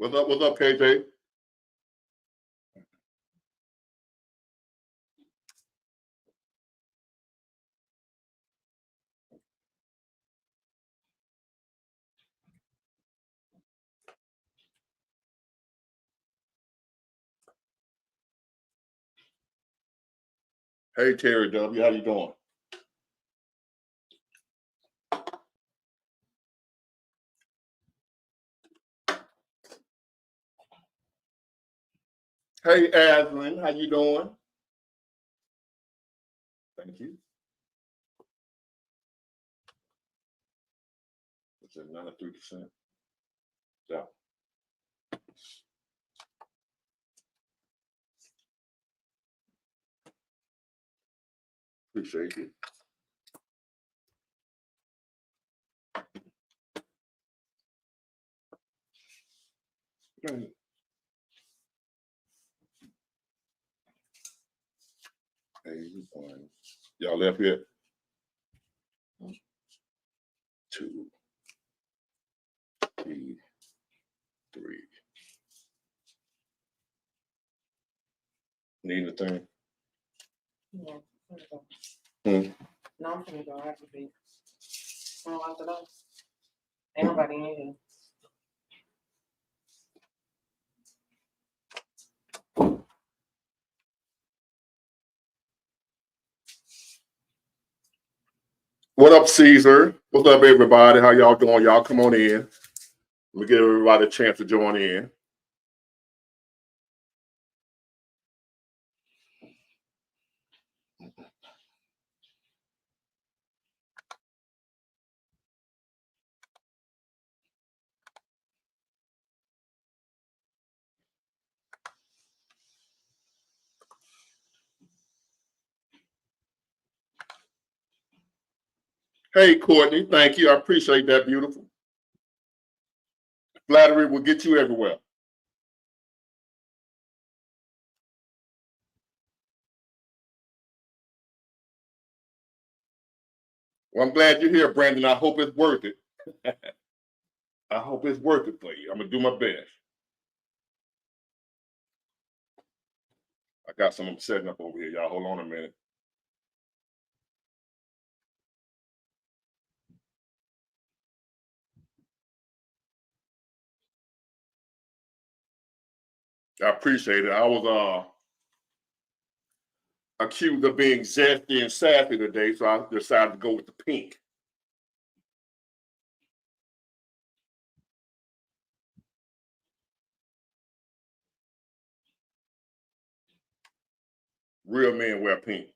What's up? What's up, KJ? Hey, Terry W. How you doing? Hey, Aslan. How you doing? Thank you. It's at 93%. Yeah. Appreciate it. Hey, y'all left here. 2, 3, 3. Need anything? Yeah. Hmm. No, I'm finna go. I have to be. I don't like the door. Ain't nobody in here. What up, Caesar? What's up, everybody? How y'all doing? Y'all come on in. Let me give everybody a chance to join in. Hey, Courtney, thank you. I appreciate that, beautiful. Flattery will get you everywhere. Well, I'm glad you're here, Brandon. I hope it's worth it. I hope it's worth it for you. I'm going to do my best. I got something setting up over here, y'all. Hold on a minute. I appreciate it. I was accused of being zesty and sassy today, so I decided to go with the pink. Real men wear pink.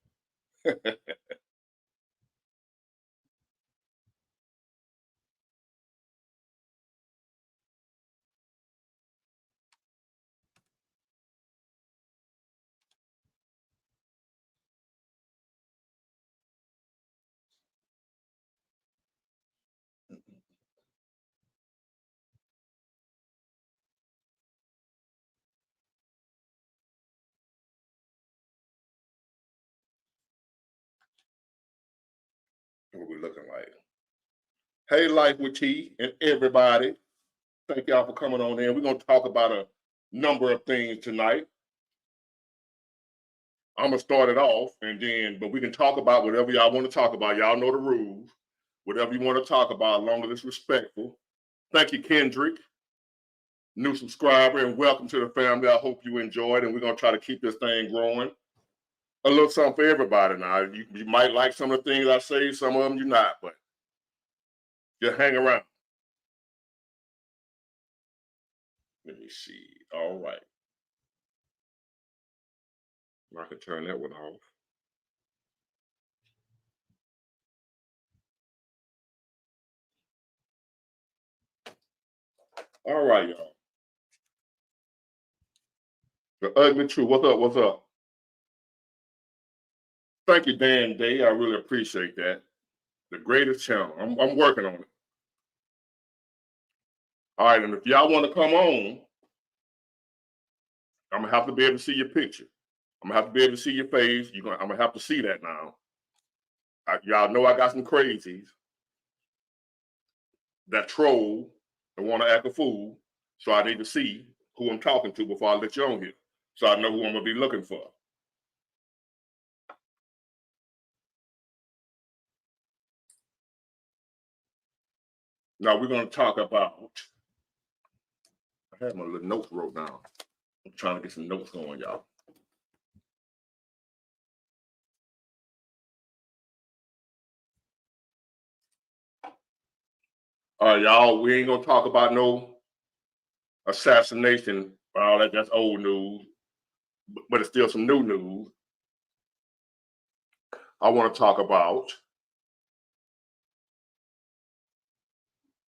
What we looking like? Hey, Life with T and everybody. Thank y'all for coming on in. We're going to talk about a number of things tonight. I'm going to start it off, but we can talk about whatever y'all want to talk about. Y'all know the rules. Whatever you want to talk about, as long as it's respectful. Thank you, Kendrick, new subscriber, and welcome to the family. I hope you enjoyed, and we're going to try to keep this thing growing. A little something for everybody now. You might like some of the things I say, some of them you're not, but just hang around. Let me see. All right. I can turn that one off. All right, y'all. The ugly truth. What's up? What's up? Thank you, Dan Day. I really appreciate that. The greatest channel. I'm working on it. All right, and if y'all want to come on, I'm gonna have to be able to see your picture. I'm gonna have to be able to see your face. I'm gonna have to see that now. Y'all know I got some crazies that troll and want to act a fool. So I need to see who I'm talking to before I let you on here, so I know who I'm gonna be looking for. Now we're gonna talk about. I had my little notes wrote down. I'm trying to get some notes going, y'all. All right, y'all. We ain't gonna talk about no assassination. All that's old news, but it's still some new news. I want to talk about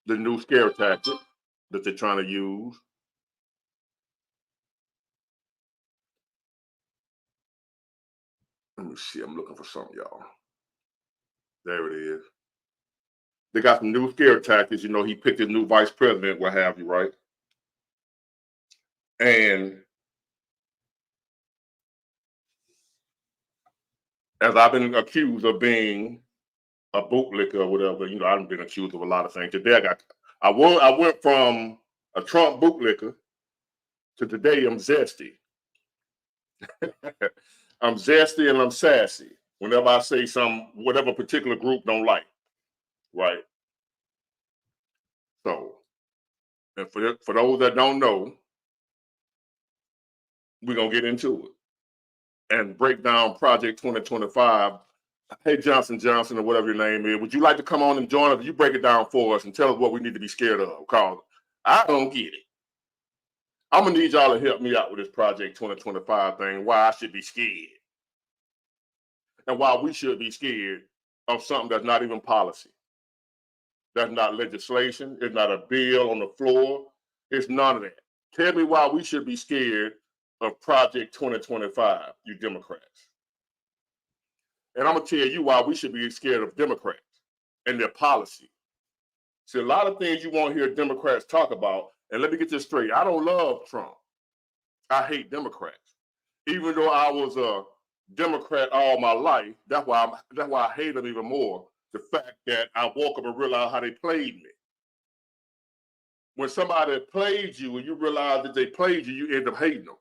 the new scare tactic that they're trying to use. Let me see. I'm looking for something, y'all. There it is. They got some new scare tactics. You know, he picked his new vice president, what have you, right? And as I've been accused of being a bootlicker or whatever, you know, I've been accused of a lot of things. Today I went from a Trump bootlicker to today I'm zesty. I'm zesty and I'm sassy whenever I say whatever particular group don't like, right? So, and for those that don't know, we're gonna get into it and break down Project 2025. Hey, Johnson or whatever your name is, would you like to come on and join us? You break it down for us and tell us what we need to be scared of, because I don't get it. I'm gonna need y'all to help me out with this Project 2025 thing, why I should be scared. And why we should be scared of something that's not even policy. That's not legislation. It's not a bill on the floor. It's none of that. Tell me why we should be scared of Project 2025, you Democrats. And I'm going to tell you why we should be scared of Democrats and their policy. See, a lot of things you won't hear Democrats talk about, and let me get this straight. I don't love Trump. I hate Democrats. Even though I was a Democrat all my life, that's why I hate them even more. The fact that I woke up and realized how they played me. When somebody played you and you realize that they played you, you end up hating them.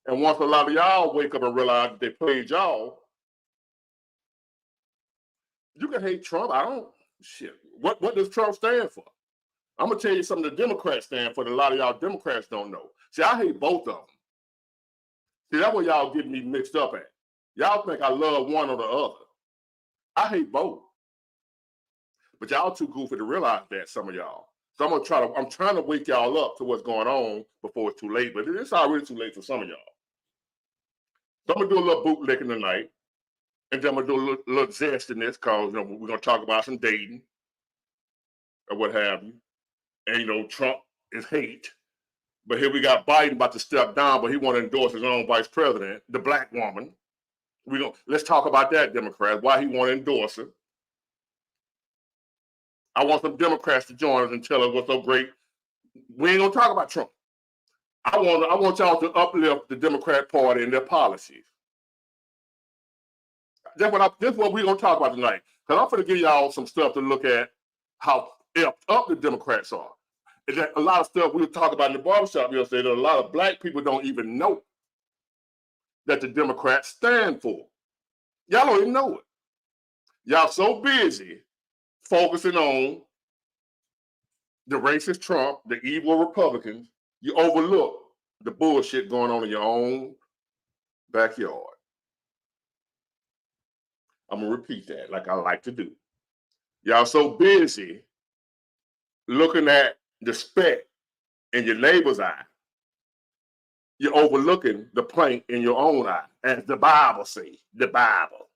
And once a lot of y'all wake up and realize that they played y'all, you can hate Trump. I don't. Shit. What does Trump stand for? I'm gonna tell you something the Democrats stand for that a lot of y'all Democrats don't know. See, I hate both of them. See, that's where y'all get me mixed up at. Y'all think I love one or the other. I hate both. But y'all too goofy to realize that, some of y'all. So I'm trying to wake y'all up to what's going on before it's too late, but it's already too late for some of y'all. So I'm gonna do a little bootlicking tonight, and then I'm gonna do a little zest in this, because you know we're gonna talk about some dating or what have you. And you know, Trump is hate. But here we got Biden about to step down, but he want to endorse his own vice president, the black woman. Let's talk about that, Democrats, why he want to endorse her. I want some Democrats to join us and tell us what's so great. We ain't gonna talk about Trump. I want y'all to uplift the Democrat Party and their policies. This is what we're gonna talk about tonight. Because I'm gonna give y'all some stuff to look at how effed up the Democrats are. And that a lot of stuff we were talking about in the barbershop yesterday that a lot of black people don't even know that the Democrats stand for. Y'all don't even know it. Y'all so busy focusing on the racist Trump, the evil Republicans, you overlook the bullshit going on in your own backyard. I'm gonna repeat that like I like to do. Y'all so busy looking at the speck in your neighbor's eye, you're overlooking the plank in your own eye, as the Bible says, the Bible.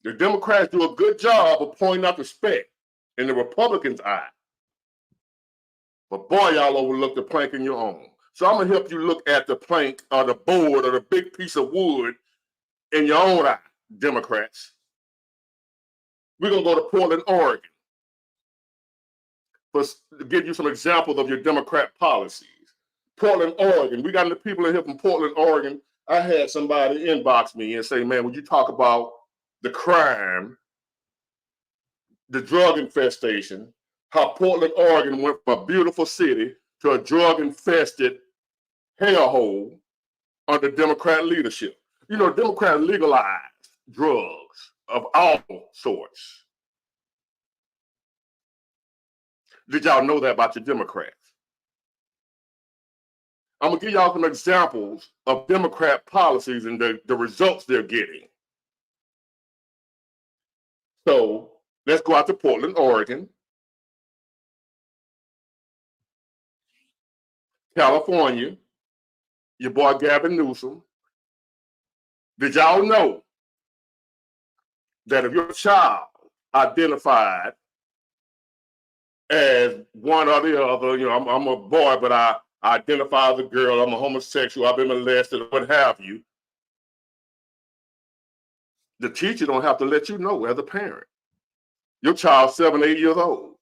The Democrats do a good job of pointing out the speck in the Republicans' eye. But boy, y'all overlook the plank in your own. So I'm gonna help you look at the plank or the board or the big piece of wood in your own eye, Democrats. We're gonna go to Portland, Oregon, to give you some examples of your Democrat policies. Portland, Oregon. We got the people in here from Portland, Oregon. I had somebody inbox me and say, man, would you talk about the crime, the drug infestation, how Portland, Oregon went from a beautiful city to a drug-infested hellhole under Democrat leadership. You know, Democrats legalized drugs of all sorts. Did y'all know that about your Democrats? I'm gonna give y'all some examples of Democrat policies and the results they're getting. So let's go out to Portland, Oregon, California, your boy Gavin Newsom. Did y'all know that if your child identified as one or the other, you know, I'm a boy, but I identify as a girl, I'm a homosexual, I've been molested, what have you, the teacher don't have to let you know as a parent. Your child's 7, 8 years old.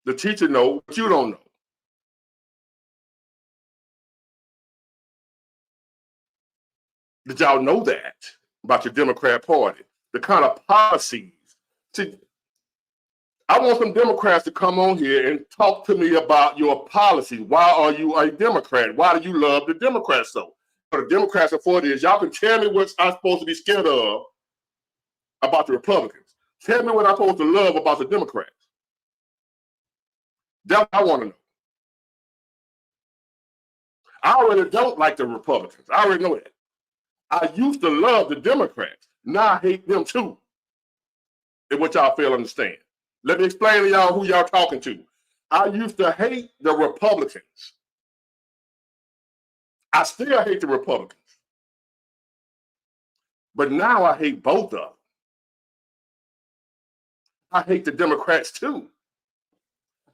The teacher knows, but you don't know. Did y'all know that about your Democrat Party? The kind of policies. See, I want some Democrats to come on here and talk to me about your policies. Why are you a Democrat? Why do you love the Democrats so? What the Democrats are for is y'all can tell me what I'm supposed to be scared of about the Republicans. Tell me what I'm supposed to love about the Democrats. That's what I want to know. I already don't like the Republicans. I already know that. I used to love the Democrats. Now I hate them too. And what y'all fail to understand. Let me explain to y'all who y'all talking to. I used to hate the Republicans. I still hate the Republicans. But now I hate both of them. I hate the Democrats too.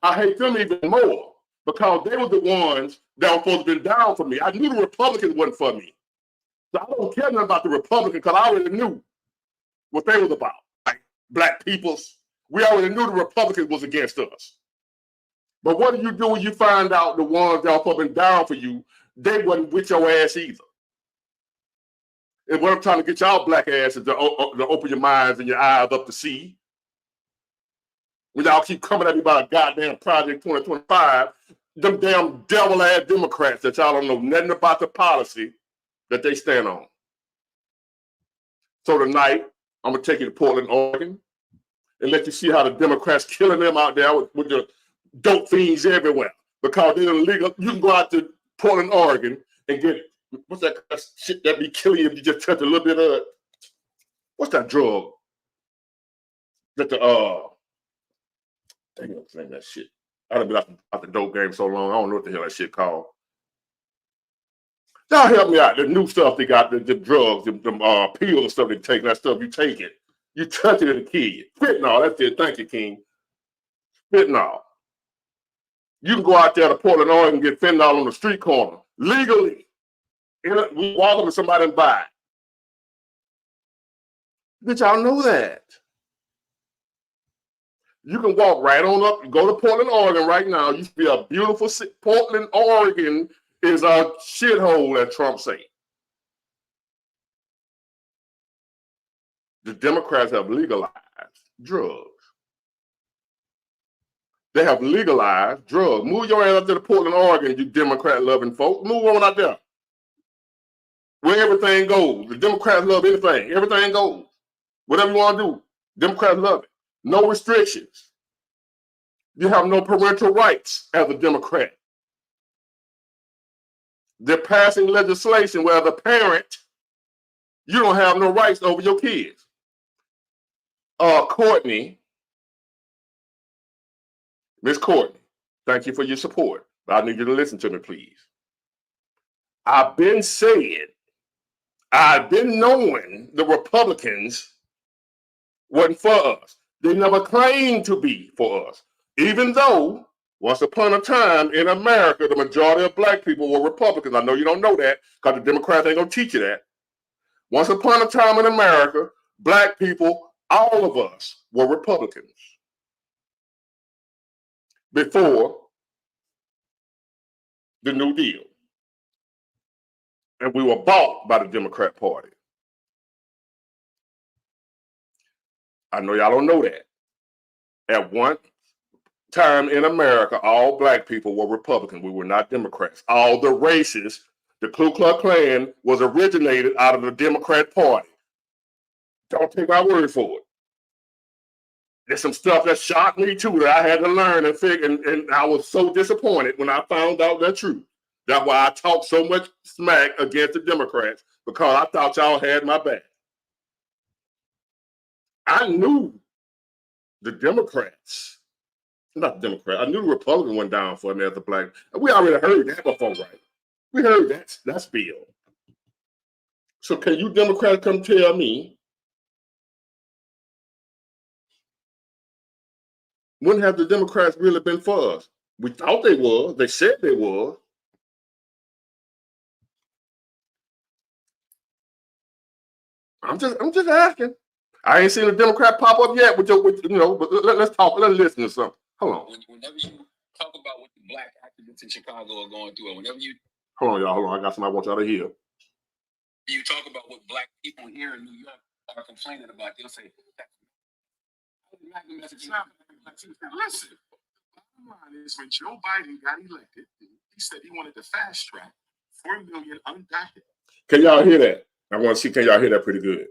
I hate them even more because they were the ones that were supposed to be down for me. I knew the Republicans wasn't for me. So I don't care nothing about the Republicans because I already knew what they was about. Like black peoples, we already knew the Republicans was against us. But what do you do when you find out the ones that were supposed to be down for you, they wasn't with your ass either? And what I'm trying to get y'all black asses to open your minds and your eyes up to see. When y'all keep coming at me about a goddamn Project 2025, them damn devil-ass Democrats that y'all don't know nothing about the policy that they stand on. So tonight, I'm going to take you to Portland, Oregon, and let you see how the Democrats killing them out there with the dope fiends everywhere. Because they're illegal. You can go out to Portland, Oregon, and get, what's that shit that be killing you if you just touch a little bit of it? What's that drug? That dang, I'm saying that shit. I done been out the dope game so long, I don't know what the hell that shit called. Y'all help me out. The new stuff they got, the drugs, the pills and stuff they take, that stuff, you take it. You touch it, it'll kill you. Fentanyl, that's it. Thank you, King. Fentanyl. You can go out there to Portland, Oregon and get fentanyl on the street corner, legally. We walk up to somebody and buy it. Did y'all know that? You can walk right on up, go to Portland, Oregon right now. You see a beautiful city. Portland, Oregon is a shithole, as Trump say. The Democrats have legalized drugs. They have legalized drugs. Move your ass up to the Portland, Oregon, you Democrat-loving folk. Move on out there. Where everything goes. The Democrats love anything. Everything goes. Whatever you want to do, Democrats love it. No restrictions. You have no parental rights as a Democrat. They're passing legislation where the parent, you don't have no rights over your kids. Courtney, Miss Courtney, thank you for your support. But I need you to listen to me, please. I've been saying, I've been knowing the Republicans wasn't for us. They never claimed to be for us. Even though, once upon a time in America, the majority of black people were Republicans. I know you don't know that because the Democrats ain't going to teach you that. Once upon a time in America, black people, all of us, were Republicans. Before the New Deal. And we were bought by the Democrat Party. I know y'all don't know that. At one time in America, all black people were Republicans. We were not Democrats. All the races, the Ku Klux Klan was originated out of the Democrat Party. Don't take my word for it. There's some stuff that shocked me too that I had to learn and figure, and I was so disappointed when I found out the truth. That's why I talk so much smack against the Democrats, because I thought y'all had my back. I knew the Democrats, not the Democrat, I knew the Republican went down for me as a black. We already heard that before, right? We heard that's bill. So can you Democrats come tell me, when have the Democrats really been for us? We thought they were. They said they were. I'm just asking. I ain't seen a Democrat pop up yet with but let's talk. Let's listen to something. Hold on. Whenever you talk about what the black activists in Chicago are going through, and whenever you hold on, y'all, hold on. I got something I want y'all to hear. You talk about what black people here in New York are complaining about, they'll say, listen, the bottom line is when Joe Biden got elected, he said he wanted to fast track 4 million undocumented. Can y'all hear that? I want to see, can y'all hear that pretty good?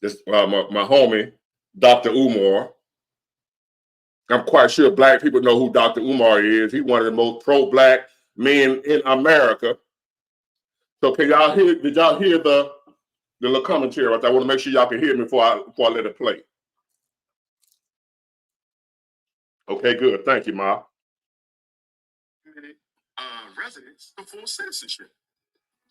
This my homie, Dr. Umar. I'm quite sure black people know who Dr. Umar is. He's one of the most pro-black men in America. So can y'all hear, did y'all hear the little commentary? I want to make sure y'all can hear me before I let it play. Okay, good. Thank you, Ma. Residents to full citizenship.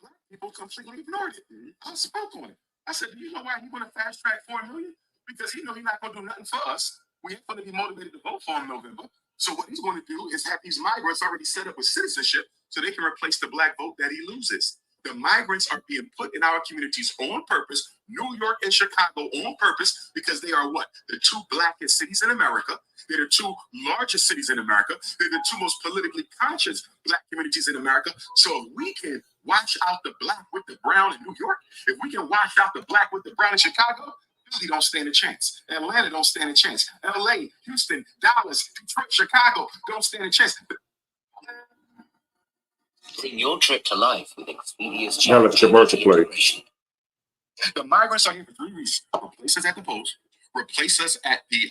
Black people completely ignored it. I spoke on it. I said, do you know why he want to fast track 4 million? Because he know he's not going to do nothing for us. We ain't going to be motivated to vote for him in November. So what he's going to do is have these migrants already set up with citizenship so they can replace the black vote that he loses. The migrants are being put in our communities on purpose, New York and Chicago on purpose, because they are what? The two blackest cities in America. They're the two largest cities in America. They're the two most politically conscious black communities in America. So if we can wash out the black with the brown in New York, if we can wash out the black with the brown in Chicago, Philly don't stand a chance. Atlanta don't stand a chance. LA, Houston, Dallas, Detroit, Chicago don't stand a chance. bring your trip to life with Expedia's Now let the commercial play. The migrants are here for 3 reasons: replace us at the post, replace us at the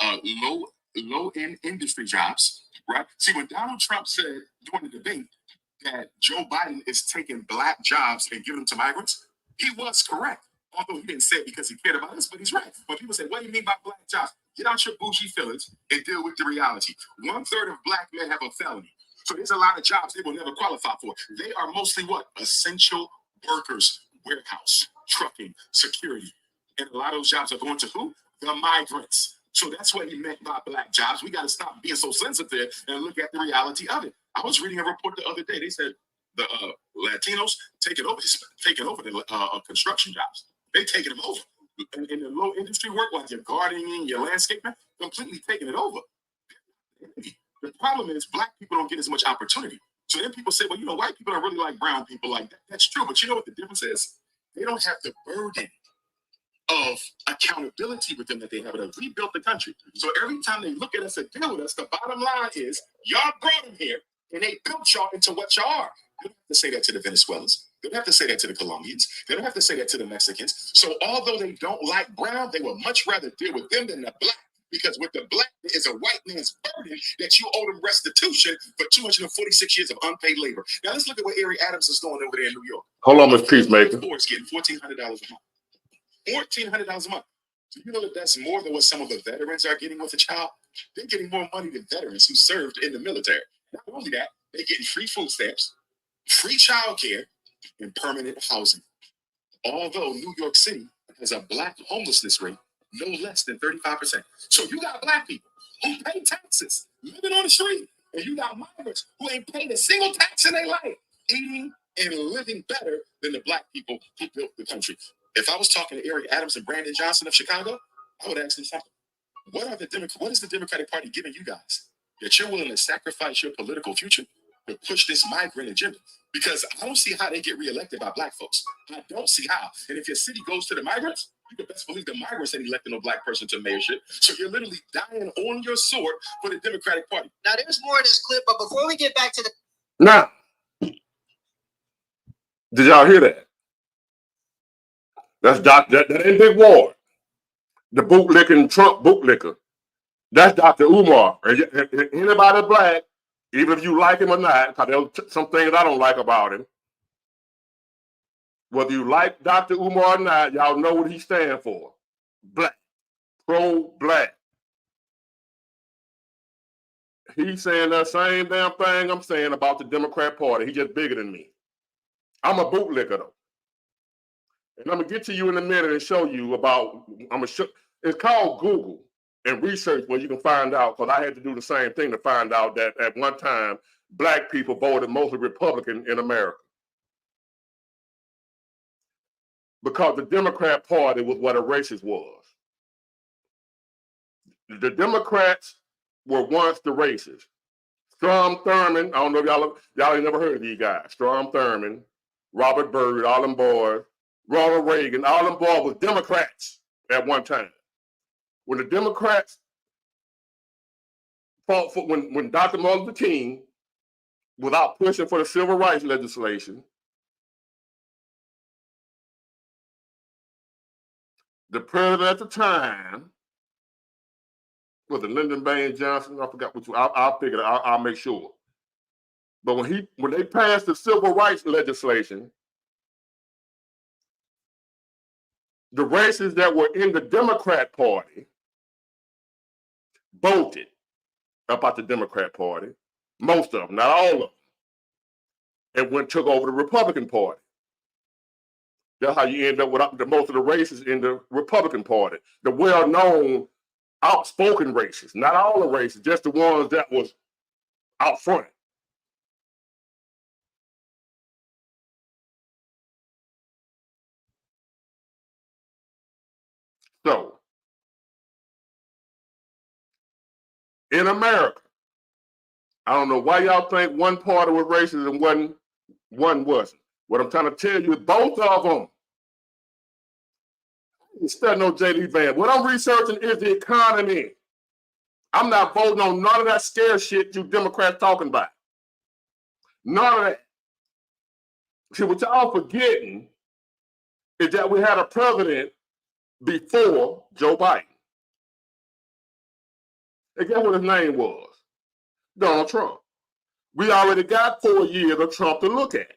low-end industry jobs, right? See, when Donald Trump said during the debate that Joe Biden is taking black jobs and giving them to migrants, he was correct. Although he didn't say it because he cared about us, but he's right. When people say, what do you mean by black jobs? Get out your bougie feelings and deal with the reality. 1/3 of black men have a felony. So there's a lot of jobs they will never qualify for. They are mostly what? Essential workers, warehouse, trucking, security. And a lot of those jobs are going to who? The migrants. So that's what he meant by black jobs. We got to stop being so sensitive and look at the reality of it. I was reading a report the other day. They said the Latinos taking over the construction jobs. They taking them over. In the low industry work, like your gardening, your landscaping, completely taking it over. The problem is black people don't get as much opportunity. So then people say, well, you know, white people don't really like brown people like that. That's true. But you know what the difference is? They don't have the burden of accountability with them that they have. We built the country. So every time they look at us and deal with us, the bottom line is y'all brought them here and they built y'all into what y'all are. They don't have to say that to the Venezuelans. They don't have to say that to the Colombians. They don't have to say that to the Mexicans. So although they don't like brown, they would much rather deal with them than the black. Because with the black, there is a white man's burden that you owe them restitution for 246 years of unpaid labor. Now let's look at what Eric Adams is doing over there in New York. Hold on, Mr. Peacemaker. Is getting $1,400 a month. $1,400 a month. Do you know that that's more than what some of the veterans are getting with a child? They're getting more money than veterans who served in the military. Not only that, they're getting free food stamps, free child care, and permanent housing. Although New York City has a black homelessness rate no less than 35%. So you got black people who pay taxes, living on the street, and you got migrants who ain't paid a single tax in their life, eating and living better than the black people who built the country. If I was talking to Eric Adams and Brandon Johnson of Chicago, I would ask them something. What is the Democratic Party giving you guys that you're willing to sacrifice your political future to push this migrant agenda? Because I don't see how they get reelected by black folks. I don't see how. And if your city goes to the migrants, You can best believe the migrants ain't electing no black person to mayorship. So you're literally dying on your sword for the Democratic Party. Now, there's more to this clip, but before we get back to the Now, did y'all hear that? That's that ain't Big Ward. The bootlicking Trump bootlicker. That's Dr. Umar. And anybody black, even if you like him or not, because there's some things I don't like about him. Whether you like Dr. Umar or not, y'all know what he stands for. Black. Pro-black. He's saying the same damn thing I'm saying about the Democrat Party. He's just bigger than me. I'm a bootlicker, though. And I'm going to get to you in a minute and show you about, it's called Google and research where you can find out, because I had to do the same thing to find out that at one time, black people voted mostly Republican in America. Because the Democrat Party was what a racist was. The Democrats were once the racists. Strom Thurmond, I don't know if y'all ain't never heard of these guys. Strom Thurmond, Robert Byrd, all them boys, Ronald Reagan, all them boys was Democrats at one time. When the Democrats fought for, when Dr. Martin Luther King, without pushing for the civil rights legislation, the president at the time was it Lyndon Baines Johnson? I forgot which one. I'll figure it out. I'll make sure. But when they passed the civil rights legislation, the races that were in the Democrat Party voted about the Democrat Party, most of them, not all of them, and took over the Republican Party. That's how you end up with most of the races in the Republican Party. The well-known, outspoken races, not all the races, just the ones that was out front. So, in America, I don't know why y'all think one party was racist and one wasn't. What I'm trying to tell you is both of them. Instead, no J.D. Van. What I'm researching is the economy. I'm not voting on none of that scare shit you Democrats talking about. None of that. See, what y'all forgetting is that we had a president before Joe Biden. And guess what his name was? Donald Trump. We already got 4 years of Trump to look at.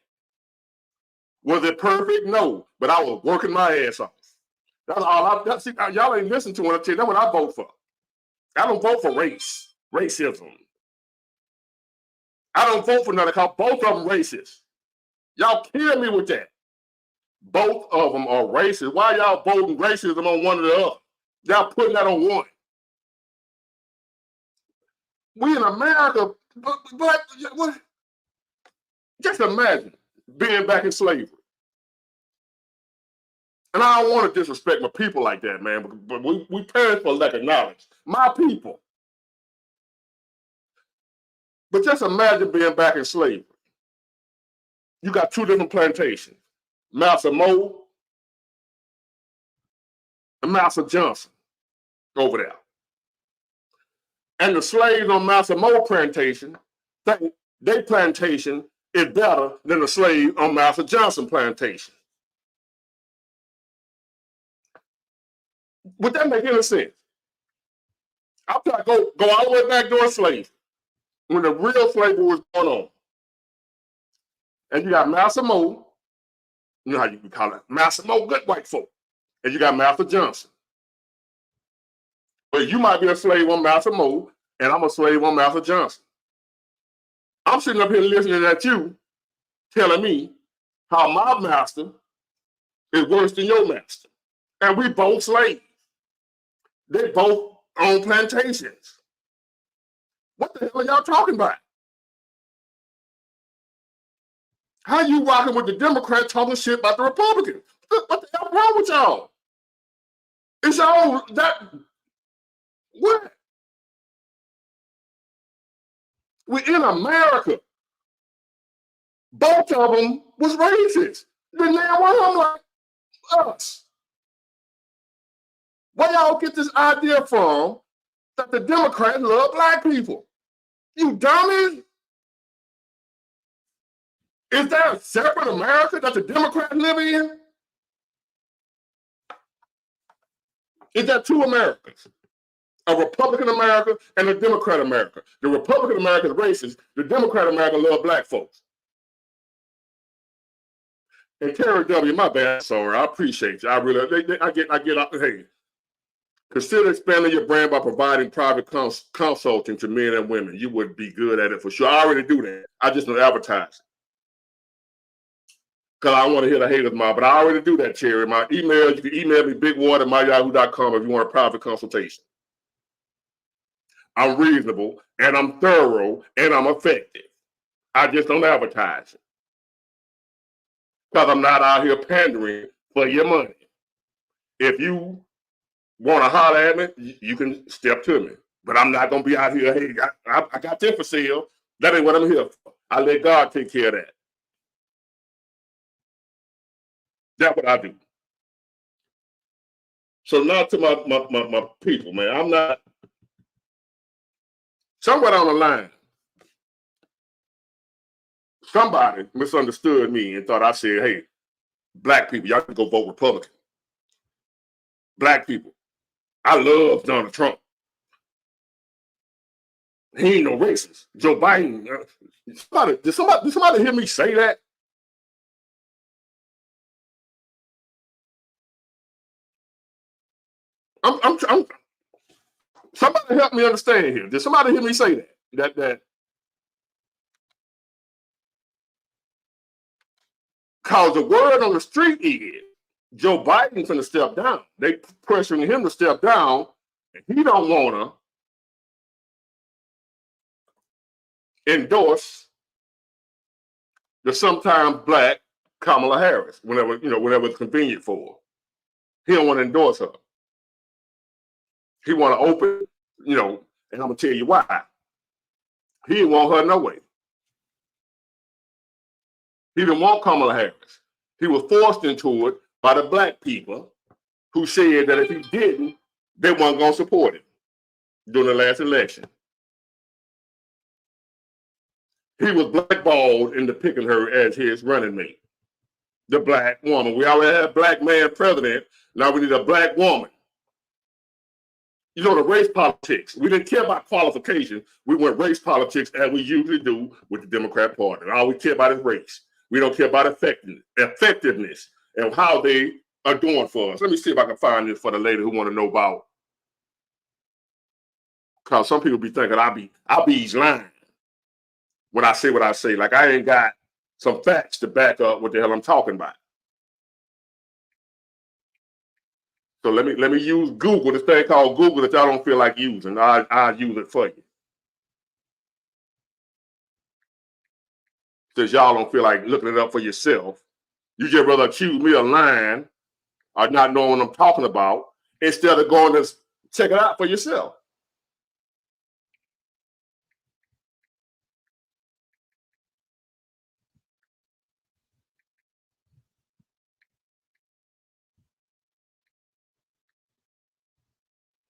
Was it perfect? No. But I was working my ass off. That's all y'all ain't listening to when I tell you. That's what I vote for. I don't vote for racism. I don't vote for nothing because both of them racist. Y'all kill me with that. Both of them are racist. Why y'all voting racism on one or the other? Y'all putting that on one. We in America, but what? Just imagine being back in slavery. And I don't want to disrespect my people like that, man, but we perish for lack of knowledge. My people. But just imagine being back in slavery. You got two different plantations, Massa Mo and Massa Johnson over there. And the slaves on Massa Mo plantation think their plantation is better than the slave on Massa Johnson plantation. Would that make any sense? I'm trying to go all the way back during slavery, when the real slavery was going on. And you got Massa Mo, you know how you can call it, Massa Mo, good white folk. And you got Massa Johnson. But you might be a slave on Massa Mo, and I'm a slave on Massa Johnson. I'm sitting up here listening at you, telling me how my master is worse than your master. And we both slaves. They both own plantations. What the hell are y'all talking about? How you rocking with the Democrats talking shit about the Republicans? What the hell wrong with y'all? It's y'all that what? We're in America. Both of them was racist. The damn one of them like us. Where y'all get this idea from that the Democrats love black people? You dummies. Is there a separate America that the Democrats live in? Is there two Americas? A Republican America and a Democrat America. The Republican America is racist. The Democrat America love black folks. And Terry W., my bad, sorry, I appreciate you. I really, I get, hey, consider expanding your brand by providing private consulting to men and women. You would be good at it for sure. I already do that. I just don't advertise. Because I want to hear the haters, but I already do that, Terry. My email, you can email me bigwater@myyahoo.com if you want a private consultation. I'm reasonable, and I'm thorough, and I'm effective. I just don't advertise it. Because I'm not out here pandering for your money. If you want to holler at me, you can step to me. But I'm not going to be out here, hey, I got this for sale. That ain't what I'm here for. I let God take care of that. That's what I do. So now to my people, man. I'm not, somewhere on the line, somebody misunderstood me and thought I said, hey, black people, y'all can go vote Republican. Black people, I love Donald Trump. He ain't no racist. Joe Biden, did somebody hear me say that? Somebody help me understand here. Did somebody hear me say that? That cause the word on the street is Joe Biden's gonna step down. They pressuring him to step down, and he don't wanna endorse the sometimes black Kamala Harris whenever it's convenient for her. He don't want to endorse her. He want to open, and I'm gonna tell you why. He didn't want her no way. He didn't want Kamala Harris. He was forced into it by the black people who said that if he didn't, they weren't gonna support him during the last election. He was blackballed into picking her as his running mate. The black woman. We already had a black man president. Now we need a black woman. The race politics. We didn't care about qualifications. We went race politics as we usually do with the Democrat Party. All we care about is race. We don't care about effectiveness and how they are doing for us. Let me see if I can find this for the lady who want to know about. Because some people be thinking I be lying when I say what I say. Like I ain't got some facts to back up what the hell I'm talking about. So let me use Google, this thing called Google that y'all don't feel like using. I'll use it for you. Since y'all don't feel like looking it up for yourself, you just rather accuse me of lying or not knowing what I'm talking about instead of going to check it out for yourself.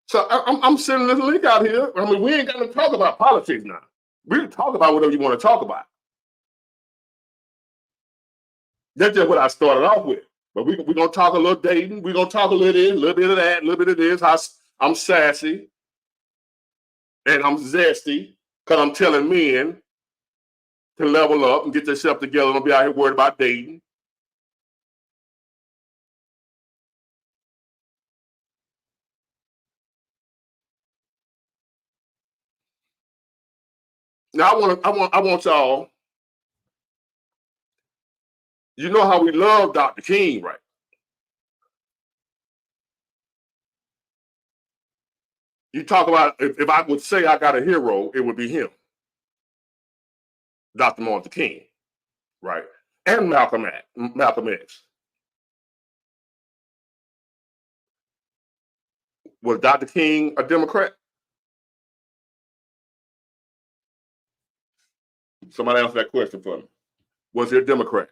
So I'm sending this link out here. I mean, we ain't got to talk about politics now. We can talk about whatever you want to talk about. That's just what I started off with. But we're going to talk a little dating. We're going to talk a little this, a little bit of that, a little bit of this. I'm sassy and I'm zesty because I'm telling men to level up and get themselves together. Don't be out here worried about dating. Now I want y'all. You know how we love Dr. King, right? You talk about if I would say I got a hero, it would be him, Dr. Martin Luther King, right? And Malcolm X. Was Dr. King a Democrat? Somebody answer that question for me. Was he a Democrat?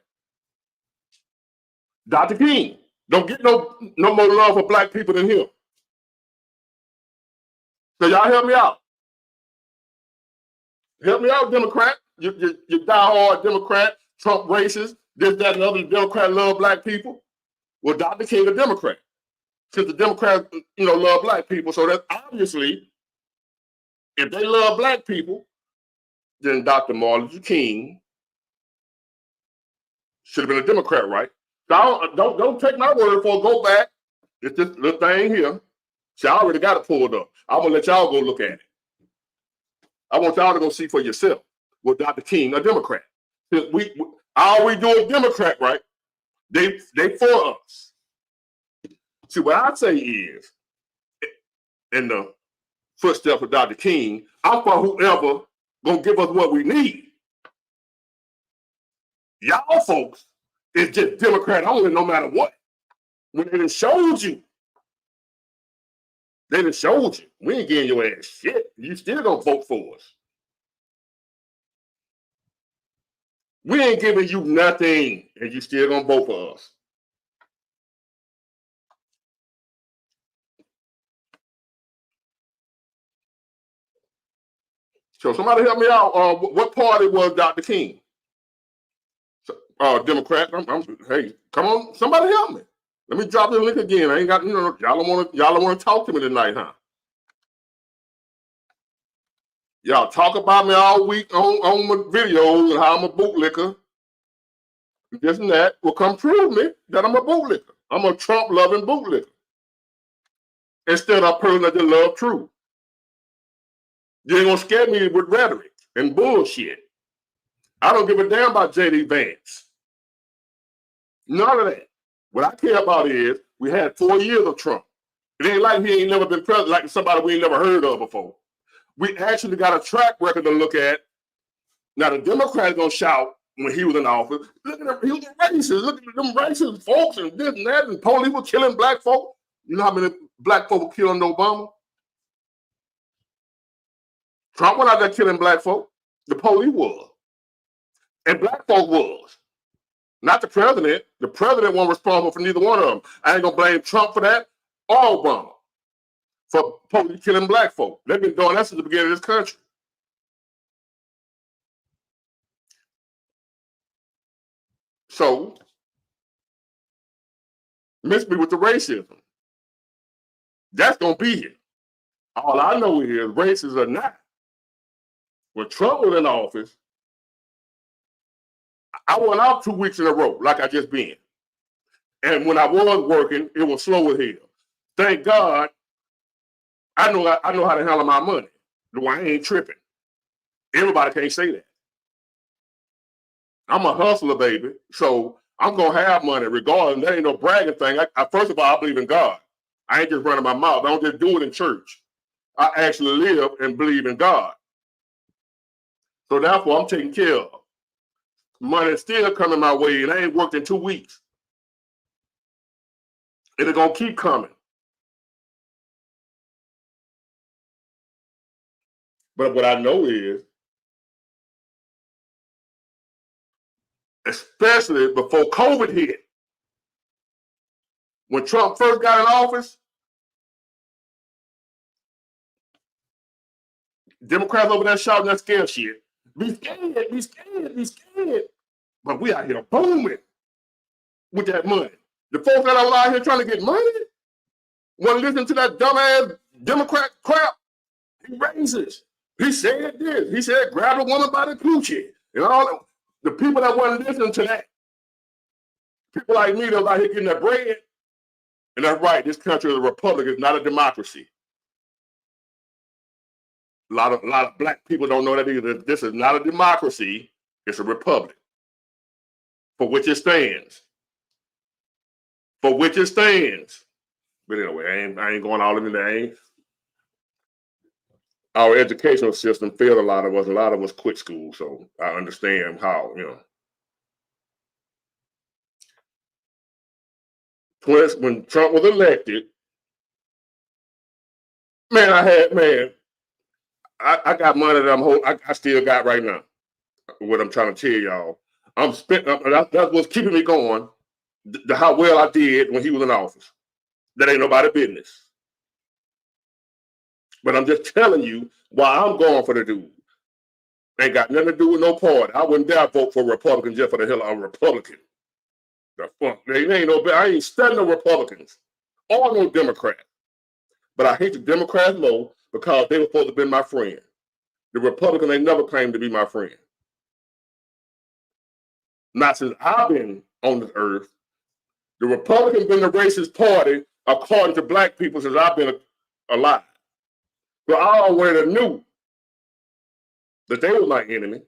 Dr. King. Don't get no more love for black people than him. So y'all help me out. Help me out, Democrat. You diehard Democrat, Trump racist, this, that, and other. Democrat love black people. Well, Dr. King a Democrat. Since the Democrats, love black people, so that obviously, if they love black people, then Dr. Martin Luther King should have been a Democrat, right? So don't take my word for it. Go back. It's this little thing here. See, I already got it pulled up. I'm gonna let y'all go look at it. I want y'all to go see for yourself. Was Dr. King a Democrat? All we do is Democrat, right? They for us. See, what I say is, in the footsteps of Dr. King, I'm for whoever gonna give us what we need. Y'all folks is just Democrat only, no matter what. When they done showed you, we ain't getting your ass shit. You still gonna vote for us. We ain't giving you nothing, and you still gonna vote for us. So somebody help me out. What party was Dr. King? Democrat. Hey, come on, somebody help me. Let me drop the link again. I ain't got, y'all don't want to talk to me tonight, huh? Y'all talk about me all week on my videos and how I'm a bootlicker. This and that. Well, come prove me that I'm a bootlicker. I'm a Trump-loving bootlicker. Instead of a person that just love truth. You ain't gonna scare me with rhetoric and bullshit. I don't give a damn about J.D. Vance. None of that. What I care about is we had 4 years of Trump. It ain't like he ain't never been president, like somebody we ain't never heard of before. We actually got a track record to look at. Now the Democrats gonna shout when he was in office, look at him, he was racist. Look at them racist folks and this and that, and police were killing black folk. You know how many black folk were killed under Obama? Trump went out there killing black folk. The police was. And black folk was. Not the president. The president wasn't responsible for neither one of them. I ain't gonna blame Trump for that or Obama for police killing black folk. They've been doing that since the beginning of this country. So, miss me with the racism. That's gonna be here. All I know is racist or not. When Trump was in office, I went out 2 weeks in a row, like I just been. And when I was working, it was slow as hell. Thank God, I know how to handle my money. No, I ain't tripping. Everybody can't say that. I'm a hustler, baby. So I'm gonna have money regardless. That ain't no bragging thing. First of all, I believe in God. I ain't just running my mouth. I don't just do it in church. I actually live and believe in God. So therefore, I'm taken care of. Money still coming my way, and I ain't worked in 2 weeks. It's gonna keep coming. But what I know is, especially before COVID hit, when Trump first got in office, Democrats over there shouting that scare shit. Be scared, be scared, be scared. But we out here booming with that money. The folks that are out here trying to get money want to listen to that dumbass Democrat crap. He racist. He said this. He said grab a woman by the coochie. And all the people that want to listen to that, people like me that are out here getting that bread. And that's right, this country is a republic, it's not a democracy. A lot of black people don't know that either. This is not a democracy, it's a republic. For which it stands. For which it stands. But anyway, I ain't going all into that. Our educational system failed a lot of us. A lot of us quit school, so I understand how, When Trump was elected, I got money that I still got right now. What I'm trying to tell y'all. That's what's keeping me going. How well I did when he was in office. That ain't nobody's business. But I'm just telling you why I'm going for the dude. Ain't got nothing to do with no party. I wouldn't dare vote for a Republican just for the hell I'm a Republican. The fuck, they ain't no. I ain't studying no Republicans or no Democrats. But I hate the Democrats low because they were supposed to be my friend. The Republican ain't never claimed to be my friend. Not since I've been on this earth. The Republican been the racist party according to black people since I've been alive. So I already knew that they were my enemy.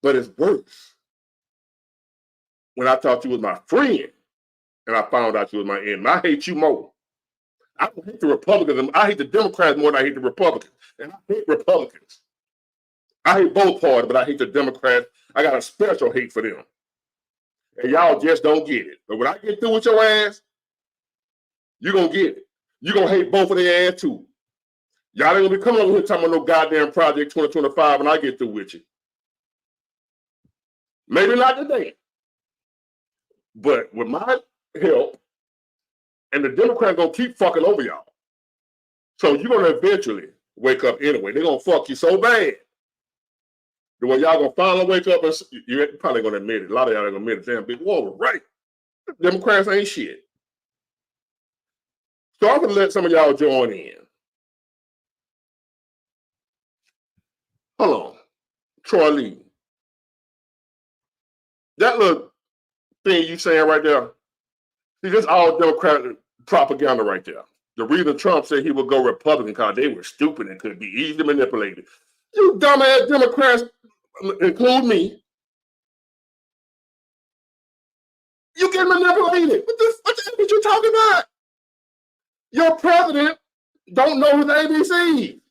But it's worse when I thought you was my friend and I found out you was my enemy. I hate you more. I don't hate the Republicans. I hate the Democrats more than I hate the Republicans. And I hate Republicans. I hate both parties, but I hate the Democrats. I got a special hate for them. And y'all just don't get it. But when I get through with your ass, you're going to get it. You're going to hate both of their ass too. Y'all ain't going to be coming over here talking about no goddamn Project 2025 when I get through with you. Maybe not today. But with my help, and the Democrats going to keep fucking over y'all. So you're going to eventually wake up anyway. They're going to fuck you so bad. The way y'all going to finally wake up, and you're probably going to admit it. A lot of y'all are going to admit it. Damn, big whoa, right. Democrats ain't shit. So I'm going to let some of y'all join in. Hold on. Troy Lee. That little thing you saying right there, see, that's all Democratic propaganda right there. The reason Trump said he would go Republican because they were stupid and could be easily manipulated. You dumbass Democrats, include me, you get manipulated. What the hell are you talking about? Your president don't know his ABC.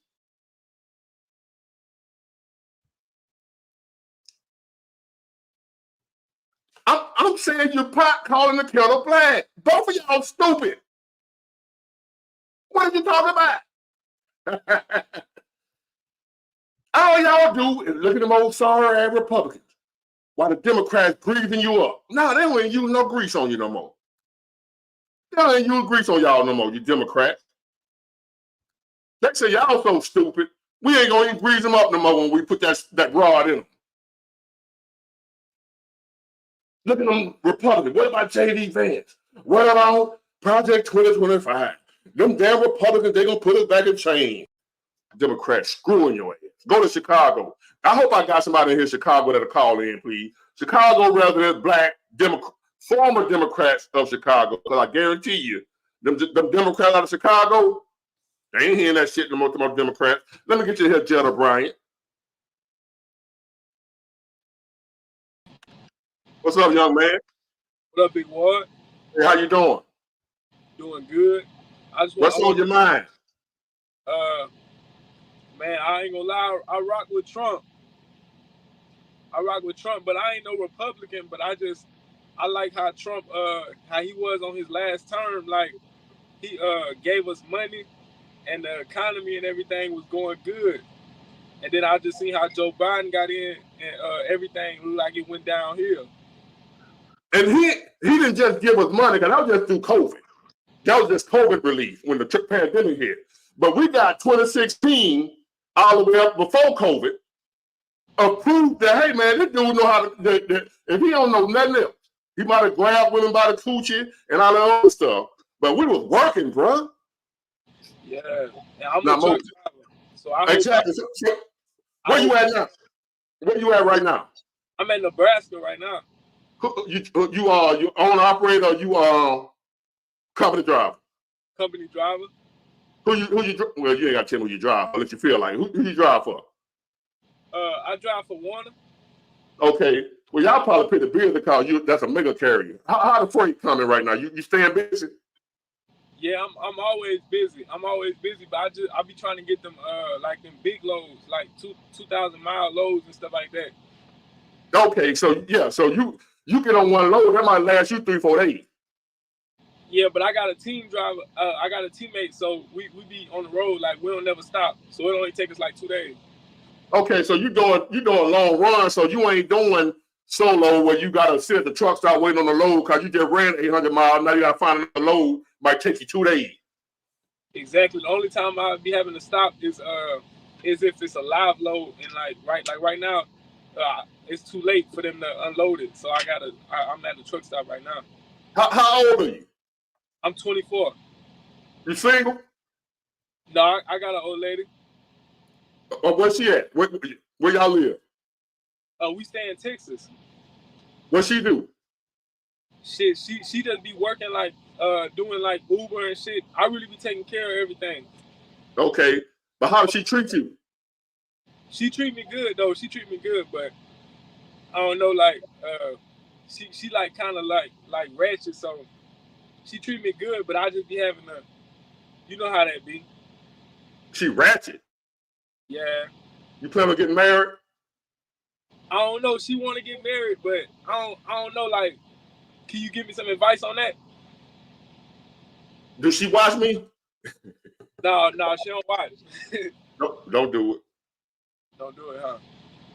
I'm saying you're pot calling the kettle black. Both of y'all stupid. What are you talking about? All y'all do is look at them old sorry ass Republicans while the Democrats greasing you up. No, they don't even use no grease on you no more. They don't even use grease on y'all no more, you Democrats. They say y'all so stupid, we ain't gonna even grease them up no more when we put that rod in them. Look at them Republicans. What about J.D. Vance? What about Project 2025? Them damn Republicans, they gonna put us back in chains. Democrats screwing your ass. Go to Chicago. I hope I got somebody in here in Chicago that'll call in, please. Chicago residents, black, former Democrats of Chicago, because I guarantee you, them Democrats out of Chicago, they ain't hearing that shit no more to my Democrats. Let me get you here, Jetta Bryant. What's up, young man? What up, Big Ward? Hey, how you doing? Doing good. What's on your mind? Man, I ain't gonna lie, I rock with Trump. But I ain't no Republican, but I like how Trump, how he was on his last term. Like, he gave us money and the economy and everything was going good. And then I just seen how Joe Biden got in and everything looked like it went downhill. And he didn't just give us money, because that was just through COVID. That was just COVID relief when the pandemic hit. But we got 2016 all the way up before COVID approved that, hey, man, this dude know how to, if he don't know nothing else, he might have grabbed women by the coochie and all that other stuff. But we was working, bro. Yeah. And I'm a truck driver. So I exactly. Where you at now? Where you at right now? I'm in Nebraska right now. You owner operator, or you company driver? Company driver. Well, you ain't got to tell me who you drive. I'll let you feel like. Who you drive for? I drive for Warner. Okay. Well, y'all probably pay the bill because that's a mega carrier. How the freight coming right now? You staying busy? Yeah, I'm always busy. But I be trying to get them like them big loads, like 2,000-mile loads and stuff like that. Okay, so yeah, so you get on one load, that might last you 3-4 days. Yeah, but I got a team driver. I got a teammate, so we be on the road, like we don't never stop. So it only take us like 2 days. Okay, so you doing long runs, so you ain't doing solo where you gotta sit at the truck stop waiting on the load because you just ran 800 miles. Now you gotta find another load. Might take you 2 days. Exactly. The only time I'll be having to stop is if it's a live load and like right now, it's too late for them to unload it. So I'm at the truck stop right now. How old are you? I'm 24. You single? No, I got an old lady. Or where's she at? Where y'all live? We stay in Texas. What she do? Shit, she just be working doing like Uber and shit. I really be taking care of everything. Okay, but how does she treat you? She treat me good though. She treat me good, but I don't know, like she like kind of like ratchet, so she treat me good, but I just be having you know how that be. She ratchet. Yeah. You plan on getting married? I don't know. She want to get married, but I don't know. Like, can you give me some advice on that? Does she watch me? No, she don't watch. No, don't do it. Don't do it, huh?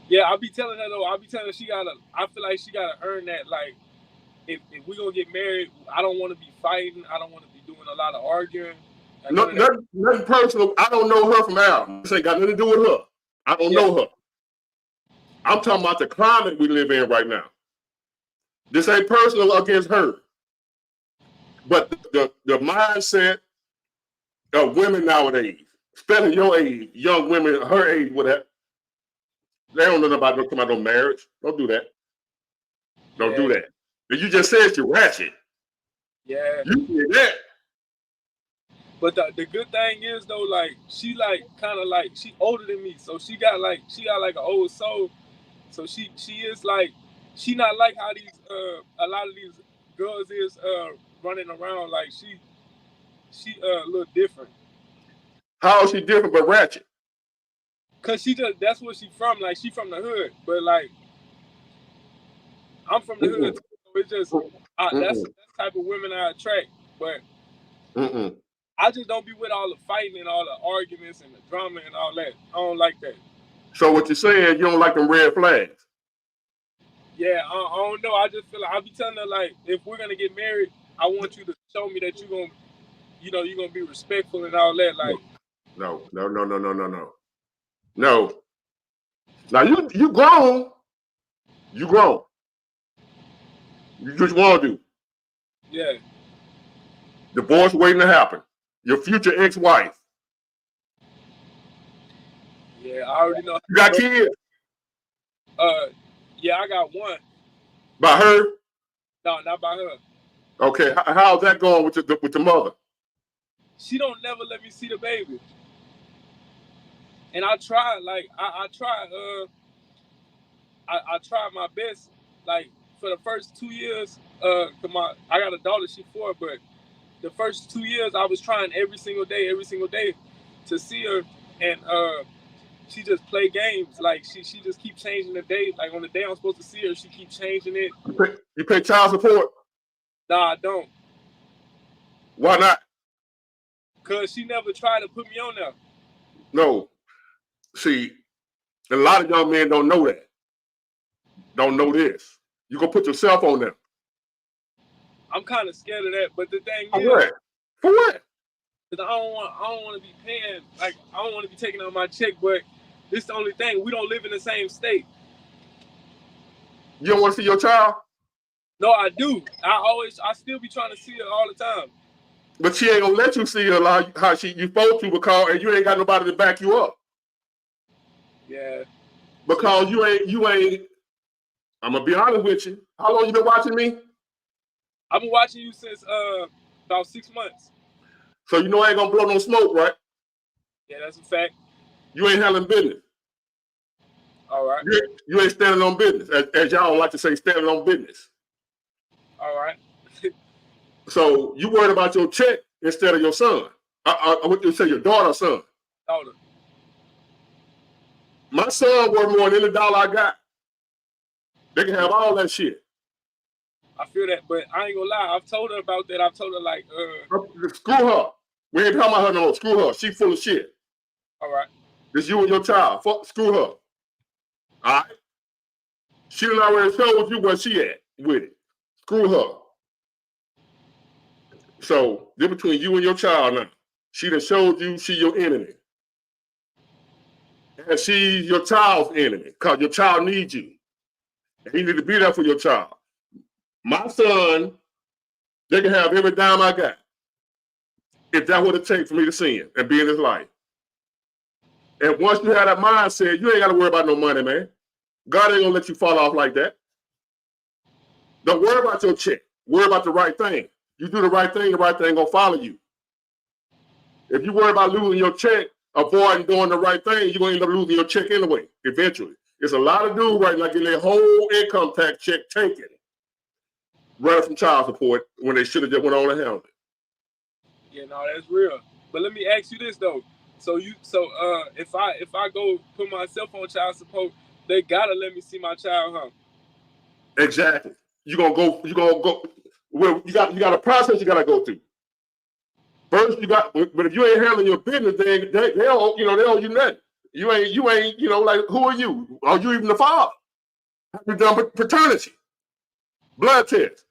Yeah, I'll be telling her though. I'll be telling her I feel like she gotta earn that. Like, if we gonna get married, I don't want to be fighting. I don't want to be doing a lot of arguing. Nothing personal. I don't know her from Al. This ain't got nothing to do with her. I don't know her. I'm talking about the climate we live in right now. This ain't personal against her. But the mindset of women nowadays, especially your age, young women, her age, whatever, they don't know about no marriage. Don't do that. Don't do that. But you just said you're ratchet. Yeah. You did that. But the good thing is though, like she like kind of like she older than me, so she got like an old soul. So she is like she not like how these a lot of these girls is running around. Like she a little different. How is she different but ratchet? Cause that's where she from. Like she from the hood, but like I'm from the hood too, so it's just that's the type of women I attract. But I just don't be with all the fighting and all the arguments and the drama and all that. I don't like that. So what you're saying, you don't like them red flags? Yeah, I don't know. I just feel like I'll be telling her like, if we're gonna get married, I want you to show me that you're gonna be respectful and all that. Like, no. Now you grown. You grown. You just want to do. Yeah. Divorce waiting to happen. Your future ex-wife. Yeah, I already know. You got kids? Yeah, I got one. By her? No, not by her. Okay, how's that going with the mother? She don't never let me see the baby. And I tried, like, I tried my best, like, for the first 2 years, I got a daughter, she's 4, but the first 2 years I was trying every single day to see her, and she just play games. Like she just keep changing the date. Like on the day I'm supposed to see her, she keep changing it. You pay child support? Nah, I don't. Why not? Cause she never tried to put me on there. No. See, a lot of young men don't know that. Don't know this. You gonna put yourself on them. I'm kind of scared of that. But the thing For is, what? For what? Cause I don't want to be paying. Like I don't want to be taking out my check. But this is the only thing. We don't live in the same state. You don't want to see your child? No, I do. I still be trying to see her all the time. But she ain't gonna let you see her like how you supposed to because and you ain't got nobody to back you up. Yeah. Because you ain't. I'm gonna be honest with you. How long you been watching me? I've been watching you since about 6 months. So you know I ain't gonna blow no smoke, right? Yeah, that's a fact. You ain't handling business. All right. You ain't standing on business, as y'all like to say, standing on business. All right. So you worried about your check instead of your son. What you say, your daughter or son? Daughter. My son worth more than any dollar I got. They can have all that shit. I feel that, but I ain't gonna lie. I've told her about that. I've told her like, Screw her. We ain't talking about her no more. Screw her. She full of shit. All right. It's you and your child. Screw her. All right. She done already showed you where she at with it. Screw her. So they're between you and your child now. She done showed you she your enemy. And she's your child's enemy because your child needs you. And you need to be there for your child. My son, they can have every dime I got. If that's what it takes for me to sin and be in his life. And once you have that mindset, you ain't got to worry about no money, man. God ain't gonna let you fall off like that. Don't worry about your check. Worry about the right thing. You do the right thing gonna follow you. If you worry about losing your check, avoiding doing the right thing, you're gonna end up losing your check anyway, eventually. There's a lot of dudes right now getting their whole income tax check taken, running from child support when they should have just went on and handled it. Yeah, no, that's real. But let me ask you this though. So if I go put myself on child support, they gotta let me see my child, huh? Exactly. You're gonna go. Well, you got a process you gotta go through. First, but if you ain't handling your business, they don't, they owe you nothing. You ain't, like, who are you? Are you even the father? Have you done paternity? Blood test.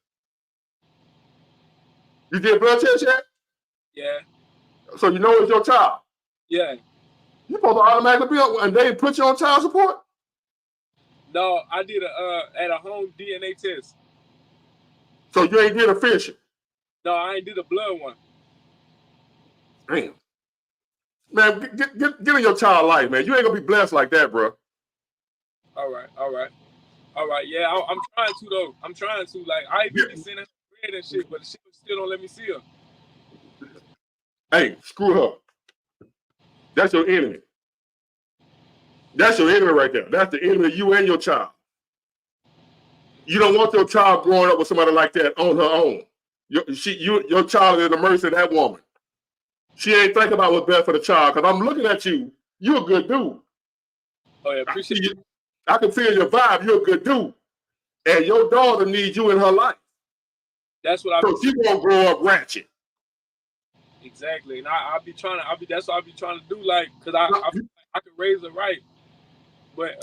You did blood test yet? Yeah. So you know it's your child. Yeah. You're supposed to automatically be on, and they put you on child support? No, I did at a home DNA test. So you ain't did a fishing? No, I ain't did a blood one. Damn. Man, get in your child life, man. You ain't gonna be blessed like that, bro. All right. Yeah, I'm trying to though. I'm trying to. Like, I even be sending her bread and shit, but she still don't let me see her. Hey, screw her. That's your enemy. That's your enemy right there. That's the enemy of you and your child. You don't want your child growing up with somebody like that on her own. Your child is at the mercy of that woman. She ain't thinking about what's best for the child. Because I'm looking at you. You're a good dude. Oh yeah, appreciate it. I can feel your vibe. You're a good dude. And your daughter needs you in her life. That's what So she won't grow up ratchet. Exactly. And that's what I be trying to do, like, because I can raise her right. But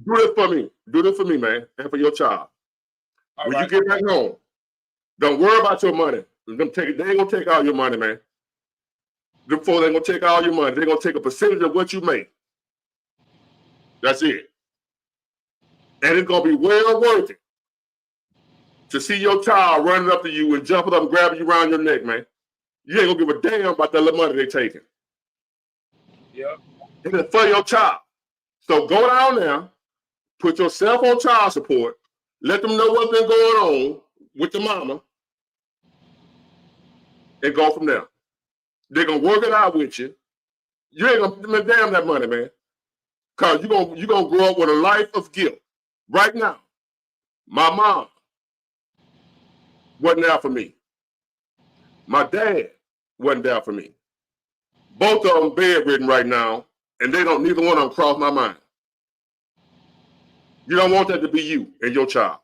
do this for me. Do this for me, man. And for your child. When you get back home, don't worry about your money. They ain't gonna take all your money, man. Them folks ain't gonna take all your money. They're gonna take a percentage of what you make. That's it. And it's gonna be well worth it to see your child running up to you and jumping up and grabbing you around your neck, man. You ain't gonna give a damn about that little money they taking. Yeah. And it's for your child. So go down there, put yourself on child support, let them know what's been going on with the mama, and go from there. They're gonna work it out with you. You ain't gonna damn that money, man. Cause you're gonna grow up with a life of guilt. Right now, my mom wasn't there for me. My dad wasn't there for me. Both of them bedridden right now, and neither one of them crossed my mind. You don't want that to be you and your child.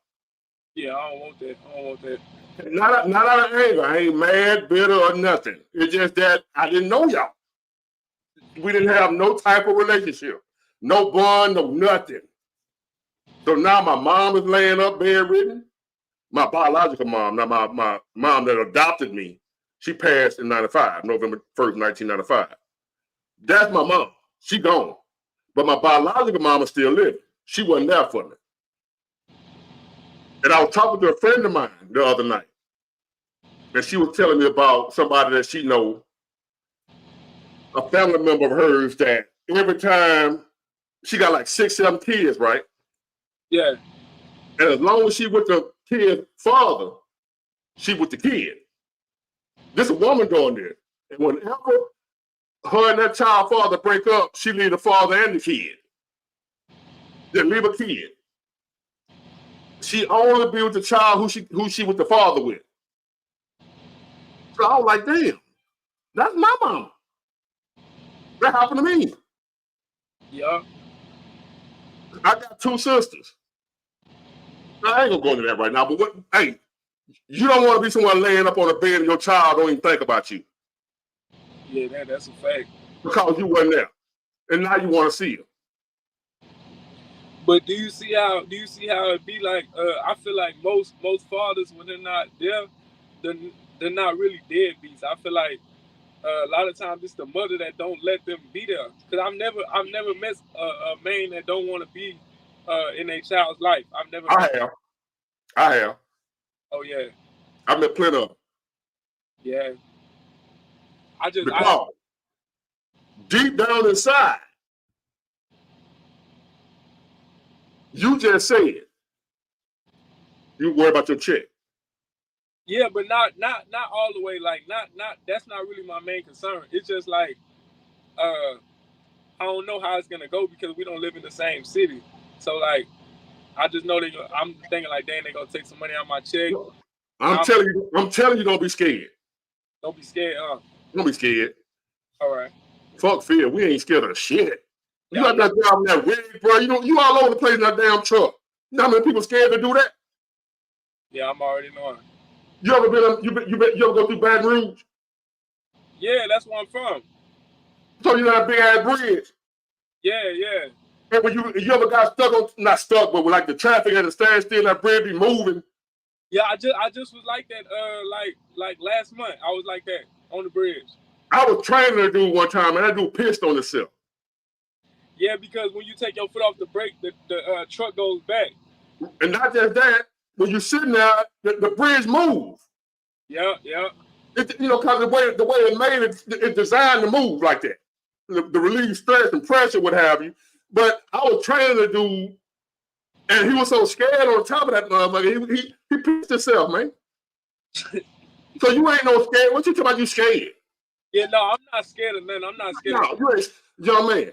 Yeah, I don't want that. Not out of anger. I ain't mad, bitter, or nothing. It's just that I didn't know y'all. We didn't have no type of relationship. No bond, no nothing. So now my mom is laying up bedridden. My biological mom, not my mom that adopted me, she passed in November 1st, 1995. That's my mom. She gone. But my biological mom is still living. She wasn't there for me. And I was talking to a friend of mine the other night. And she was telling me about somebody that she knows, a family member of hers, that every time she got like 6, 7 kids, right? Yeah. And as long as she with the kid's father, she with the kid. This a woman doing this. And whenever her and that child father break up, she leave the father and the kid. Just leave a kid. She only be with the child who she with the father with. So I was like, damn, that's my mama. That happened to me. Yeah. I got 2 sisters. I ain't gonna go into that right now, but hey, you don't want to be someone laying up on a bed and your child don't even think about you. Yeah, that's a fact. Because you wasn't there. And now you want to see her. But do you see how it be like? I feel like most fathers, when they're not there, they're not really deadbeats. I feel like A lot of times it's the mother that don't let them be there. Cause I've never met a man that don't want to be in a child's life. I've never. I have. Oh yeah. I met plenty of them. Yeah. Because deep down inside, you just said you worry about your check. Yeah, but not all the way. Like not that's not really my main concern. It's just like I don't know how it's gonna go because we don't live in the same city. So like I just know that I'm thinking like, dang, they gonna take some money out of my check. I'm telling you, don't be scared. Don't be scared, huh? Don't be scared. All right. Fuck fear. We ain't scared of shit. You got that down that wig, bro. You all over the place in that damn truck. You know how many people scared to do that? Yeah, I'm already knowing. You ever go through Baton Rouge? Yeah, that's where I'm from. So you know that big ass bridge. Yeah. And when you ever got stuck on, not stuck, but with like the traffic at the standstill, that bridge be moving. Yeah, I just was like that. Like last month, I was like that on the bridge. I was training a dude one time, and that dude pissed on himself. Yeah, because when you take your foot off the brake, the truck goes back. And not just that, when you're sitting there, the bridge moves. Yeah. Because the way it made it, it's designed to move like that. The relieve stress and pressure, what have you. But I was training a dude, and he was so scared on top of that motherfucker, he pissed himself, man. So you ain't no scared. What you talking about? You scared? Yeah, no, I'm not scared of nothing. I'm not scared. No, you ain't, young man.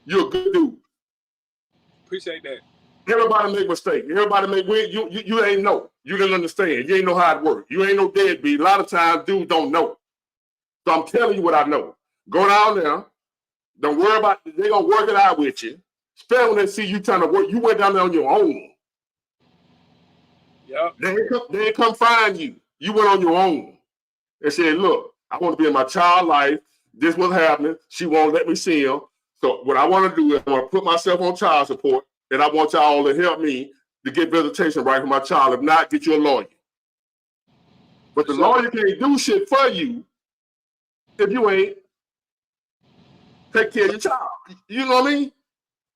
You're a good dude. Appreciate that. Everybody make mistakes. Everybody make you ain't know. You didn't understand. You ain't know how it works. You ain't no deadbeat. A lot of times dudes don't know. So I'm telling you what I know. Go down there. Don't worry about it. They're gonna work it out with you. Especially when they see you trying to work. You went down there on your own. Yep. They ain't come find you. You went on your own and said, look, I want to be in my child life. This was happening. She won't let me see him. So what I want to do is I want to put myself on child support, and I want y'all to help me to get visitation right for my child. If not, get you a lawyer. But the lawyer can't do shit for you if you ain't take care of your child. You know what I mean?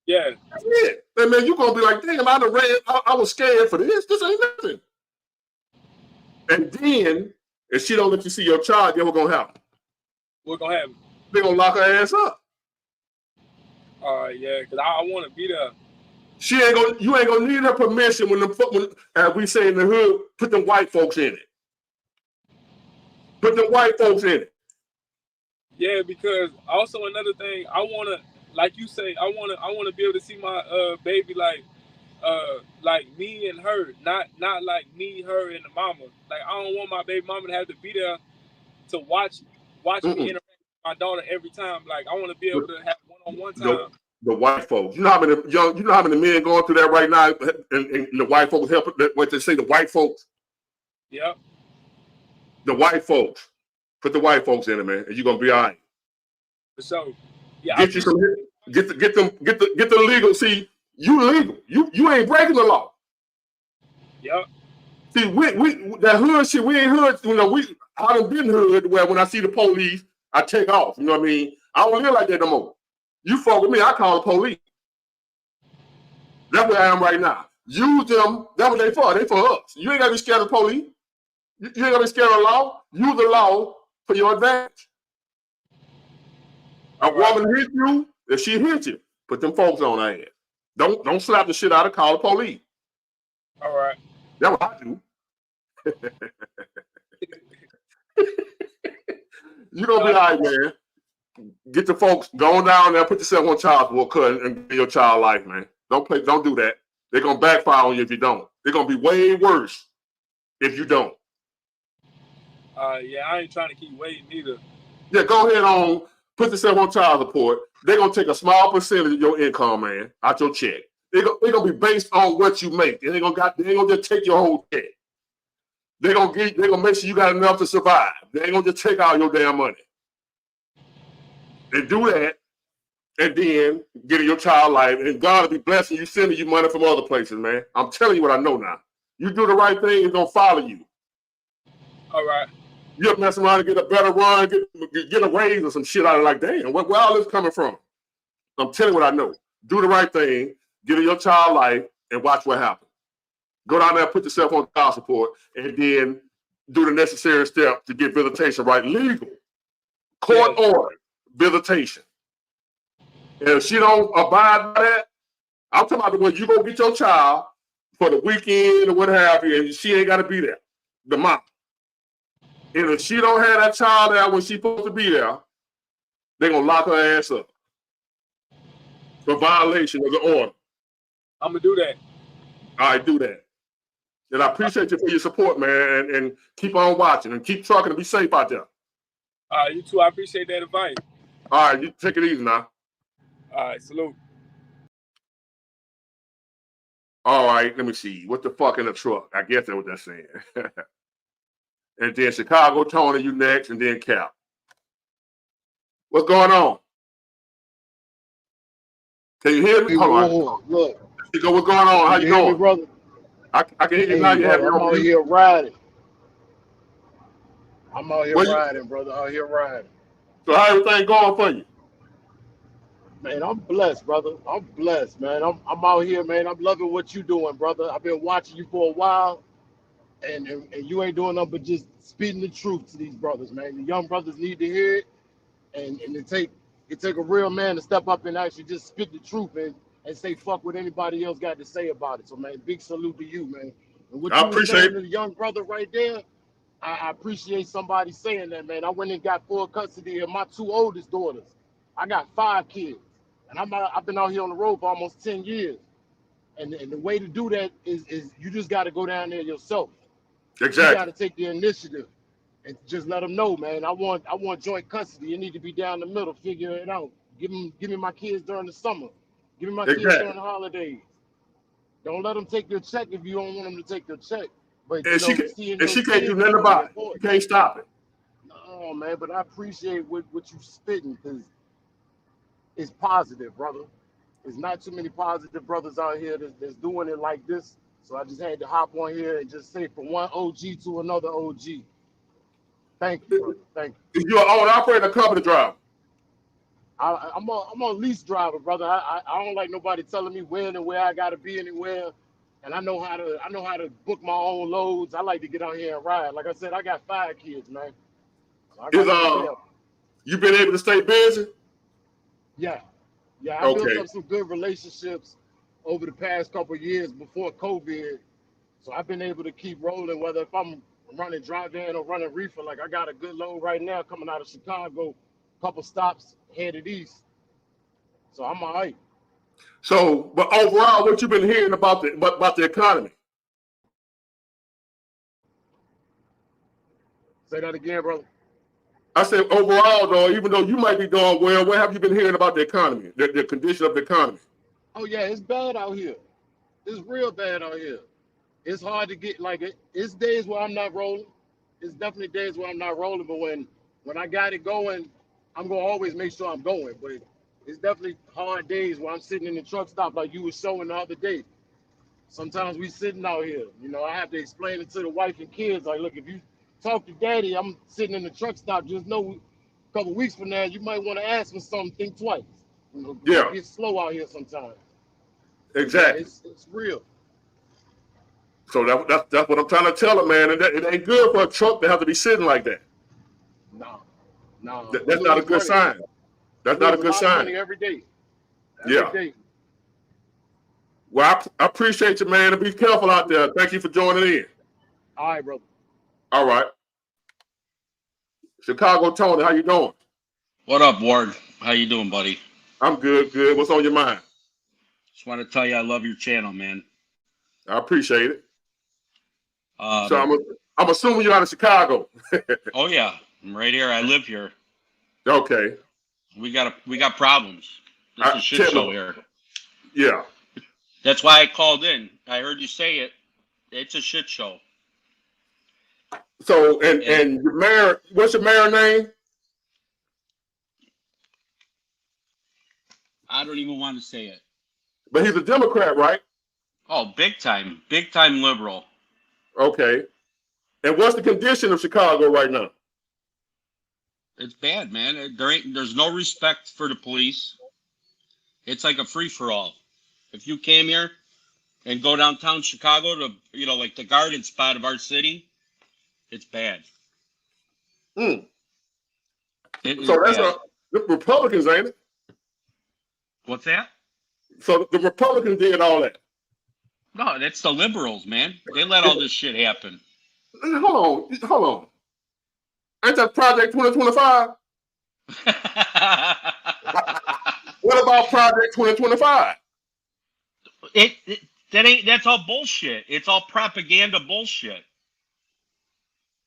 Yeah. That's it. And man, you're going to be like, damn, I was scared for this. This ain't nothing. And then, if she don't let you see your child, then what's going to happen? What's going to happen? They're going to lock her ass up. Yeah, because I want to be there. You ain't gonna need her permission when as we say in the hood, put them white folks in it. Put them white folks in it. Yeah, because also another thing, I wanna, like you say, I wanna be able to see my baby like me and her, not like me, her, and the mama. Like I don't want my baby mama to have to be there to watch me interact with my daughter every time. Like I want to be able to have one-on-one time. The white folks, you know how many men going through that right now, and the white folks help. What they say, the white folks. Yep. The white folks. Put the white folks in it, man, and you're gonna be all right. So, yeah. Get the legal. See, you legal. You ain't breaking the law. Yep. See, we that hood shit. We ain't hood. I done been hood where when I see the police, I take off. You know what I mean? I don't live like that no more. You fuck with me, I call the police. That's where I am right now. Use them. That's what they for. They for us. You ain't gotta be scared of the police. You ain't gotta be scared of the law. Use the law for your advantage. A woman hit you, if she hit you, put them folks on her ass. Don't slap the shit out of her, call the police. All right. That's what I do. You gonna be all right, man. Get the folks going down there, put yourself on child support and get your child life, man. Don't do that. They're gonna backfire on you if you don't. They're gonna be way worse if you don't. Yeah, I ain't trying to keep waiting either. Yeah, go ahead on, put yourself on child support. They're gonna take a small percentage of your income, man, out your check. They're gonna be based on what you make. They ain't gonna just take your whole check. They're gonna make sure you got enough to survive. They ain't gonna just take all your damn money. And do that, and then get in your child life, and God will be blessing you, sending you money from other places, man. I'm telling you what I know now. You do the right thing, it's gonna follow you. All right. You'll mess around and get a better run, get a raise or some shit out of like, damn, where all this coming from? I'm telling you what I know. Do the right thing, get in your child life, and watch what happens. Go down there, put yourself on child support, and then do the necessary steps to get visitation right. Legal, court order, visitation. And if she don't abide by that, I'm talking about when you go get your child for the weekend or what have you, and she ain't got to be there, the mom. And if she don't have that child there when she's supposed to be there, they're going to lock her ass up for violation of the order. I'm going to do that. All right, do that. And I appreciate you for your support, man, and keep on watching and keep trucking and be safe out there. All right, you too. I appreciate that advice. All right, you take it easy now. All right, salute. All right, let me see. What the fuck in the truck? I guess that's what they're saying. And then Chicago Tony, you next, and then Cap. What's going on? Can you hear me? Hold on. Look. What's going on? How you hear doing? me, brother? I can hear you now. You have I'm out here riding. I'm out here riding, brother. Out here riding. So how everything going for you? Man, I'm blessed, brother. I'm blessed, man. I'm out here, man. I'm loving what you doing, brother. I've been watching you for a while, and you ain't doing nothing but just speaking the truth to these brothers, man. The young brothers need to hear it, and it take a real man to step up and actually just spit the truth and say fuck what anybody else got to say about it. So, man, big salute to you, man. And what I you were saying appreciate to the young brother right there, I appreciate somebody saying that, man. I went and got full custody of my 2 oldest daughters. I got 5 kids, and I've been out here on the road for almost 10 years. And the way to do that is you just got to go down there yourself. Exactly. You got to take the initiative and just let them know, man. I want joint custody. You need to be down the middle, figure it out. Give me my kids during the summer. Give me my kids during the holidays. Don't let them take your check if you don't want them to take your check. But and she can't do nothing about it. You can't stop it. No, man, but I appreciate what you spitting because it's positive, brother. There's not too many positive brothers out here that's doing it like this. So I just had to hop on here and just say from one OG to another OG. Thank you, brother. Thank you. You're an owner operator, company driver. I'm a lease driver, brother. I don't like nobody telling me when and where I gotta be anywhere. And I know how to book my own loads. I like to get out here and ride. Like I said, I got 5 kids, man. So you been able to stay busy? Yeah. I built up some good relationships over the past couple of years before COVID. So I've been able to keep rolling, whether if I'm running drive-in or running reefer. Like I got a good load right now coming out of Chicago, couple stops headed east. So I'm all right. So, but overall, what you been hearing about the economy? Say that again, brother. I said overall, though, even though you might be doing well, what have you been hearing about the economy, the condition of the economy? Oh yeah, it's bad out here. It's real bad out here. It's hard to get it's days where I'm not rolling. It's definitely days where I'm not rolling, but when I got it going, I'm gonna always make sure I'm going. But it's definitely hard days where I'm sitting in the truck stop like you were showing the other day. Sometimes we sitting out here. You know, I have to explain it to the wife and kids. Like, look, if you talk to daddy, I'm sitting in the truck stop. Just know a couple weeks from now, you might want to ask for something, think twice. You know, yeah. It gets slow out here sometimes. Exactly. Yeah, it's real. So that's what I'm trying to tell them, man. And it ain't good for a truck to have to be sitting like that. No. That's not a good sign. That's not a good sign. Money every day. Every day. Well, I appreciate you, man. And be careful out there. Thank you for joining in. All right, brother. All right. Chicago Tony, how you doing? What up, Ward? How you doing, buddy? I'm good. What's on your mind? Just want to tell you I love your channel, man. I appreciate it. So I'm assuming you're out of Chicago. Oh yeah, I'm right here. I live here. Okay. We got problems. This is a shit show here. Yeah. That's why I called in. I heard you say it. It's a shit show. So and your mayor, what's your mayor name? I don't even want to say it. But he's a Democrat, right? Oh, big time liberal. Okay. And what's the condition of Chicago right now? It's bad, man. There's no respect for the police. It's like a free for all. If you came here and go downtown Chicago to, like the garden spot of our city, it's bad. Mm. It is So that's bad. the Republicans, ain't it? What's that? So the Republicans did all that. No, that's the liberals, man. They let all this shit happen. Hold on. Ain't that Project 2025? What about Project 2025? That's all bullshit. It's all propaganda bullshit.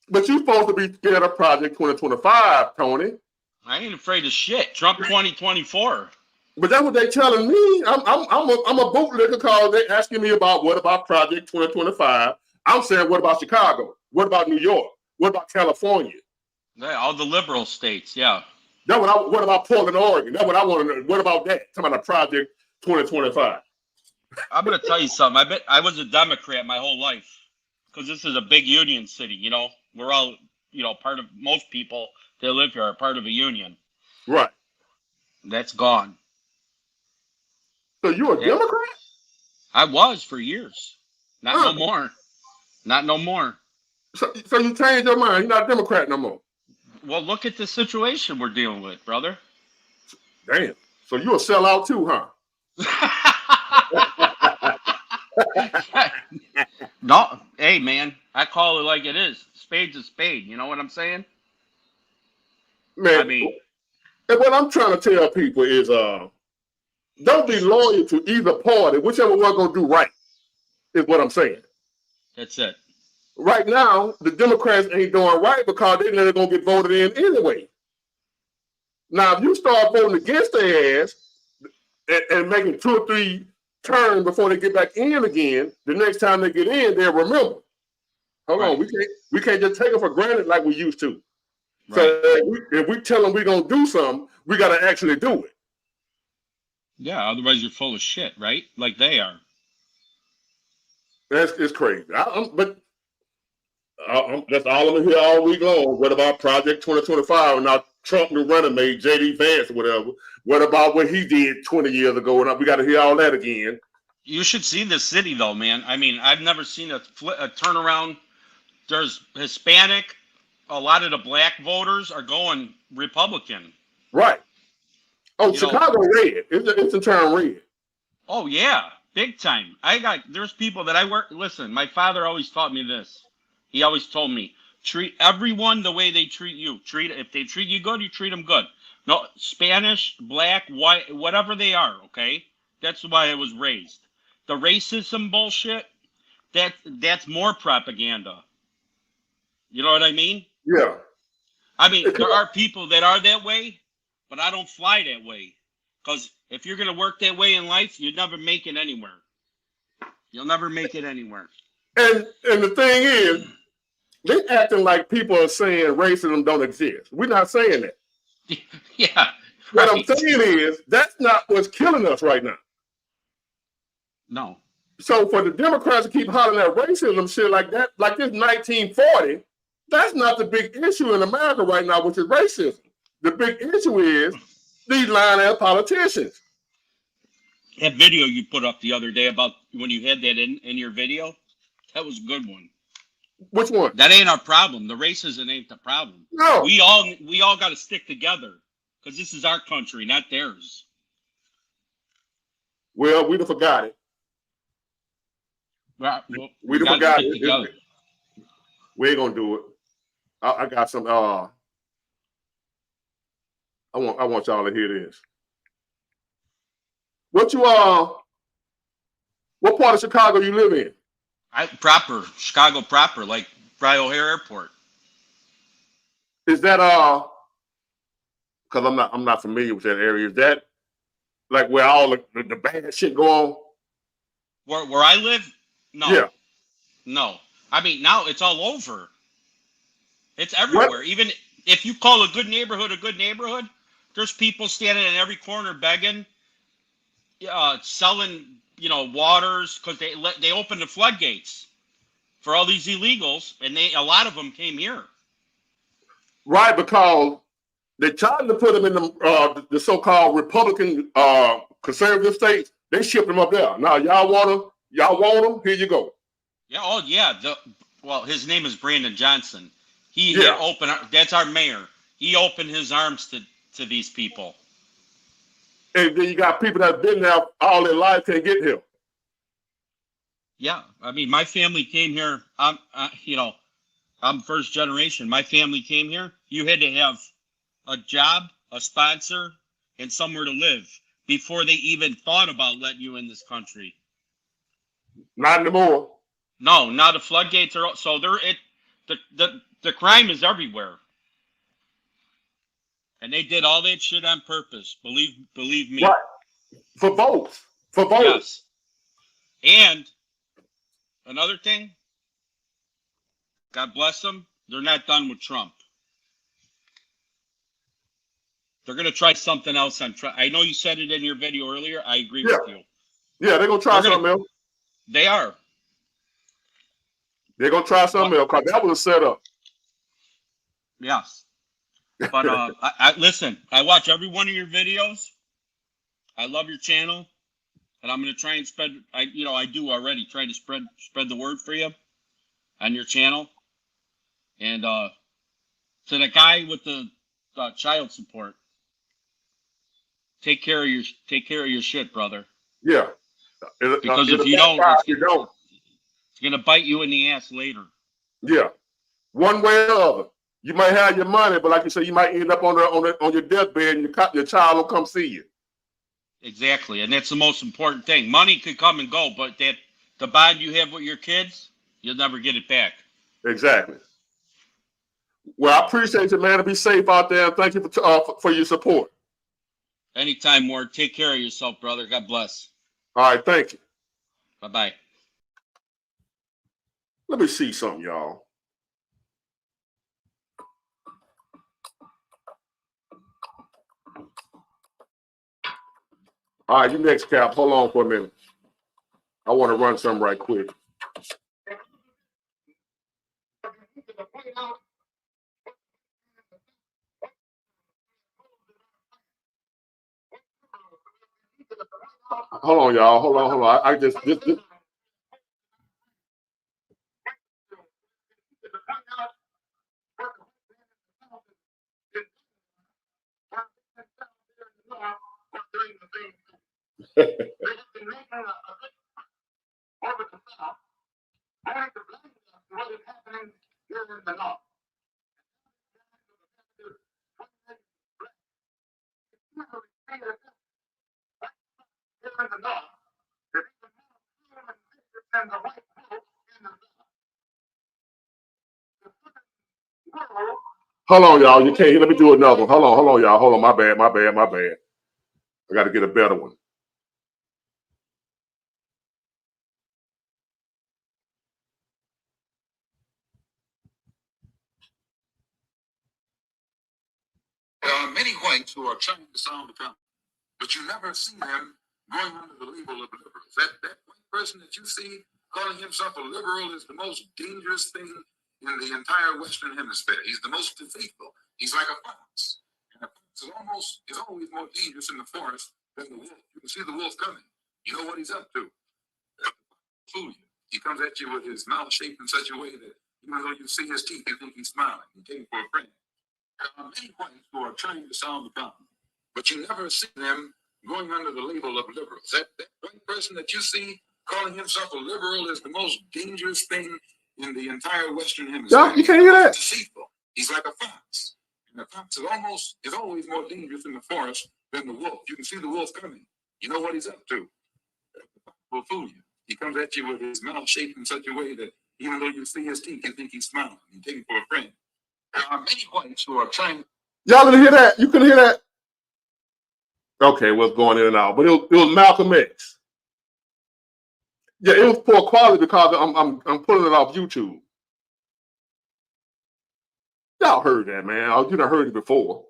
But you're supposed to be scared of Project 2025, Tony. I ain't afraid of shit. Trump 2024. But that's what they telling me. I'm a bootlicker because they asking me about what about Project 2025. I'm saying what about Chicago? What about New York? What about California? Yeah, all the liberal states, yeah. What about Portland, Oregon? That's what I want to know. What about that? Talking about Project 2025. I'm gonna tell you something. I bet I was a Democrat my whole life because this is a big union city. We're all part of, most people that live here are part of a union. Right. That's gone. So you a Democrat? I was for years. Not no more. Not no more. So you changed your mind. You're not a Democrat no more. Well, look at the situation we're dealing with, brother. Damn. So you a sellout too, huh? No, hey man, I call it like it is. Spade's a spade. You know what I'm saying? Man, I mean, and what I'm trying to tell people is don't be loyal to either party, whichever one gonna do right, is what I'm saying. that's it. Right now, the Democrats ain't doing right because they're gonna get voted in anyway. Now, if you start voting against their ass and making 2 or 3 turns before they get back in again, the next time they get in, they'll remember. Hold on, we can't just take it for granted like we used to. Right. So if we tell them we're gonna do something, we gotta actually do it. Yeah, otherwise you're full of shit, right? Like they are. It's crazy. But that's all I'm gonna hear all week long. What about Project 2025? And now Trump, the running mate, J.D. Vance or whatever. What about what he did 20 years ago? And we got to hear all that again. You should see the city, though, man. I mean, I've never seen a turnaround. There's Hispanic. A lot of the black voters are going Republican. Right. Oh, Chicago red. It's a turn red. Oh, yeah. Big time. There's people that I work. Listen, my father always taught me this. He always told me, treat everyone the way they treat you. If they treat you good, you treat them good. No, Spanish, black, white, whatever they are, okay? That's why I was raised. The racism bullshit, that's more propaganda. You know what I mean? Yeah. I mean, there are people that are that way, but I don't fly that way. Because if you're going to work that way in life, you'll never make it anywhere. You'll never make it anywhere. And the thing is, they acting like people are saying racism don't exist. We're not saying that. Yeah. What I'm saying is, that's not what's killing us right now. No. So for the Democrats to keep hollering at racism shit like that, like this 1940, that's not the big issue in America right now, which is racism. The big issue is these lying-ass politicians. That video you put up the other day about when you had that in your video, that was a good one. Which one? That ain't our problem. The racism ain't the problem. No. We all got to stick together because this is our country, not theirs. Well, we done forgot it. Well, we done forgot it. We ain't gonna do it. I got some. I want y'all to hear this. What part of Chicago you live in? Chicago proper, like Bry O'Hare Airport. Is that because I'm not familiar with that area. Is that like where all the bad shit go on? Where I live? No. Yeah. No. I mean, now it's all over. It's everywhere. What? Even if you call a good neighborhood, there's people standing in every corner begging, selling, waters, because they opened the floodgates for all these illegals, and a lot of them came here. Right, because They tried to put them in the so-called Republican conservative states. They shipped them up there. Now y'all want them? Y'all want them? Here you go. Yeah. Oh, yeah. Well, his name is Brandon Johnson. He Yeah. had open. That's our mayor. He opened his arms to these people. And then you got people that've been there all their life can't get here. Yeah. I mean, my family came here. I'm first generation. My family came here. You had to have a job, a sponsor, and somewhere to live before they even thought about letting you in this country. Not anymore. No, now the floodgates are so the crime is everywhere. And they did all that shit on purpose. Believe me. Right. For both. For both. Yes. And another thing, God bless them, they're not done with Trump. They're going to try something else on Trump. I know you said it in your video earlier. I agree with you. Yeah, they're going to try something else. They are. They're going to try something else because that was a setup. Yes. But I listen, I watch every one of your videos. I love your channel. And I'm going to try and spread, I do already try to spread the word for you on your channel. And to the guy with the child support, take care of your shit, brother. Yeah. Because if you don't, it's going to bite you in the ass later. Yeah. One way or the other. You might have your money, but like you said, you might end up on your deathbed and your child will come see you. Exactly, and that's the most important thing. Money could come and go, but the bond you have with your kids, you'll never get it back. Exactly. Well, I appreciate you, man. To be safe out there, and thank you for your support. Anytime, Ward. Take care of yourself, brother. God bless. All right, thank you. Bye-bye. Let me see something, y'all. All right, you next, Cap. Hold on for a minute. I want to run something right quick. Hold on, y'all. Hold on. I just. Hold on, y'all. You can't hear. Let me do another one. Hold on, y'all. Hold on. My bad. I got to get a better one. There are many whites who are trying to solve the problem, but you never see them going under the label of liberals. That white person that you see calling himself a liberal is the most dangerous thing in the entire Western Hemisphere. He's the most deceitful. He's like a fox. And a fox is always more dangerous in the forest than the wolf. You can see the wolf coming. You know what he's up to. Fool you. He comes at you with his mouth shaped in such a way that even though you see his teeth, you think he's smiling. You take him for a friend. There are many whites who are trying to solve the problem, but you never see them going under the label of liberals. That white person that you see calling himself a liberal is the most dangerous thing in the entire Western Hemisphere. Yeah, you can't hear that. Deceitful. He's like a fox. And the fox is always more dangerous in the forest than the wolf. You can see the wolf coming. You know what he's up to. The fox will fool you. He comes at you with his mouth shaped in such a way that even though you see his teeth, you think he's smiling. You take him for a friend. There are many whites who are trying. Y'all didn't hear that? You couldn't hear that? Okay, well, it's going in and out. But it was Malcolm X. Yeah, it was poor quality because I'm pulling it off YouTube. Y'all heard that, man. You done heard it before.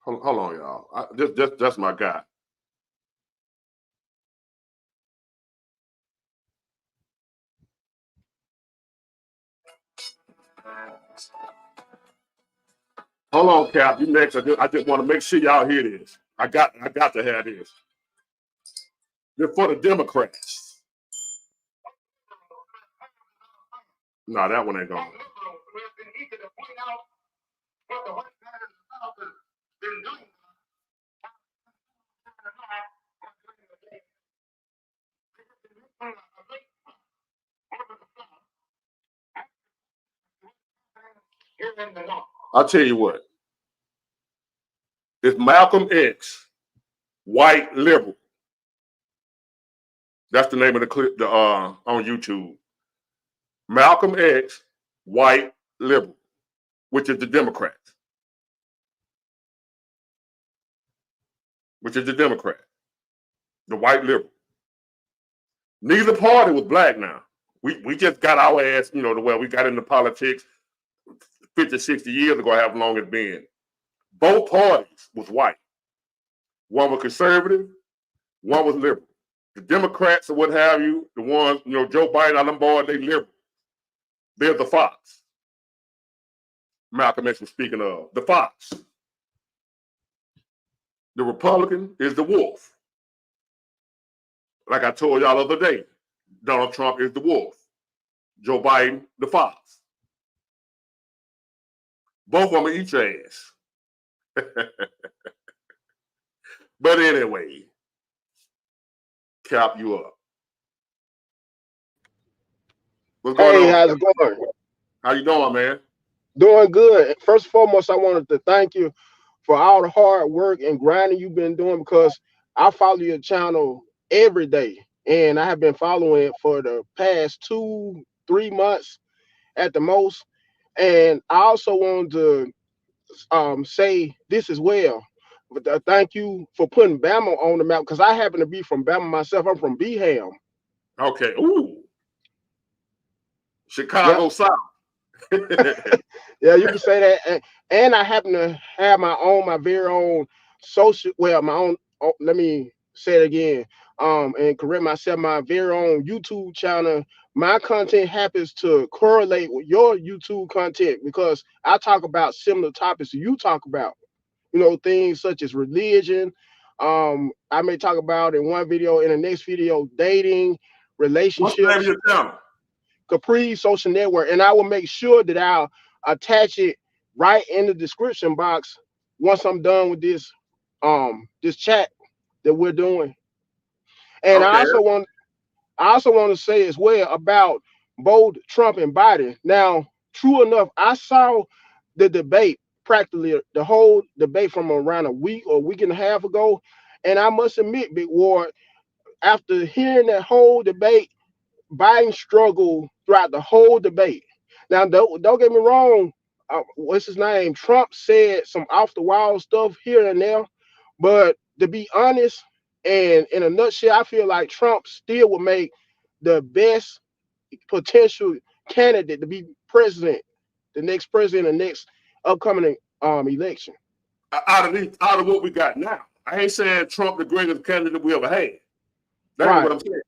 Hold on, y'all. That's my guy. Hold on, Cap. You next. I just want to make sure y'all hear this. I got to have this. They're for the Democrats. No, that one ain't going. I'll tell you what. It's Malcolm X, white liberal. That's the name of the clip on YouTube. Malcolm X, white liberal, which is the Democrats. Which is the Democrat. The white liberal. Neither party was black now. We just got our ass, to where we got into politics 50, 60 years ago, however long it's been. Both parties was white. One was conservative, one was liberal. The Democrats or what have you, the ones, Joe Biden, all them boys, they liberal. They're the fox. Malcolm X was speaking of. The fox. The Republican is the wolf. Like I told y'all the other day, Donald Trump is the wolf. Joe Biden, the fox. Both of them eat your ass. But anyway, Cap, you up. What's going on? How's it going? How you doing, man? Doing good. First and foremost, I wanted to thank you for all the hard work and grinding you've been doing, because I follow your channel every day, and I have been following it for the past 2-3 months at the most. And I also wanted to say this as well. But thank you for putting Bama on the map, because I happen to be from Bama myself. I'm from Beham. Okay. Ooh. Chicago South. Yeah, you can say that. And I happen to have my very own let me say it again, and correct myself, my very own YouTube channel. My content happens to correlate with your YouTube content, because I talk about similar topics you talk about, things such as religion. I may talk about in one video, in the next video, dating, What's the name of relationships, your channel? Capri Social Network, and I will make sure that I'll attach it right in the description box once I'm done with this chat that we're doing. And Okay. I also want to say as well about both Trump and Biden. Now, true enough, I saw the debate, practically the whole debate, from around a week or week and a half ago, and I must admit, Big Ward, after hearing that whole debate, Biden struggled throughout the whole debate. Now, don't get me wrong. What's his name? Trump said some off the wall stuff here and there, but to be honest, and in a nutshell, I feel like Trump still would make the best potential candidate to be president, the next president, the next upcoming election. Out of what we got now, I ain't saying Trump the greatest candidate we ever had. That's Right. what I'm saying.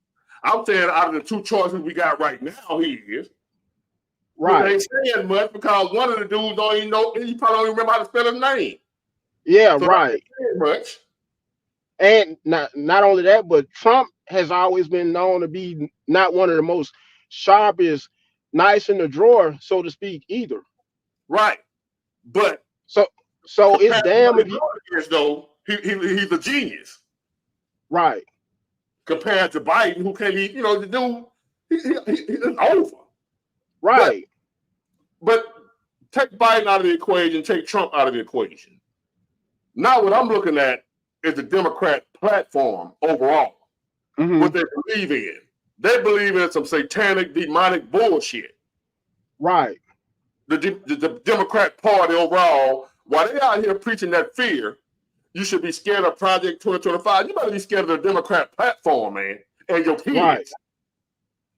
I'm saying out of the two choices we got right now, he is. Right. Which ain't saying much, because one of the dudes don't even know, he probably don't even remember how to spell his name. Yeah, So right. Much. And not only that, but Trump has always been known to be not one of the most sharpest, nice in the drawer, so to speak, either. Right. But so it's damn if you, though he's a genius. Right. Compared to Biden, who can't be, the dude, he's over. Right. But take Biden out of the equation, take Trump out of the equation. Now what I'm looking at is the Democrat platform overall. Mm-hmm. What they believe in. They believe in some satanic, demonic bullshit. Right. The Democrat Party overall, while they out here preaching that fear, you should be scared of Project 2025. You better be scared of the Democrat platform, man, and your kids.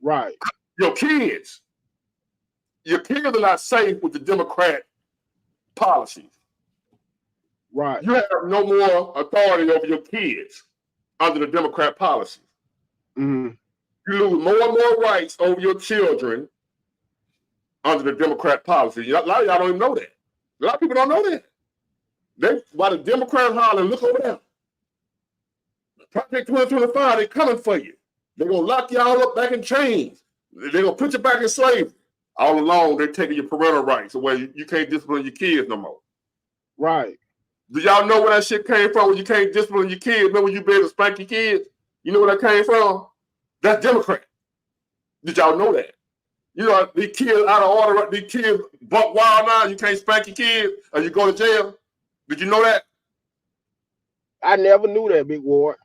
Right. Your kids. Your kids are not safe with the Democrat policies. Right. You have no more authority over your kids under the Democrat policies. Mm-hmm. You lose more and more rights over your children under the Democrat policy. A lot of y'all don't even know that. A lot of people don't know that. They, while the Democrats hollering, look over there. Project 2025, they coming for you. They're going to lock y'all up back in chains. They're going to put you back in slavery. All along, they're taking your parental rights away. You can't discipline your kids no more. Right. Do y'all know where that shit came from when you can't discipline your kids? Remember when you be able to spank your kids? You know where that came from? That's Democrat. Did y'all know that? You know, these kids out of order, these kids buck wild now, you can't spank your kids or you go to jail. Did you know that? I never knew that, Big Ward.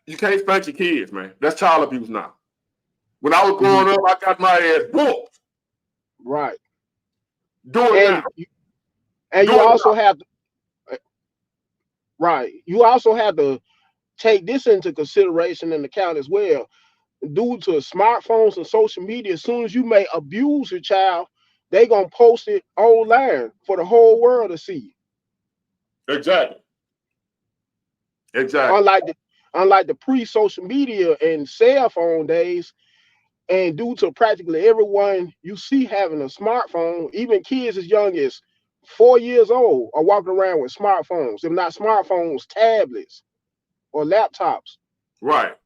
You can't spank your kids, man. That's child abuse now. When I was growing up, I got my ass whooped. Right. Do it now. And you also have to, right. You also have to take this into consideration and account as well. Due to smartphones and social media, as soon as you may abuse your child, they gonna post it online for the whole world to see. Exactly. Exactly. Unlike the pre-social media and cell phone days, and due to practically everyone you see having a smartphone, even kids as young as 4 years old are walking around with smartphones. If not smartphones, tablets or laptops. Right.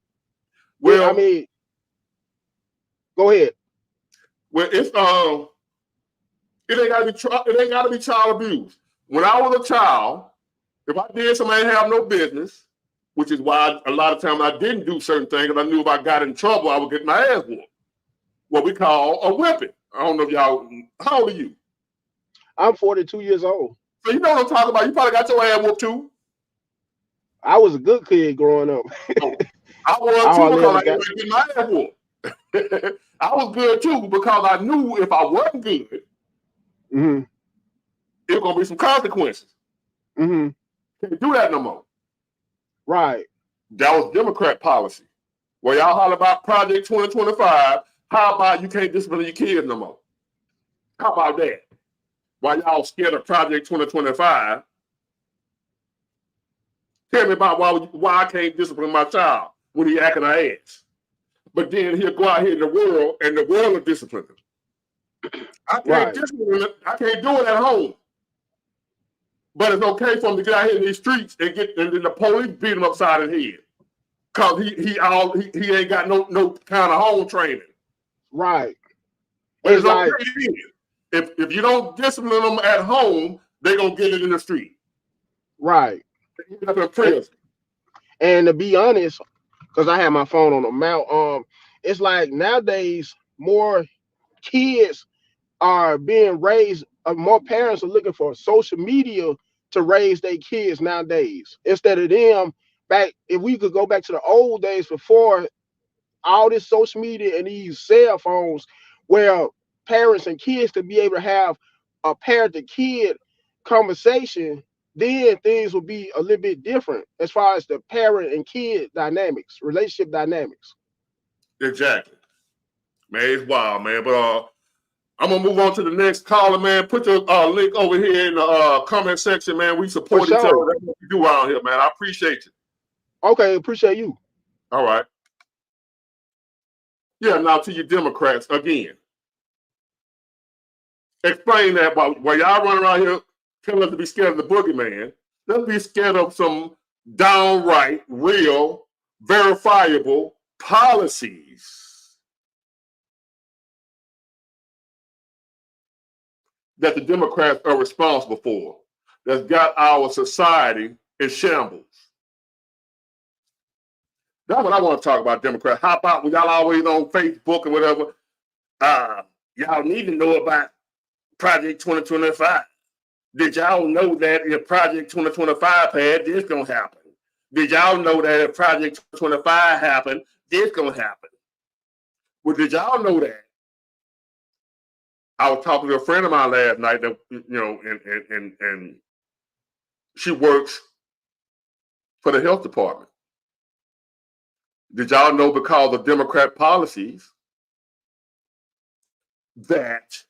Well, I mean, go ahead. Well, it ain't gotta be child abuse. When I was a child, if I did something I didn't have no business, which is why a lot of times I didn't do certain things, and I knew if I got in trouble, I would get my ass whooped. What we call a whipping. I don't know if y'all. How old are you? I'm 42 years old. So you know what I'm talking about. You probably got your ass whooped too. I was a good kid growing up. I was too because I didn't get my ass whooped. I was good too because I knew if I wasn't good, it was gonna be some consequences. Can't do that no more. Right. That was Democrat policy. Well, y'all holler about Project 2025. How about you can't discipline your kids no more? How about that? Why y'all scared of Project 2025? Tell me about why I can't discipline my child when he acting an ass. But then he'll go out here in the world and the world will discipline him. I can't discipline him. I can't do it at home. But it's okay for him to get out here in these streets and then the police beat him upside his head. Cause he ain't got no kind of home training. Right. But it's like, okay if you don't discipline them at home, they're gonna get it in the street. Right. And to be honest, because I have my phone on the mount, it's like nowadays more kids are being raised, more parents are looking for social media to raise their kids nowadays. Instead of them back, if we could go back to the old days before all this social media and these cell phones, where parents and kids could be able to have a parent to kid conversation, then things will be a little bit different as far as the parent and kid dynamics, relationship dynamics. Exactly. Man, it's wild, man. But I'm gonna move on to the next caller, man. Put your link over here in the comment section, man. We support each other. That's what we do around here, man. I appreciate you. Okay, appreciate you. All right. Yeah, now to you Democrats again. Explain that while y'all run around here telling us to be scared of the boogeyman. Let's be scared of some downright, real, verifiable policies that the Democrats are responsible for, that's got our society in shambles. That's what I want to talk about, Democrats. How about when y'all always on Facebook and whatever, y'all need to know about Project 2025. Did y'all know that if Project 2025 had, this gonna happen? Did y'all know that if Project 2025 happened, this gonna happen? Well, did y'all know that? I was talking to a friend of mine last night that, you know, and she works for the health department. Did y'all know because of Democrat policies that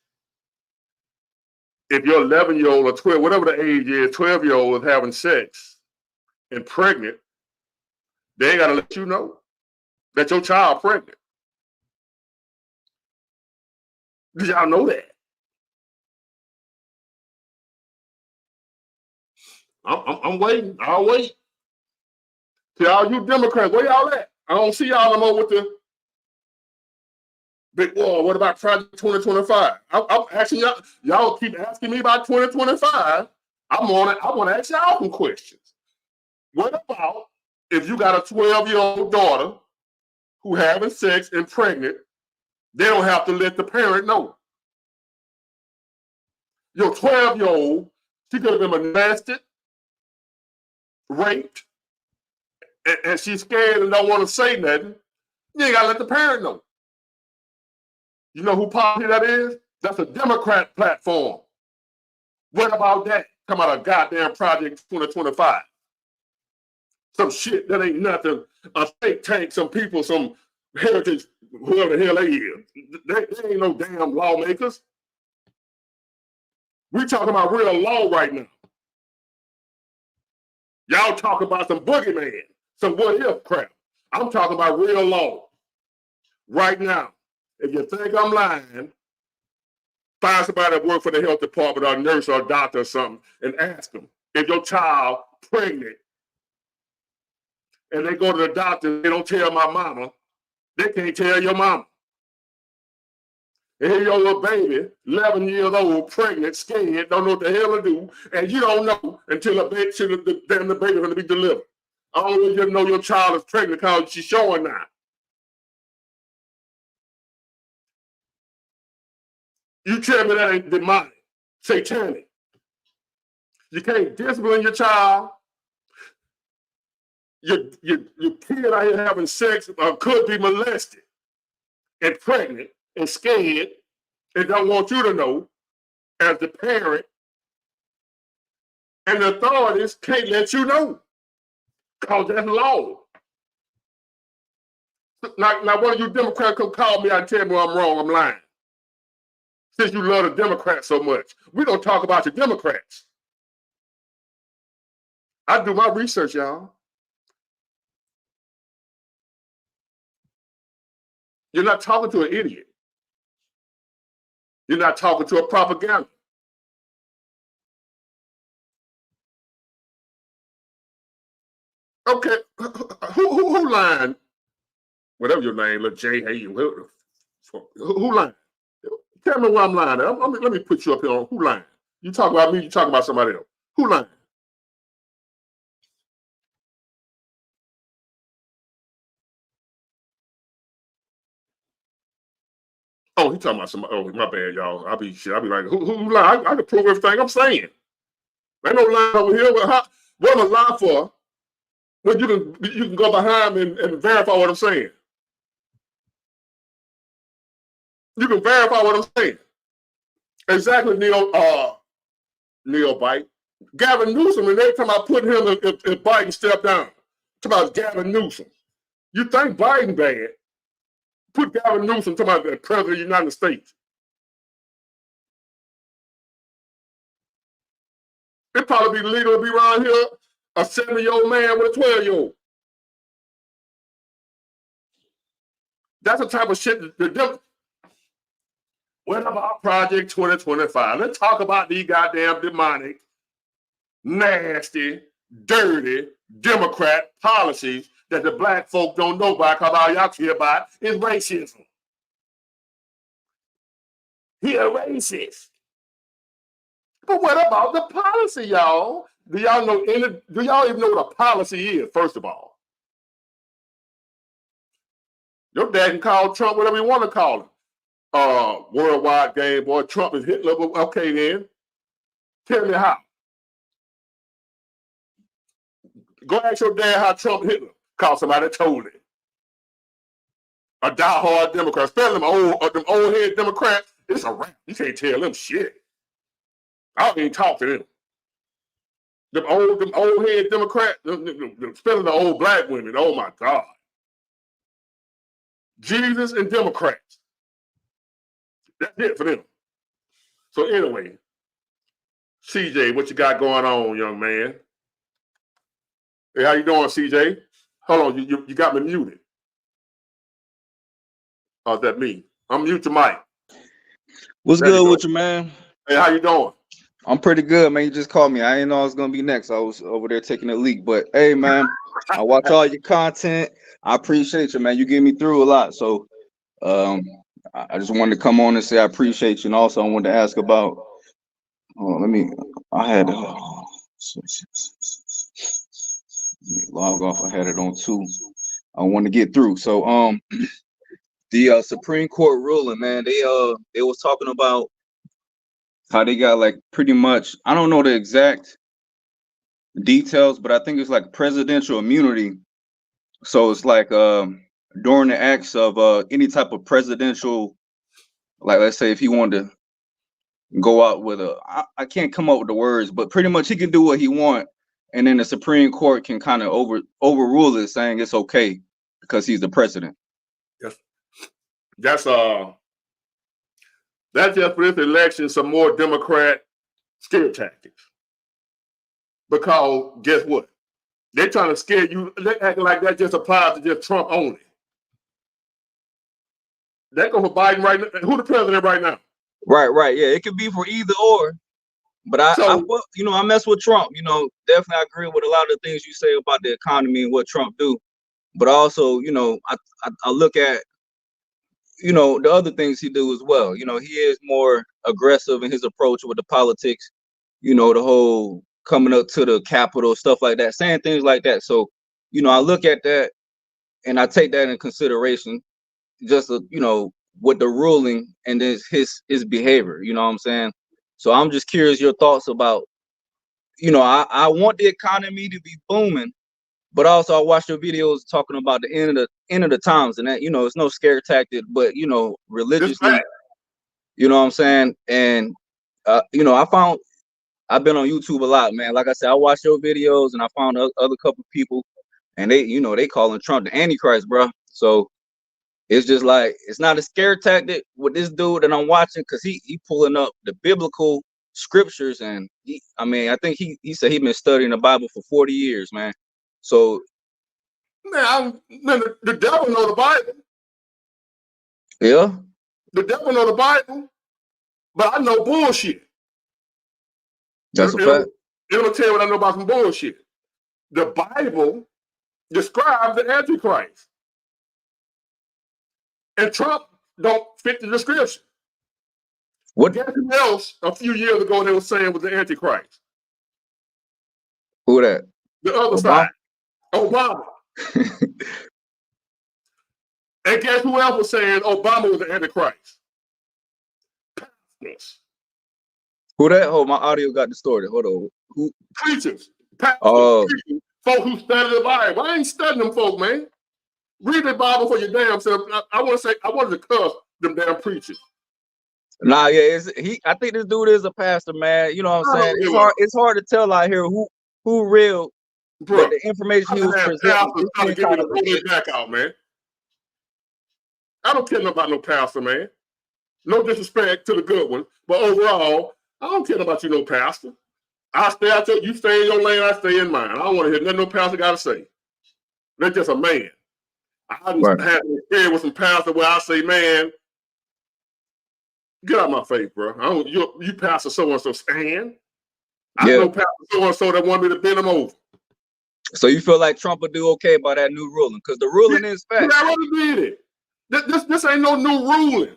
if your 11-year-old or 12, whatever the age is, 12-year-old is having sex and pregnant, they ain't got to let you know that your child pregnant. Did y'all know that? I'm waiting. I'll wait. See, all you Democrats, where y'all at? I don't see y'all no more with the big war. What about Project 2025? I'm asking y'all. Y'all keep asking me about 2025. I want to ask y'all some questions. What about if you got a 12-year-old daughter who having sex and pregnant? They don't have to let the parent know. Your 12-year-old, she could have been molested, raped, and she's scared and don't want to say nothing. You ain't got to let the parent know. You know who party that is? That's a Democrat platform. What about that? Come out of goddamn Project 2025. Some shit that ain't nothing. A think tank, some people, some heritage, whoever the hell they is. They ain't no damn lawmakers. We talking about real law right now. Y'all talk about some boogeyman, some what if crap. I'm talking about real law right now. If you think I'm lying, find somebody that work for the health department or a nurse or a doctor or something and ask them, if your child pregnant and they go to the doctor, they don't tell my mama, they can't tell your mama. And here your little baby, 11 years old, pregnant, scared, don't know what the hell to do, and you don't know until the baby going to be delivered. I don't want you to know your child is pregnant because she's showing now. You tell me that ain't demonic, satanic. You can't discipline your child. Your kid out here having sex could be molested and pregnant and scared and don't want you to know as the parent. And the authorities can't let you know because that's law. Now, one of you Democrats come call me and tell me I'm wrong, I'm lying. Since you love the Democrats so much. We're going to talk about the Democrats. I do my research, y'all. You're not talking to an idiot. You're not talking to a propaganda. Okay, who lying? Whatever your name, little J. Hey, who lying? Tell me where I'm lying. Let me put you up here on who lying. You talk about me, you talk about somebody else. Who lying? Oh, he talking about somebody. Oh, my bad, y'all. I'll be like, who lying? I can prove everything I'm saying. Ain't no lying over here. What am I lying for? When you can go behind me and verify what I'm saying. You can verify what I'm saying. Exactly, Neil Bite. Gavin Newsom, and every time I put him if Biden stepped down. Talk about Gavin Newsom. You think Biden bad? Put Gavin Newsom talking about the president of the United States. It'd probably be legal to be around here a 7-year-old man with a 12-year-old. That's the type of shit what about Project 2025? Let's talk about these goddamn demonic, nasty, dirty Democrat policies that the black folk don't know about because all y'all care about is racism. He a racist. But what about the policy, y'all? Do y'all even know what a policy is, first of all? Your dad can call Trump whatever you want to call him. Worldwide game, boy, Trump is Hitler. Okay, then. Tell me how. Go ask your dad how Trump Hitler. Cause somebody told it. A diehard Democrat, especially them old head Democrats, it's a rap. You can't tell them shit. I don't even talk to them. Them old head Democrats, especially the old black women. Oh my God. Jesus and Democrats. That's it for them. So anyway, CJ, what you got going on, young man? Hey, how you doing, CJ? Hold on, you got me muted. Oh, is that me? Unmute your mic. What's There you good go. with you, man? Hey, how you doing? I'm pretty good, man. You just called me. I didn't know I was gonna be next. I was over there taking a leak. But hey, man, I watch all your content. I appreciate you, man. You get me through a lot. So um I just wanted to come on and say I appreciate you. And also I wanted to ask about let me I had log off. I had it on 2. I want to get through. So the Supreme Court ruling, man, they was talking about how they got like pretty much, I don't know the exact details, but I think it's like presidential immunity. So it's like during the acts of any type of presidential, like let's say if he wanted to go out with I can't come up with the words, but pretty much he can do what he want, and then the Supreme Court can kind of overrule it, saying it's okay because he's the president. Yes. That's just for this election some more Democrat scare tactics. Because guess what? They're trying to scare you. They're acting like that just applies to just Trump only. They go for Biden right now. Who the president right now? Right. Yeah, it could be for either or. But I mess with Trump. Definitely I agree with a lot of the things you say about the economy and what Trump do. But also, I look at, the other things he do as well. He is more aggressive in his approach with the politics, the whole coming up to the Capitol, stuff like that, saying things like that. So, I look at that and I take that in consideration, just, with the ruling and then his behavior, you know what I'm saying? So I'm just curious your thoughts about, I want the economy to be booming, but also I watch your videos talking about the end of the times, and that it's no scare tactic, but religiously, you know what I'm saying? And I've been on YouTube a lot, man. Like I said, I watch your videos and I found other couple people, and they calling Trump the Antichrist, bro. So it's just like it's not a scare tactic with this dude that I'm watching, because he pulling up the biblical scriptures, and I think he said he been studying the Bible for 40 years, man. So The devil know the Bible. yeah, The devil know the Bible, but I know bullshit. that's a fact. Let me tell you what I know about some bullshit. The Bible describes the Antichrist. And Trump don't fit the description. What? Guess who else a few years ago they were saying was the Antichrist? Who that? The other side. Obama. And guess who else was saying Obama was the Antichrist? Pastors. Who that? Oh, my audio got distorted. Hold on. Who? Preachers. Pastors. Preachers. Folk who study the Bible. I ain't studying them folk, man. Read the Bible for your damn self. I wanted to cuss them damn preachers. Nah, yeah, I think this dude is a pastor, man. You know what I'm saying? It's hard to tell out here who real. Bro, but the information he was presenting, trying to get me to pull it back out, man. I don't care about no pastor, man. No disrespect to the good one, but overall, I don't care about you, no pastor. I stay out there, you stay in your lane, I stay in mine. I don't want to hear nothing no pastor got to say. They're just a man. I just had an experience with some pastor where I say, man, get out of my face, bro. You pastor so-and-so stand. I know pastor so-and-so that want me to bend him over. So you feel like Trump will do okay by that new ruling? Because the ruling is fact. I already did it. This ain't no new ruling.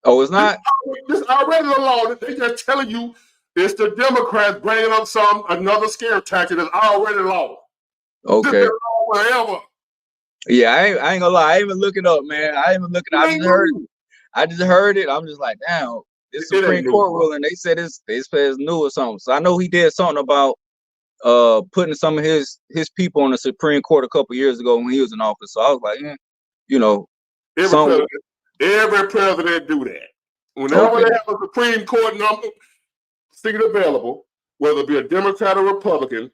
Oh, it's not? This already the law. They just telling you it's the Democrats bringing up another scare tactic that's already law. Okay. This been law forever. Yeah, I ain't gonna lie. I ain't even looking up, man. I ain't even looking. I just heard it. I'm just like, damn. This Supreme Court ruling. They said it's new or something. So I know he did something about putting some of his people on the Supreme Court a couple years ago when he was in office. So I was like, every president do that. Whenever they have a Supreme Court number seat available, whether it be a Democrat or Republican,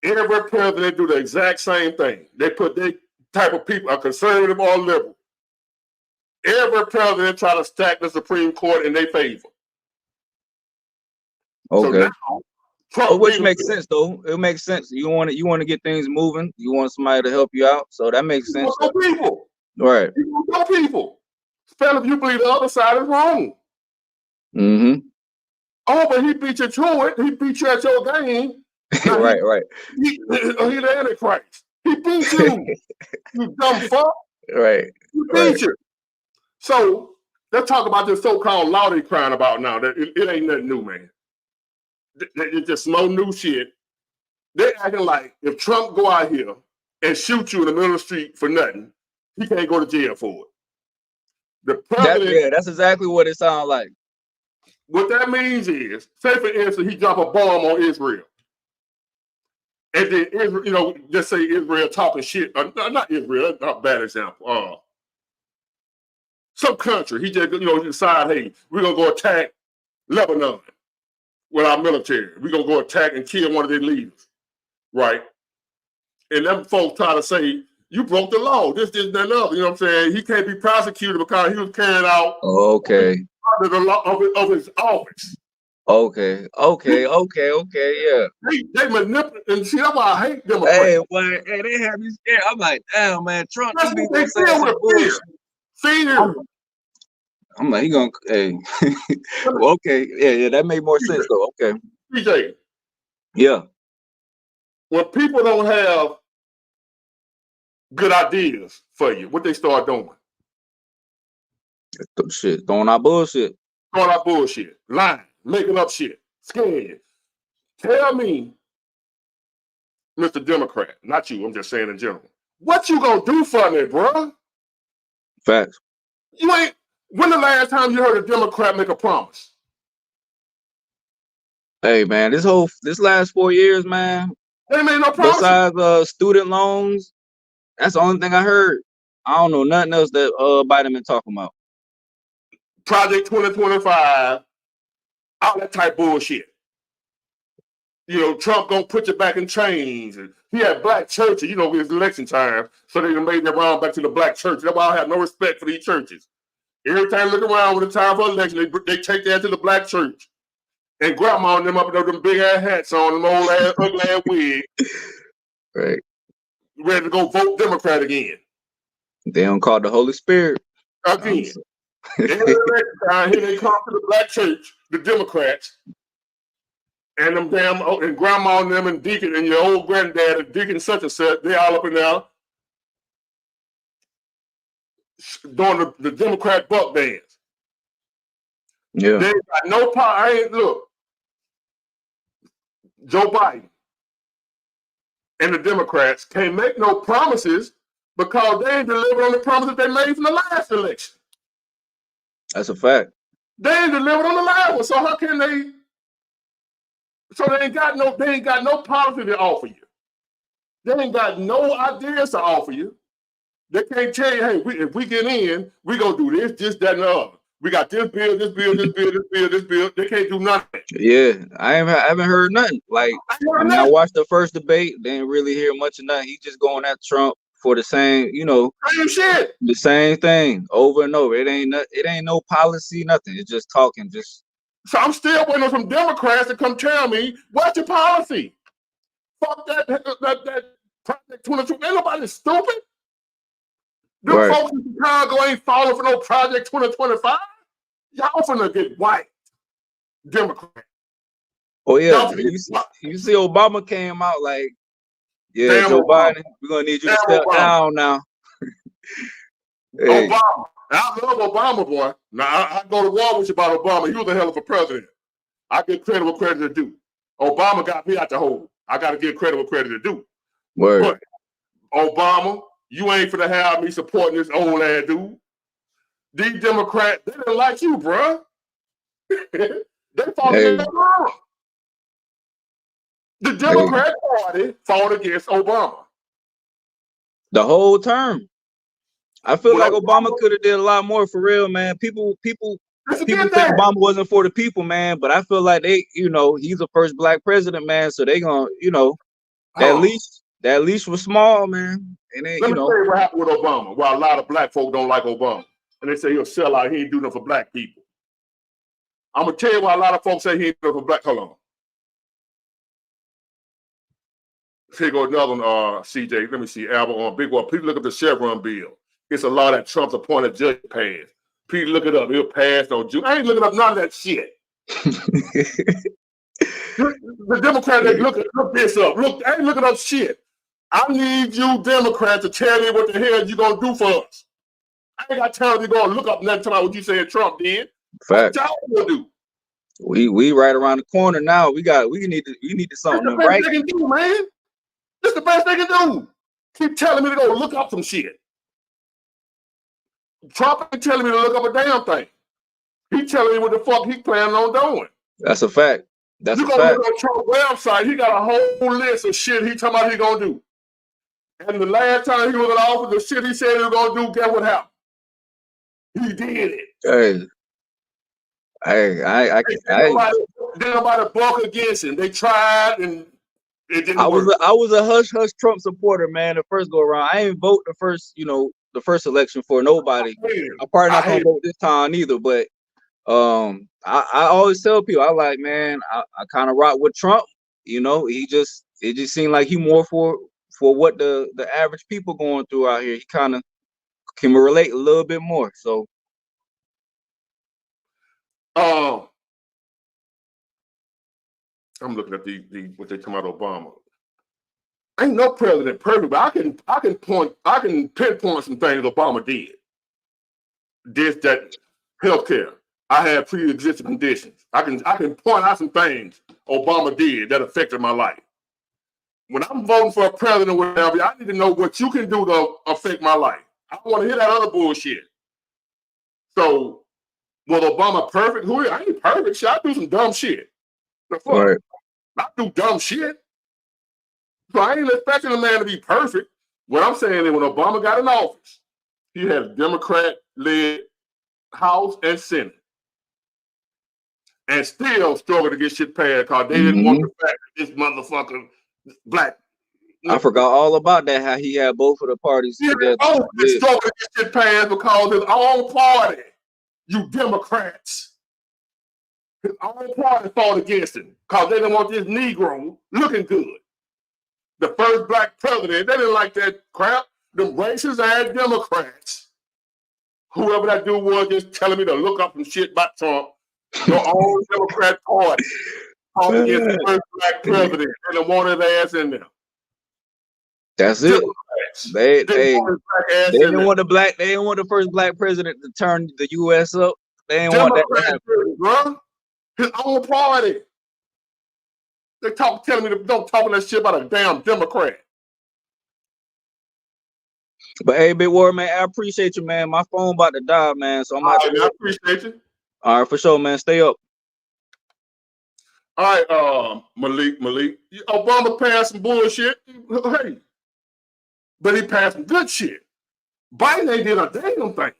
every president do the exact same thing. They put their type of people, a conservative or liberal. Every president try to stack the Supreme Court in their favor. Okay. So now, which makes sense though. It makes sense. You want to get things moving. You want somebody to help you out. So that makes sense. People. Right. You want people. Especially if you believe the other side is wrong. Mm-hmm. Oh, but he beat you to it. He beat you at your game. Now Right. he the Antichrist. He beat you. You dumb fuck. Right. He beat you. So let's talk about this so-called law they crying about now. That it ain't nothing new, man. It's just no new shit. They acting like if Trump go out here and shoot you in the middle of the street for nothing, he can't go to jail for it. The president. That's exactly what it sounds like. What that means is, say for instance, he drop a bomb on Israel. And then Israel, just say Israel talking shit. Not Israel, that's not a bad example. Some country, he just, decide, hey, we're going to go attack Lebanon with our military. We're going to go attack and kill one of their leaders, right? And them folks try to say, you broke the law, this, that, and other. You know what I'm saying? He can't be prosecuted because he was carrying out the law of his office. Okay, yeah. They manipulate, and see, that's why I hate Democrats. Hey, they have me scared. I'm like, damn, man, Trump. That's what they feel with fear. Fear. I'm like, he gonna, hey. Well, okay, yeah, that made more sense though. Okay. PJ. Yeah. When people don't have good ideas for you, what they start doing? Shit, throwing out bullshit. Lying, making up shit, scaring you. Tell me, Mr. Democrat, not you, I'm just saying in general, what you gonna do for me, bro? Facts. When the last time you heard a Democrat make a promise? Hey, man, this last 4 years, man. They made no promise. Besides student loans, that's the only thing I heard. I don't know nothing else that Biden been talking about. Project 2025, all that type bullshit. Trump gonna put you back in chains. He had black churches, it's election time, so they made their round back to the black church. That's why I have no respect for these churches. Every time I look around when it's time for election, they take that to the black church. And grandma and them up with them big ass hats on, them old ass, ugly ass wig. Right. Ready to go vote Democrat again. They don't call the Holy Spirit. Again. Every election time, here they come to the black church, the Democrats, and them damn, and grandma and them and deacon and your old granddad and deacon such and such, they all up in there doing the Democrat buck dance. Yeah. They ain't got no power. Look, Joe Biden and the Democrats can't make no promises because they ain't delivered on the promises they made from the last election. That's a fact. They ain't delivered on the last one, so how can they? So they ain't got no policy to offer you. They ain't got no ideas to offer you. They can't tell you, hey, if we get in, we gonna do this, that, and the other. We got this bill. They can't do nothing. Yeah, I haven't heard nothing. Like, I watched the first debate, didn't really hear much of nothing. He just going at Trump for the same, same shit, the same thing over and over. It ain't no policy, nothing. It's just talking. So I'm still waiting on some Democrats to come tell me what's your policy. Fuck that Project 22. Ain't nobody stupid. Them folks in Chicago ain't falling for no Project 2025. Y'all finna get white. Democrat. Oh yeah, you see Obama came out like, yeah, damn Joe Obama. Biden, we're gonna need you to step down now. Hey. Obama. I love Obama, boy. Now I go to war with you about Obama. He was a hell of a president. I give credit where credit is due. Obama got me out the hole. I gotta give credit where credit is due. Word. But Obama, you ain't finna have me supporting this old ass dude. These Democrats, they didn't like you, bro. They fought against Obama. The Democrat Party fought against Obama. The whole term. I feel like Obama could have did a lot more for real, man. People think Obama wasn't for the people, man. But I feel like he's the first black president, man. So they gonna, that leash was small, man. And then, Let me tell you what happened with Obama. Why a lot of black folk don't like Obama, and they say he'll sell out. He ain't do nothing for black people. I'm gonna tell you why a lot of folks say he ain't do nothing for black. Hold on. Here go another one, CJ. Let me see. Albert on Big One. Please look at the Chevron bill. It's a law that Trump's appointed judge passed. Please look it up. It'll pass on June. I ain't looking up none of that shit. The Democrats, they look this up. Look, I ain't looking up shit. I need you Democrats to tell me what the hell you gonna do for us. I ain't got time to go and look up nothing about what you saying Trump did. Fact. What y'all gonna do? We right around the corner now. We need to That's something the best right. they can do, man. That's the best they can do. Keep telling me to go look up some shit. Trump ain't telling me to look up a damn thing. He telling me what the fuck he planning on doing. That's a fact. That's You a gonna fact. look on Trump's website, he got a whole list of shit he talking about he gonna do. And the last time he was in office, the shit he said he was gonna do, guess what happened? He did it. Nobody buck against him. They tried and it didn't work. I was a hush Trump supporter, man. The first go around, I ain't vote the first election for nobody. I'm probably not gonna vote this time either. But I always tell people, I like, man, I kind of rock with Trump. You know, it just seemed like he more for what the average people going through out here. He kind of can relate a little bit more. So I'm looking at the what they come out of Obama. Ain't no president perfect, but I can pinpoint some things Obama did. This, that, healthcare. I had pre-existing conditions. I can point out some things Obama did that affected my life. When I'm voting for a president or whatever, I need to know what you can do to affect my life. I don't want to hear that other bullshit. So, was Obama perfect? I ain't perfect. Shit, I do some dumb shit. right. I do dumb shit. So I ain't expecting a man to be perfect. What I'm saying is when Obama got in office, he had a Democrat-led House and Senate. And still struggled to get shit passed because they didn't want the fact that this motherfucker black. I forgot all about that, how he had both of the parties together. They struggled to get shit passed because his own party, you Democrats, his own party fought against him because they didn't want this Negro looking good. The first black president, they didn't like that crap. The racist ass Democrats, whoever that dude was, just telling me to look up some shit about Trump. Your own Democrat party fought against the first black president and they wanted his ass in there. That's it. They didn't want the first black president to turn the U.S. up. They didn't want that to happen. Bro. His own party. They telling me to don't talk that shit about a damn Democrat. But hey, Big Ward, man, I appreciate you, man. My phone about to die, man. So I appreciate you. All right, for sure, man. Stay up. All right, Malik. Obama passed some bullshit. Hey. But he passed some good shit. Biden ain't did a damn thing.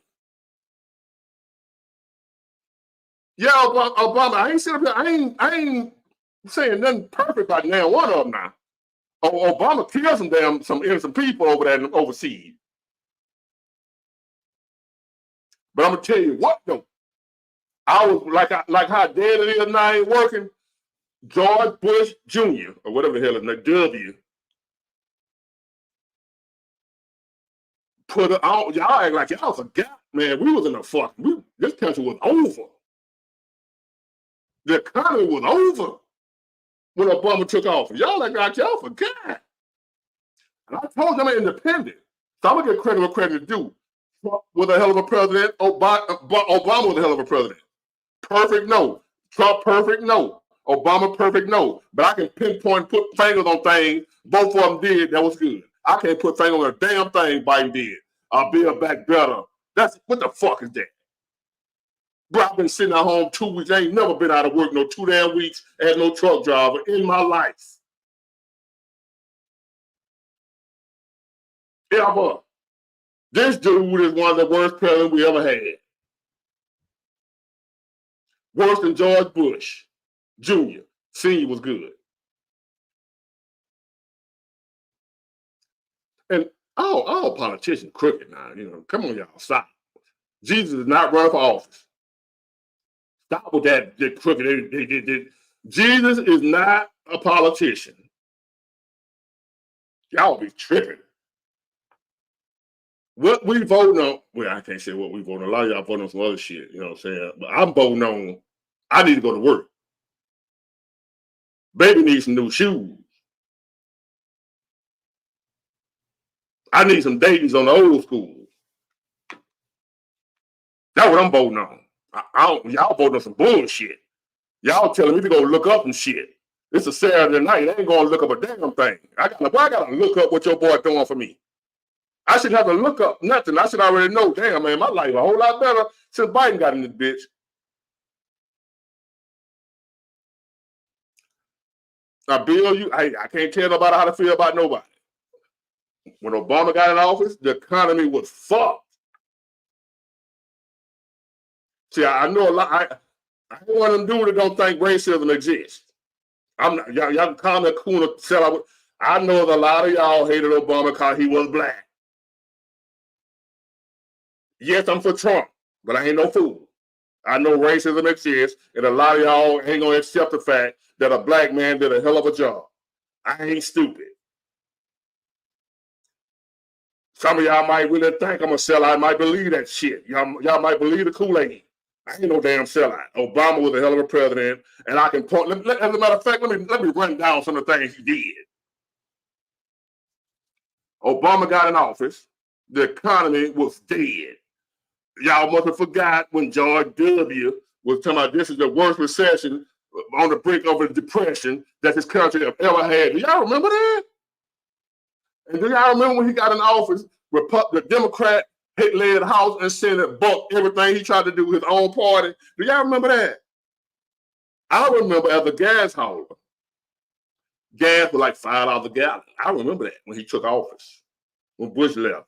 Yeah, Obama, I ain't sitting up here, I ain't saying nothing perfect about now one of them now. Obama killed some innocent people over there overseas. But I'm gonna tell you what though. I was like how dead it is now ain't working. George Bush Jr. or whatever the hell is name, W. Put it on. Y'all act like y'all forgot, man. We was in a fucking. This country was over. The economy was over when Obama took office. Y'all act like y'all forgot. And I told them I'm independent, so I'm gonna get credit where credit is due. Trump was a hell of a president. Obama was a hell of a president. Perfect, no. Trump, perfect, no. Obama, perfect, no. But I can pinpoint, put fingers on things both of them did that was good. I can't put fingers on a damn thing Biden did. I'll build back better. That's what the fuck is that? Bro, I've been sitting at home 2 weeks. I ain't never been out of work no 2 damn weeks. I had no truck driver in my life. Ever. This dude is one of the worst presidents we ever had. Worse than George Bush Jr. Senior was good. And all politicians crooked now. You know, come on, y'all, stop. Jesus is not running for office. Stop with that crooked. Jesus is not a politician. Y'all be tripping. What we voting on, well, I can't say what we voting on. A lot of y'all voting on some other shit, you know what I'm saying? But I'm voting on, I need to go to work. Baby needs some new shoes. I need some Dayton's on the old school. That's what I'm voting on. Y'all voting on some bullshit. Y'all telling me to go look up some shit. It's a Saturday night. I ain't going to look up a damn thing. I got to look up what your boy doing for me. I should have to look up nothing. I should already know, damn, man, my life a whole lot better since Biden got in this bitch. Now, Bill, I can't tell nobody how to feel about nobody. When Obama got in office, the economy was fucked. See, I know a lot. I ain't one of them dudes that don't think racism exists. I'm not, y'all can call me a coon or sell out. I know that a lot of y'all hated Obama because he was black. Yes, I'm for Trump, but I ain't no fool. I know racism exists, and a lot of y'all ain't gonna accept the fact that a black man did a hell of a job. I ain't stupid. Some of y'all might really think I'm a sellout. Might believe that shit. Y'all might believe the Kool-Aid. I ain't no damn sellout. Obama was a hell of a president, and I can point. As a matter of fact, let me run down some of the things he did. Obama got in office. The economy was dead. Y'all must have forgot when George W. was talking about this is the worst recession on the brink of a depression that this country have ever had. Do y'all remember that? And do y'all remember when he got in office, the Democrat led House and Senate bucked everything he tried to do with his own party? Do y'all remember that? I remember as a gas hauler, gas was like $5 a gallon. I remember that when he took office, when Bush left.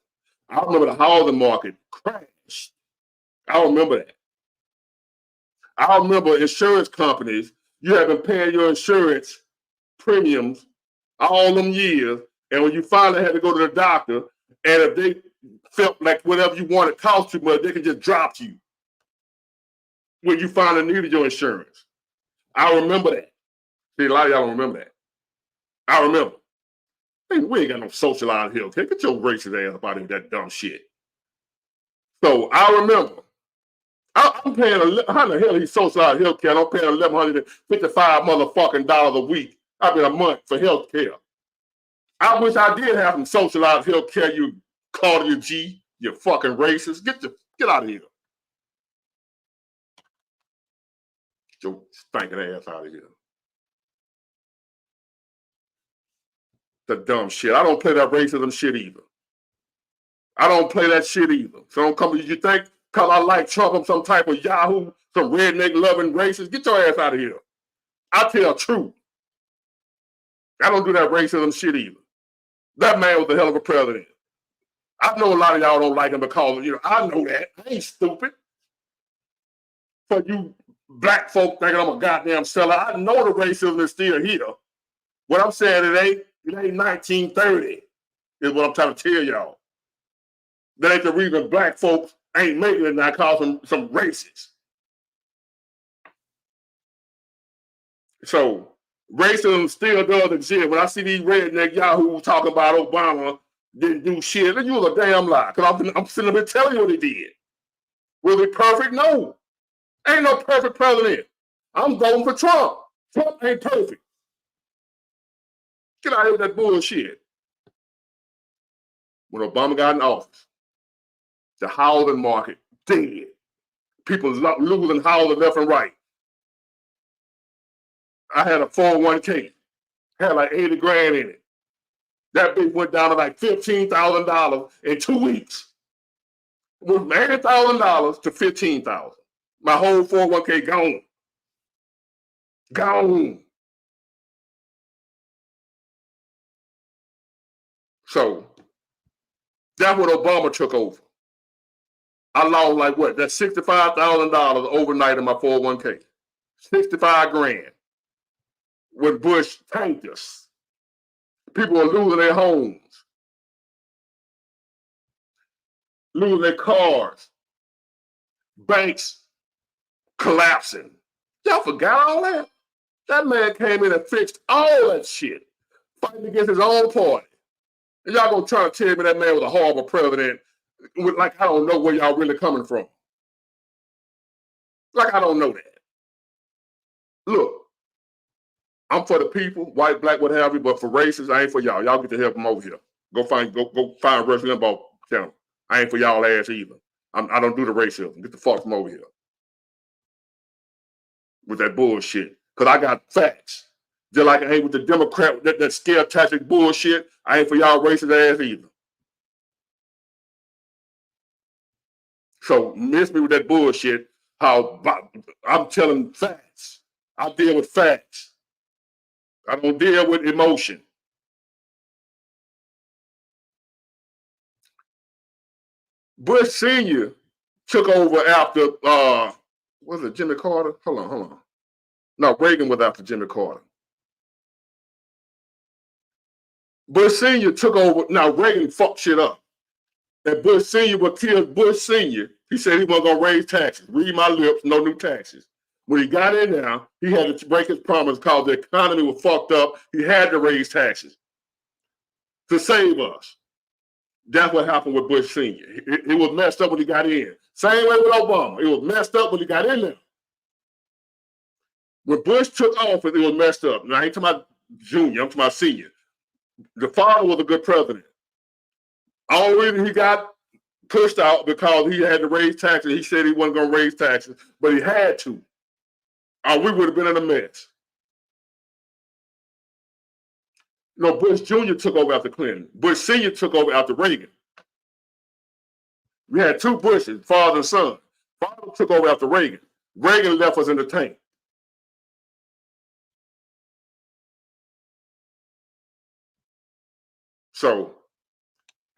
I remember the housing market crashed. I remember that. I remember insurance companies, you have been paying your insurance premiums all them years, and when you finally had to go to the doctor, and if they felt like whatever you wanted cost too much, they could just drop you when you finally needed your insurance. I remember that. See, a lot of y'all don't remember that. I remember. Hey, we ain't got no socialized health care. Get your racist ass up out of that dumb shit. So I remember. I'm paying, how the hell he socialized health care? I'm paying $1,155 motherfucking dollars a week, a month for health care. I wish I did have some socialized health care, you Claudia G, you fucking racist. Get out of here. Get your stinking ass out of here. The dumb shit. I don't play that racism shit either. I don't play that shit either. So don't come, you think because I like Trump, I'm some type of Yahoo, some redneck loving racist? Get your ass out of here. I tell truth. I don't do that racism shit either. That man was a hell of a president. I know a lot of y'all don't like him because, I know that. I ain't stupid. For you black folk thinking I'm a goddamn seller, I know the racism is still here. What I'm saying, it ain't 1930, is what I'm trying to tell y'all. That ain't the reason black folks ain't making it now, cause some racists. So racism still does exist. When I see these redneck Yahoo talking about Obama didn't do shit, then you was a damn lie. Because I'm sitting there telling you what he did. Was he perfect? No. Ain't no perfect president. I'm voting for Trump. Trump ain't perfect. Get out of here with that bullshit. When Obama got in office, the housing market dead. People losing houses left and right. I had a 401k, had like 80 grand in it. That bitch went down to like $15,000 in 2 weeks. It went from $80,000 to $15,000. My whole 401k gone. Gone. So that's what Obama took over. I lost like what? That's $65,000 overnight in my 401k. 65 grand. When Bush tanked us. People are losing their homes. Losing their cars. Banks collapsing. Y'all forgot all that? That man came in and fixed all that shit. Fighting against his own party. And y'all gonna try to tell me that man was a horrible president Like I don't know where y'all really coming from. Like I don't know that. Look, I'm for the people, white, black, what have you, but for racists, I ain't for y'all. Y'all get the hell from over here. Go find Rush Limbaugh channel. I ain't for y'all ass either. I don't do the racism. Get the fuck from over here with that bullshit. Cause I got facts. Just like I ain't with the Democrat, that scare tactic bullshit. I ain't for y'all racist ass either. So miss me with that bullshit. How I'm telling facts. I deal with facts. I don't deal with emotion. Bush Sr. took over after was it Jimmy Carter? Hold on. No, Reagan was after Jimmy Carter. Bush Sr. took over. Now Reagan fucked shit up. And Bush Sr. would kill Bush Sr. He said he wasn't gonna raise taxes. Read my lips, no new taxes. When he got in there, he had to break his promise because the economy was fucked up. He had to raise taxes to save us. That's what happened with Bush Sr. It was messed up when he got in. Same way with Obama. It was messed up when he got in there. When Bush took office, it was messed up. Now, I ain't talking about junior, I'm talking about senior. The father was a good president. Only reason he got pushed out because he had to raise taxes. He said he wasn't going to raise taxes, but he had to. Or we would have been in a mess. You know, Bush Jr. took over after Clinton. Bush Sr. took over after Reagan. We had two Bushes, father and son. Father took over after Reagan. Reagan left us in the tank. So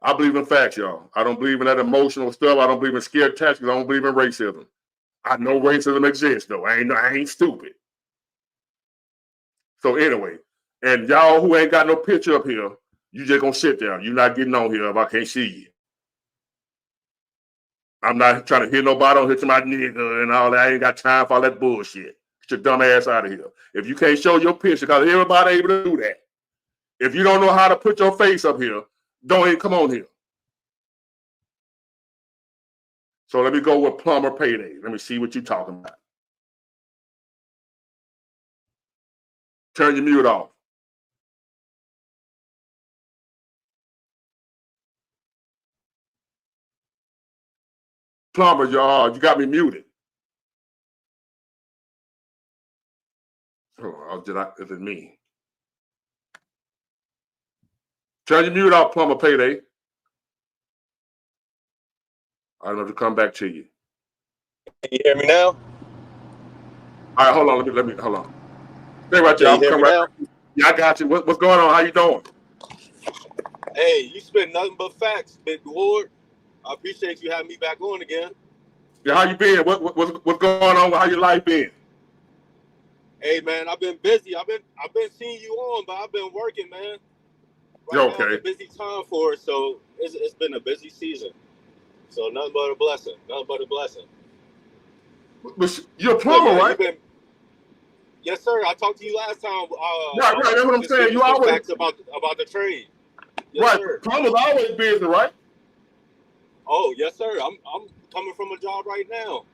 I believe in facts, y'all. I don't believe in that emotional stuff. I don't believe in scared tactics. I don't believe in racism. I know racism exists, though. I ain't stupid. So anyway, and y'all who ain't got no picture up here, you just gonna sit there. You're not getting on here if I can't see you. I'm not trying to hear nobody on here to my nigga and all that. I ain't got time for all that bullshit. Get your dumb ass out of here. If you can't show your picture, because everybody able to do that. If you don't know how to put your face up here, don't even come on here. So let me go with plumber payday. Let me see what you're talking about. Turn your mute off. Plumber, y'all, you got me muted. Oh, is it me? Turn your mute off, plumber payday. I don't know to come back to you. Can you hear me now? All right, hold on. Let me hold on. Stay right there. Can I'm you hear coming me right now? back. Yeah, I got you. What's going on? How you doing? Hey, you spit nothing but facts, Big Ward. I appreciate you having me back on again. Yeah, how you been? What's going on? How your life been? Hey man, I've been busy. I've been seeing you on, but I've been working, man. Right You now it's a okay? busy time for us, so it's been a busy season. So nothing but a blessing. Nothing but a blessing. But you're a So plumber, yeah, right? yes sir. I talked to you last time. Yeah, that's what I'm Just saying. giving You some always facts about the trade. Yes right. sir. Plumber's always busy, right? Oh yes sir. I'm coming from a job right now.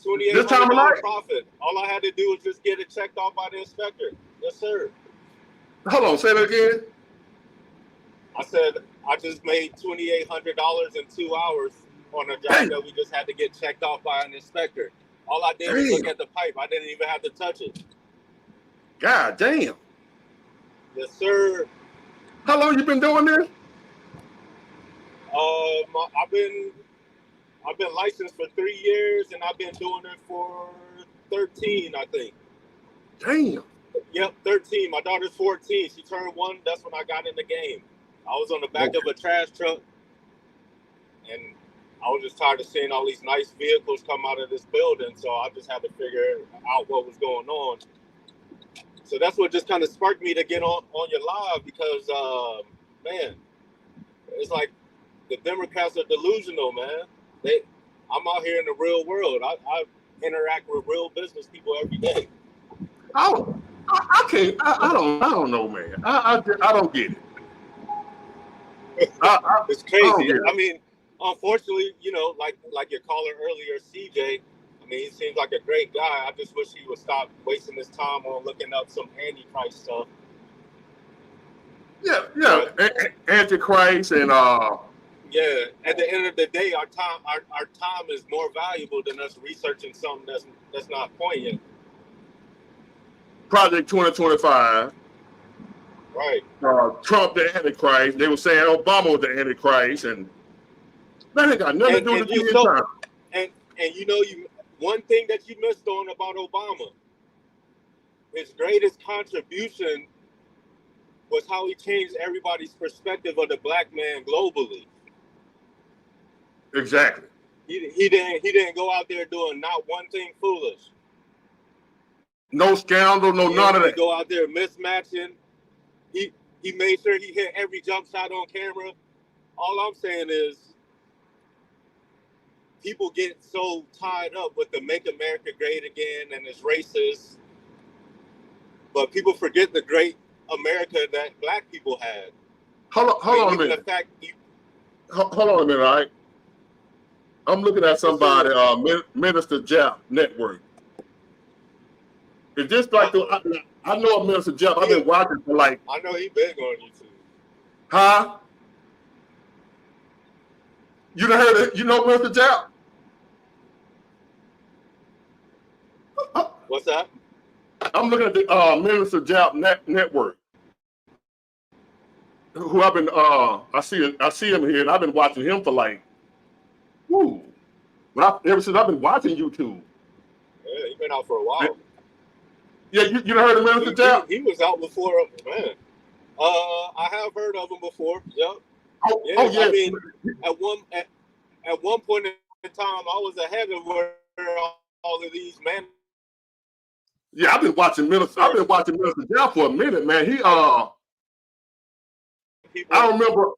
This time of $2,800 night? profit. All I had to do was just get it checked off by the inspector. Yes, sir. Hold on, say that again. I said I just made $2,800 in 2 hours on a job that we just had to get checked off by an inspector. All I did was look at the pipe. I didn't even have to touch it. God damn. Yes, sir. How long you been doing this? I've been licensed for 3 years, and I've been doing it for 13, I think. Damn. Yep, 13. My daughter's 14. She turned 1. That's when I got in the game. I was on the back of a trash truck, and I was just tired of seeing all these nice vehicles come out of this building, so I just had to figure out what was going on. So that's what just kind of sparked me to get on your live because, man, it's like the Democrats are delusional, man. I'm out here in the real world. I interact with real business people every day. I can't. I don't know, man. I don't get it. It's crazy. I mean, unfortunately, you know, like your caller earlier, CJ. I mean, he seems like a great guy. I just wish he would stop wasting his time on looking up some Antichrist stuff. Yeah, Antichrist and Yeah, at the end of the day, our time is more valuable than us researching something that's not poignant. Project 2025. Right. Trump the Antichrist. They were saying Obama was the Antichrist, and that ain't got nothing to do with the time. And you know, one thing that you missed on about Obama, his greatest contribution was how he changed everybody's perspective of the black man globally. Exactly. He didn't go out there doing not one thing foolish. No scandal, none of that. Go out there mismatching. He made sure he hit every jump shot on camera. All I'm saying is, people get so tied up with the "Make America Great Again" and it's racist, but people forget the great America that black people had. Hold on a minute. Hold on a minute, all right? I'm looking at somebody, Minister Jeff Network. It's just like I know a Minister Jeff. I've been watching for like. I know he big on YouTube. Huh? You done heard it? You know Minister Jeff? What's that? I'm looking at the Minister Jeff Network. Who I've been I see him here, and I've been watching him for like, ever since I've been watching YouTube. Yeah, he's been out for a while. Yeah, you heard of Minister Jeff? He was out before, man. I have heard of him before. Yep. Yeah. I mean, at one point in time, I was ahead of where all of these men. Yeah, I've been watching Minister Jeff for a minute, man. I remember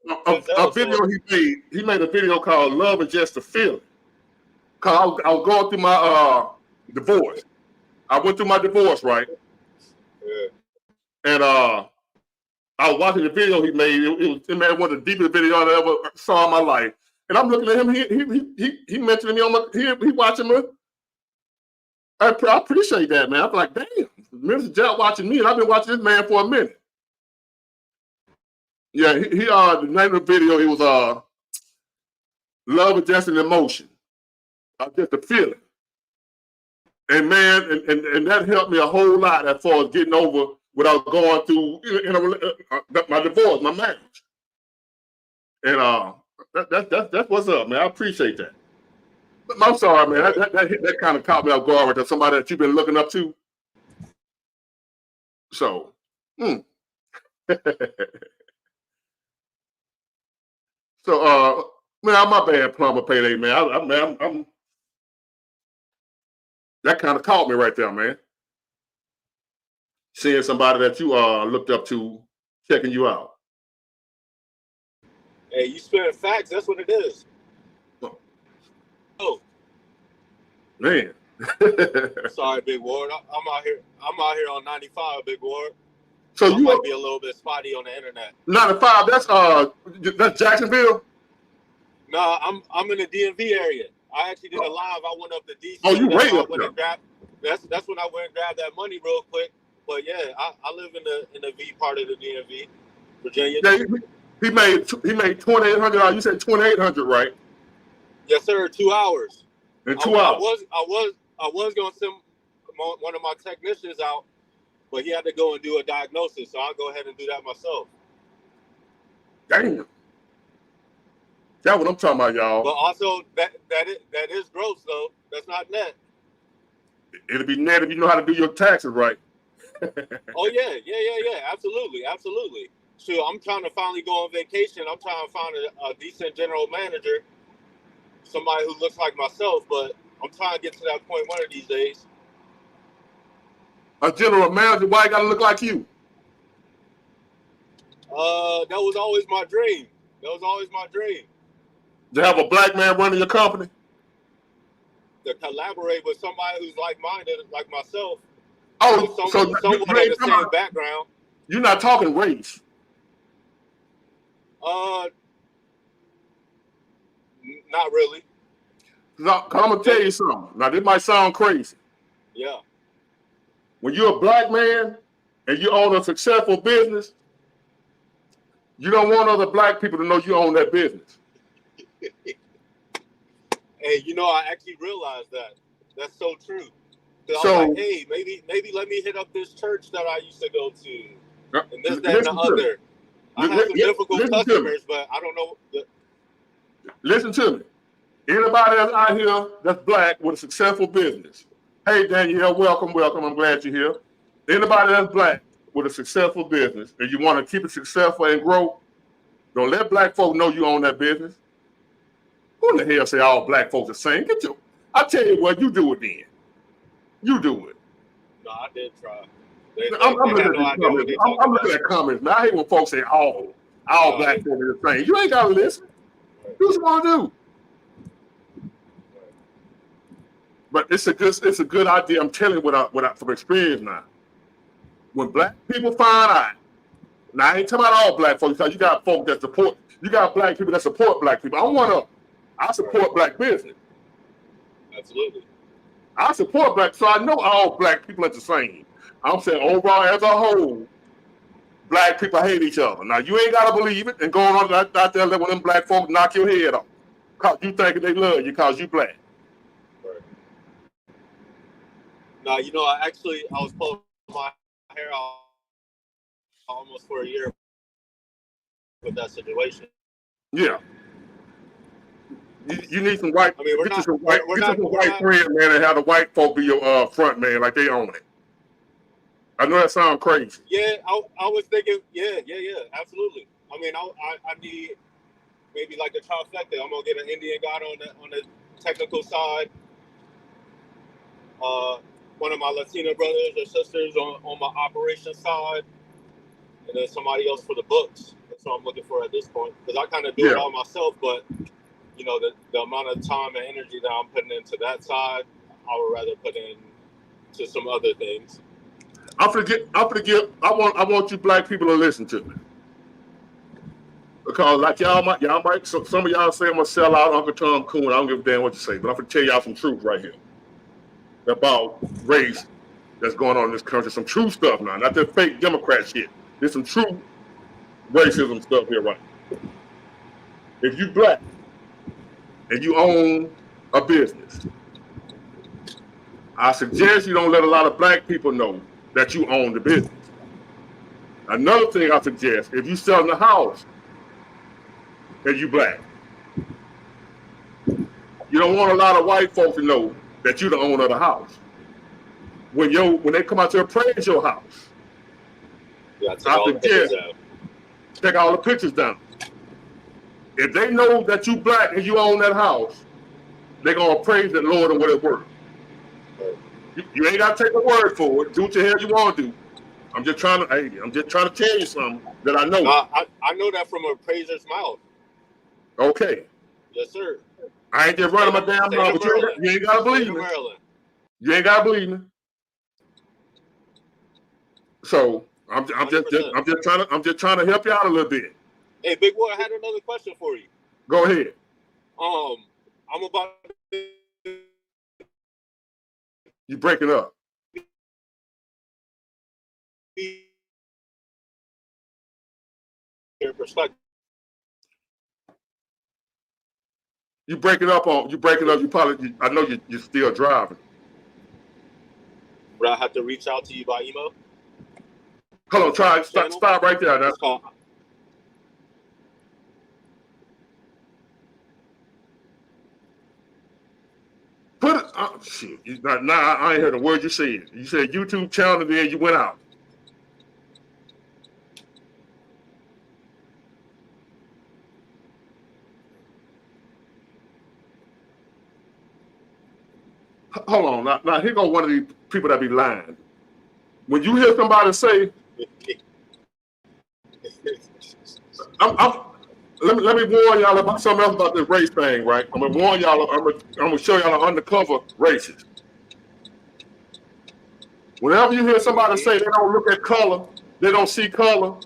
a video he made. He made a video called "Love Is Just a Feeling." Cause I was going through my divorce. I went through my divorce, right? Yeah. And I was watching the video he made. It was one of the deepest videos I ever saw in my life. And I'm looking at him. He mentioned me on he watching me. I appreciate that, man. I'm like, damn, Mr. Jeff watching me, and I've been watching this man for a minute. Yeah, the name of the video, it was "Love Is Just an Emotion," just a feeling. And man, and that helped me a whole lot as far as getting over what I was going through, my divorce, my marriage. And that's what's up, man. I appreciate that. But I'm sorry, man. That kind of caught me off guard with somebody that you've been looking up to. So, So, man, my bad, plumber payday, man. I'm that kind of caught me right there, man. Seeing somebody that you looked up to checking you out. Hey, you spitting facts. That's what it is. Oh, man. Sorry, Big Ward. I'm out here on 95, Big Ward. So I might be a little bit spotty on the internet. 95. That's Jacksonville. No, I'm in the DMV area. I actually did a live. I went up to DC. Oh, you way up there. That's when I went and grabbed that money real quick. But yeah, I live in the V part of the DMV, Virginia. Yeah, he made $2,800. You said 2,800, right? Yes, sir. 2 hours. In 2 hours. I was gonna send one of my technicians out, but he had to go and do a diagnosis, so I'll go ahead and do that myself. Damn. That's what I'm talking about, y'all. But also that is gross though. That's not net. It'll be net if you know how to do your taxes right. Oh yeah, absolutely. So I'm trying to finally go on vacation. I'm trying to find a decent general manager, somebody who looks like myself. But I'm trying to get to that point one of these days. A general manager, why you gotta look like you? That was always my dream. To have a black man running your company? To collaborate with somebody who's like-minded, like myself. Oh, someone of the same background. You're not talking race. Not really. Cause I'm gonna tell you something. Now this might sound crazy. Yeah. When you're a black man and you own a successful business, you don't want other black people to know you own that business. Hey, you know, I actually realized that. That's so true. I So, was like, hey, maybe let me hit up this church that I used to go to, and this, that, and the listen to me. other. I have some difficult Listen to me. customers, but I don't know. Listen to me. Anybody that's out here that's black with a successful business. Hey, Danielle, welcome. I'm glad you're here. Anybody that's black with a successful business and you want to keep it successful and grow, don't let black folk know you own that business. Who in the hell say all black folks are the same? I tell you what, you do it then. You do it. No, I did try. I'm looking at comments. Now I hate when folks say all black folk are the same. You ain't gotta listen. Do what you want to do. But it's a good idea. I'm telling you what I from experience now. When black people find out, now I ain't talking about all black folks, because you got folks that support, you got black people that support black people. I support black business. Absolutely. I support black, so I know all black people are the same. I'm saying overall as a whole, black people hate each other. Now you ain't gotta believe it and go on out there and let one of them black folks knock your head off. Cause you thinking they love you cause you black. Right. Now, you know, I was pulling my hair out almost for a year with that situation. Yeah. You need some white. I mean, get you some white friend, man, and have the white folk be your front man, like they own it. I know that sounds crazy. Yeah, I was thinking. Yeah, absolutely. I mean, I need maybe like a trifecta. I'm gonna get an Indian guy on the technical side. One of my Latino brothers or sisters on my operations side, and then somebody else for the books. That's what I'm looking for at this point, because I kind of do it all myself, but you know, the amount of time and energy that I'm putting into that side, I would rather put in to some other things. I want you black people to listen to me. Because like y'all might some of y'all say I'm gonna sell out Uncle Tom Coon. I don't give a damn what you say, but I'm gonna tell y'all some truth right here about race that's going on in this country. Some true stuff now, not that fake Democrat shit. There's some true racism stuff here right now. If you black and you own a business, I suggest you don't let a lot of black people know that you own the business. Another thing I suggest, if you selling a house and you black, you don't want a lot of white folks to know that you the owner of the house. When they come out to appraise your house, I suggest take all the pictures down. If they know that you black and you own that house, they're gonna appraise it lower than what it's worth. You ain't gotta take a word for it. Do what the hell you want to do. I'm just trying to tell you something that I know. I know that from an appraiser's mouth. Okay. Yes, sir. I ain't just running my damn mouth, but you ain't gotta believe me. You ain't gotta believe me. So I'm just trying to help you out a little bit. Hey, Big Boy, I had another question for you. Go ahead. I'm about to... You breaking up. Your perspective. You breaking up. You probably. I know you're still driving. Would I have to reach out to you by email? Hold on. Stop right there. That's called. Put it. Oh, shit. I ain't heard a word you said. You said YouTube channel, and then you went out. Hold on. Now here goes one of these people that be lying. When you hear somebody say, let me warn y'all about something else about this race thing, right? I'm gonna warn y'all. I'm gonna show y'all an undercover racist. Whenever you hear somebody say they don't look at color, they don't see color,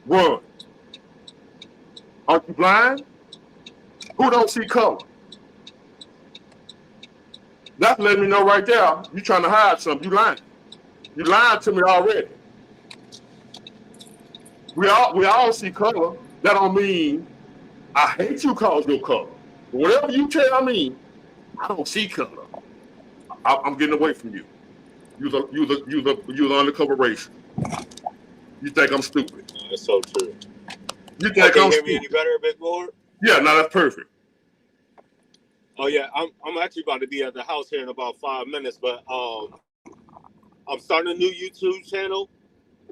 run. Are you blind? Who don't see color? That's letting me know right there. You trying to hide something. You lying. You lied to me already. We all see color. That don't mean I hate you cause your color. Whatever you tell me, I don't see color. I'm getting away from you. You're the undercover racial. You think I'm stupid. That's so true. You think can I'm you hear me stupid. any better, Big Lord? Yeah, no, that's perfect. Oh yeah, I'm actually about to be at the house here in about 5 minutes, but I'm starting a new YouTube channel.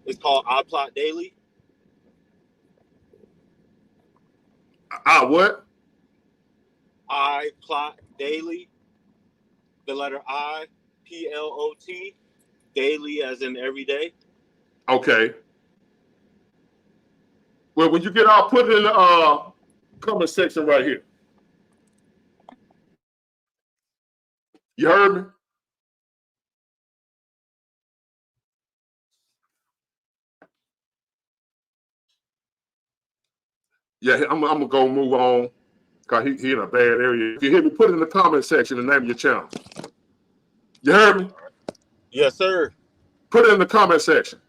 It's called I Plot Daily. What? I Plot Daily. The letter I, P-L-O-T, daily as in every day. Okay. Well, when you get out, put it in the comment section right here. You heard me? Yeah, I'm gonna go move on because he in a bad area. If you hear me, put it in the comment section the name of your channel. You heard me? Yes, sir. Put it in the comment section.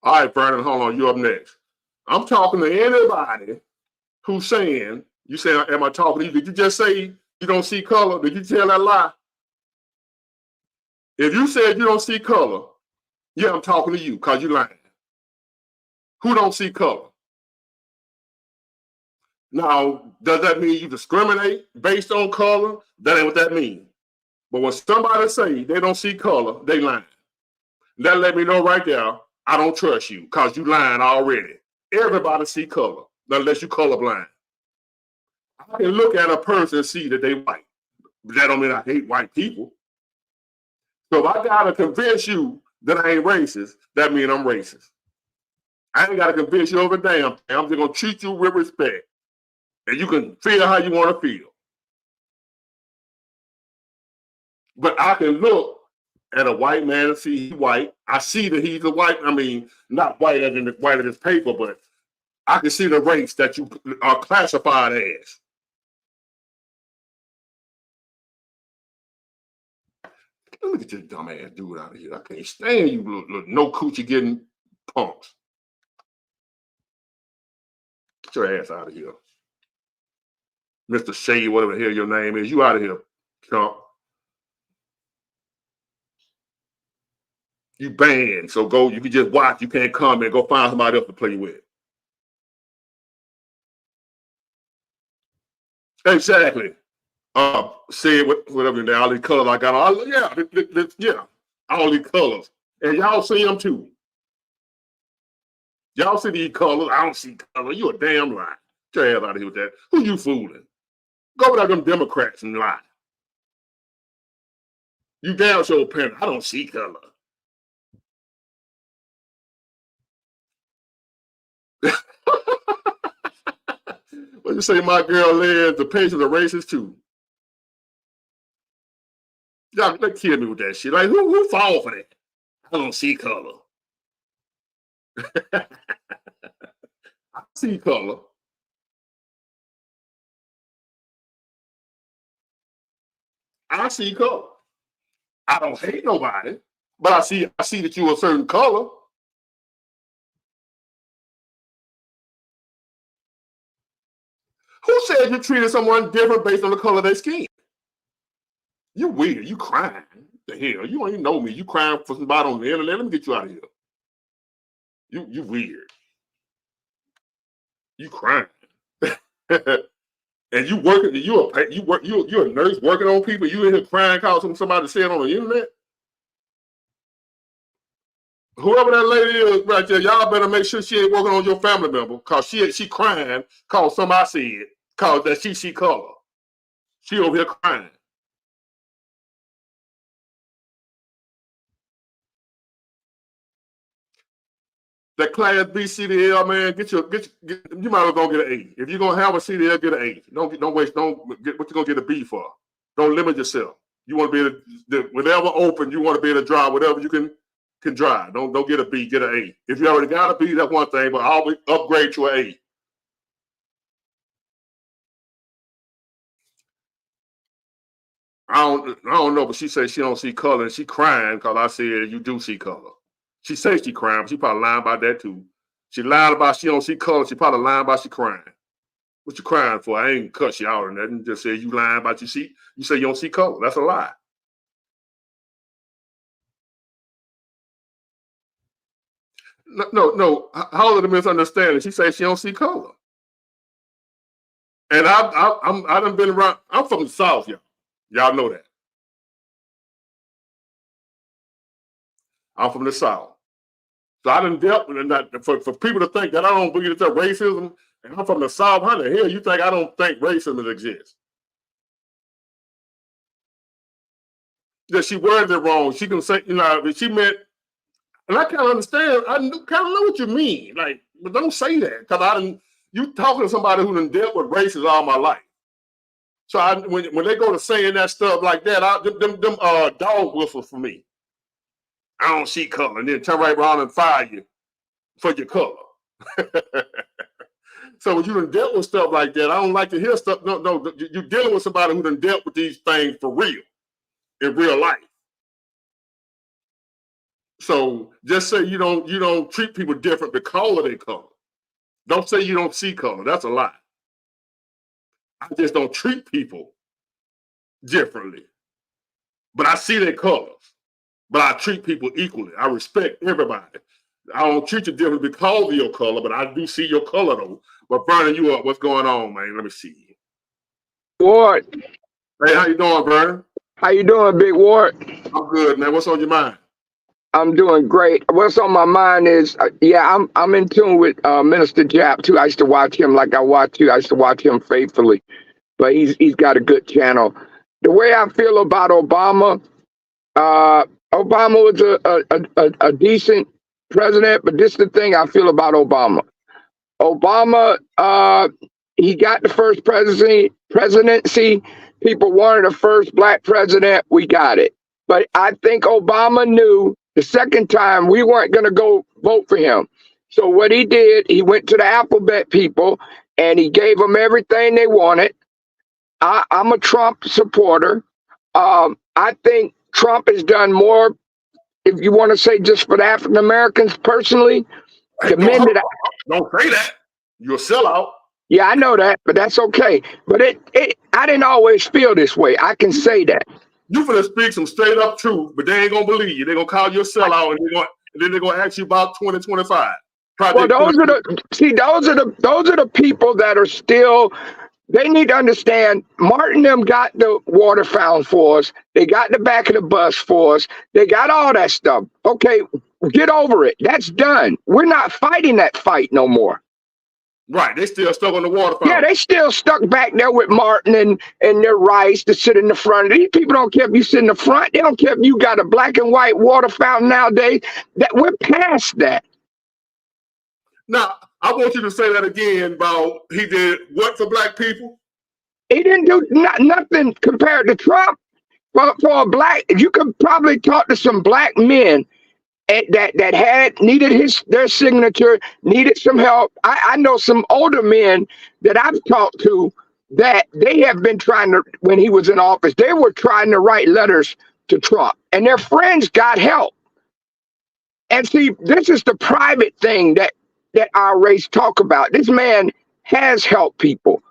All right, Vernon, hold on. You up next. I'm talking to anybody who's saying, you say, am I talking to you? Did you just say you don't see color? Did you tell that lie? If you said you don't see color, yeah, I'm talking to you because you're lying. Who don't see color? Now, does that mean you discriminate based on color? That ain't what that means. But when somebody say they don't see color, they lying. That let me know right there, I don't trust you because you lying already. Everybody see color, unless you colorblind. I can look at a person and see that they white. But that don't mean I hate white people. So if I gotta convince you that I ain't racist, that means I'm racist. I ain't gotta convince you of a damn thing. I'm just gonna treat you with respect. And you can feel how you want to feel. But I can look at a white man and see he's white. I see that he's a white, I mean, not white as in the white of this paper, but I can see the race that you are classified as. Look at this dumb ass dude out of here. I can't stand you, little no coochie getting punks. Get your ass out of here. Mr. Shea, whatever the hell your name is, you out of here, chump. You banned, so go, you can just watch, you can't come and go find somebody else to play with. Exactly. Say whatever they all these colors I got on. Yeah, all these colors. And y'all see them too. Y'all see these colors. I don't see color. You a damn lie. Get your ass out of here with that. Who you fooling? Go without them Democrats and lie. You damn sure parent. I don't see color. What you say, my girl Liz, the patients are racist too. Y'all, they kill me with that shit. Like, who fall for that? I don't see color. I see color. I see color. I don't hate nobody, but I see that you're a certain color. Who said you treated someone different based on the color of their skin? You weird. You crying. The hell? You don't even know me. You crying for somebody on the internet. Let me get you out of here. You weird. You crying. And you working? You're a nurse working on people. You in here crying because somebody said on the internet. Whoever that lady is right there, y'all better make sure she ain't working on your family member because she crying because somebody said because that she see color. She over here crying. That class B CDL, man, you might as well go get an A. If you're gonna have a CDL, get an A. Don't waste. Don't get what you're gonna get a B for. Don't limit yourself. You want to be able to, whatever open, you want to be able to drive whatever you can. can drive. Don't get a B, get an A. If you already got a B, that's one thing, but always upgrade to an A. I don't know, but she said she don't see color, and she crying because I said you do see color. She says she crying, but she probably lying about that too. She lied about she don't see color. She probably lying about she crying. What you crying for? I ain't cut you out or nothing. Just said you lying about you say you don't see color. That's a lie. No. How are the misunderstanding? She says she don't see color. And I done been around. I'm from the South, y'all. Y'all know that. I'm from the South. So I done dealt with that. For people to think that I don't believe that racism, and I'm from the South, how the hell you think I don't think racism exists? That she worded it wrong. She can say, she meant, and I kind of understand. I kind of know what you mean. Like, but don't say that because you talking to somebody who done dealt with racism all my life. So when they go to saying that stuff like that, them dog whistles for me. I don't see color, and then turn right around and fire you for your color. So when you done dealt with stuff like that, I don't like to hear stuff. No, you're dealing with somebody who done dealt with these things for real, in real life. So just say you don't treat people different because of their color. Don't say you don't see color. That's a lie. I just don't treat people differently. But I see their colors. But I treat people equally. I respect everybody. I don't treat you differently because of your color, but I do see your color though. But Vernon, you up? What's going on, man? Let me see. Ward. Hey, how you doing, Vernon? How you doing, Big Ward? I'm good, man. What's on your mind? I'm doing great. What's on my mind is, I'm in tune with Minister Jap too. I used to watch him like I watch you. I used to watch him faithfully, but he's got a good channel. The way I feel about Obama, Obama was a decent president, but this is the thing I feel about Obama. Obama, he got the first presidency. People wanted the first black president. We got it. But I think Obama knew the second time we weren't going to go vote for him. So what he did, he went to the alphabet people and he gave them everything they wanted. I'm a Trump supporter. I think Trump has done more, if you want to say just for the African Americans personally. Don't say that. You're a sellout. Yeah, I know that, but that's okay. But I didn't always feel this way. I can say that. You finna speak some straight up truth, but they ain't gonna believe you. They're gonna call you a sellout, and then they're gonna ask you about 2025. Well, those are the people that are still. They need to understand. Martin them got the water fountain for us. They got the back of the bus for us. They got all that stuff. Okay, get over it. That's done. We're not fighting that fight no more. Right, they still stuck on the water fountain. Yeah, they still stuck back there with Martin and their rights to sit in the front. These people don't care if you sit in the front. They don't care if you got a black and white water fountain nowadays. That we're past that. Now, I want you to say that again about he did what for black people? He didn't do nothing compared to Trump. For a black, you could probably talk to some black men that had needed their signature, needed some help. I know some older men that I've talked to that they have been trying to, when he was in office, they were trying to write letters to Trump, and their friends got help. And see, this is the private thing that our race talk about. This man has helped people.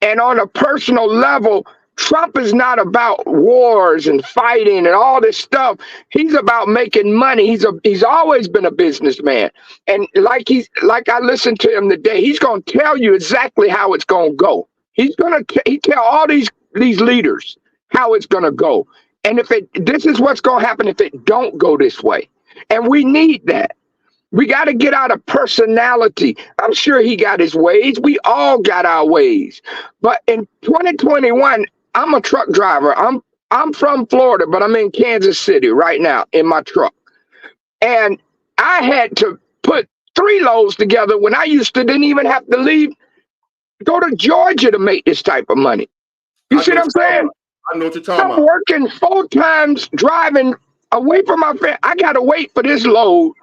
And on a personal level, Trump is not about wars and fighting and all this stuff. He's about making money. He's always been a businessman. And like I listened to him today, he's going to tell you exactly how it's going to go. He tell all these leaders how it's going to go. And this is what's going to happen if it don't go this way. And we need that. We got to get out of personality. I'm sure he got his ways. We all got our ways. But in 2021, I'm a truck driver. I'm from Florida, but I'm in Kansas City right now in my truck. And I had to put 3 loads together when I didn't even have to go to Georgia to make this type of money. You see what I'm saying? I know what you're talking about. I'm working 4 times driving away from my family. I gotta wait for this load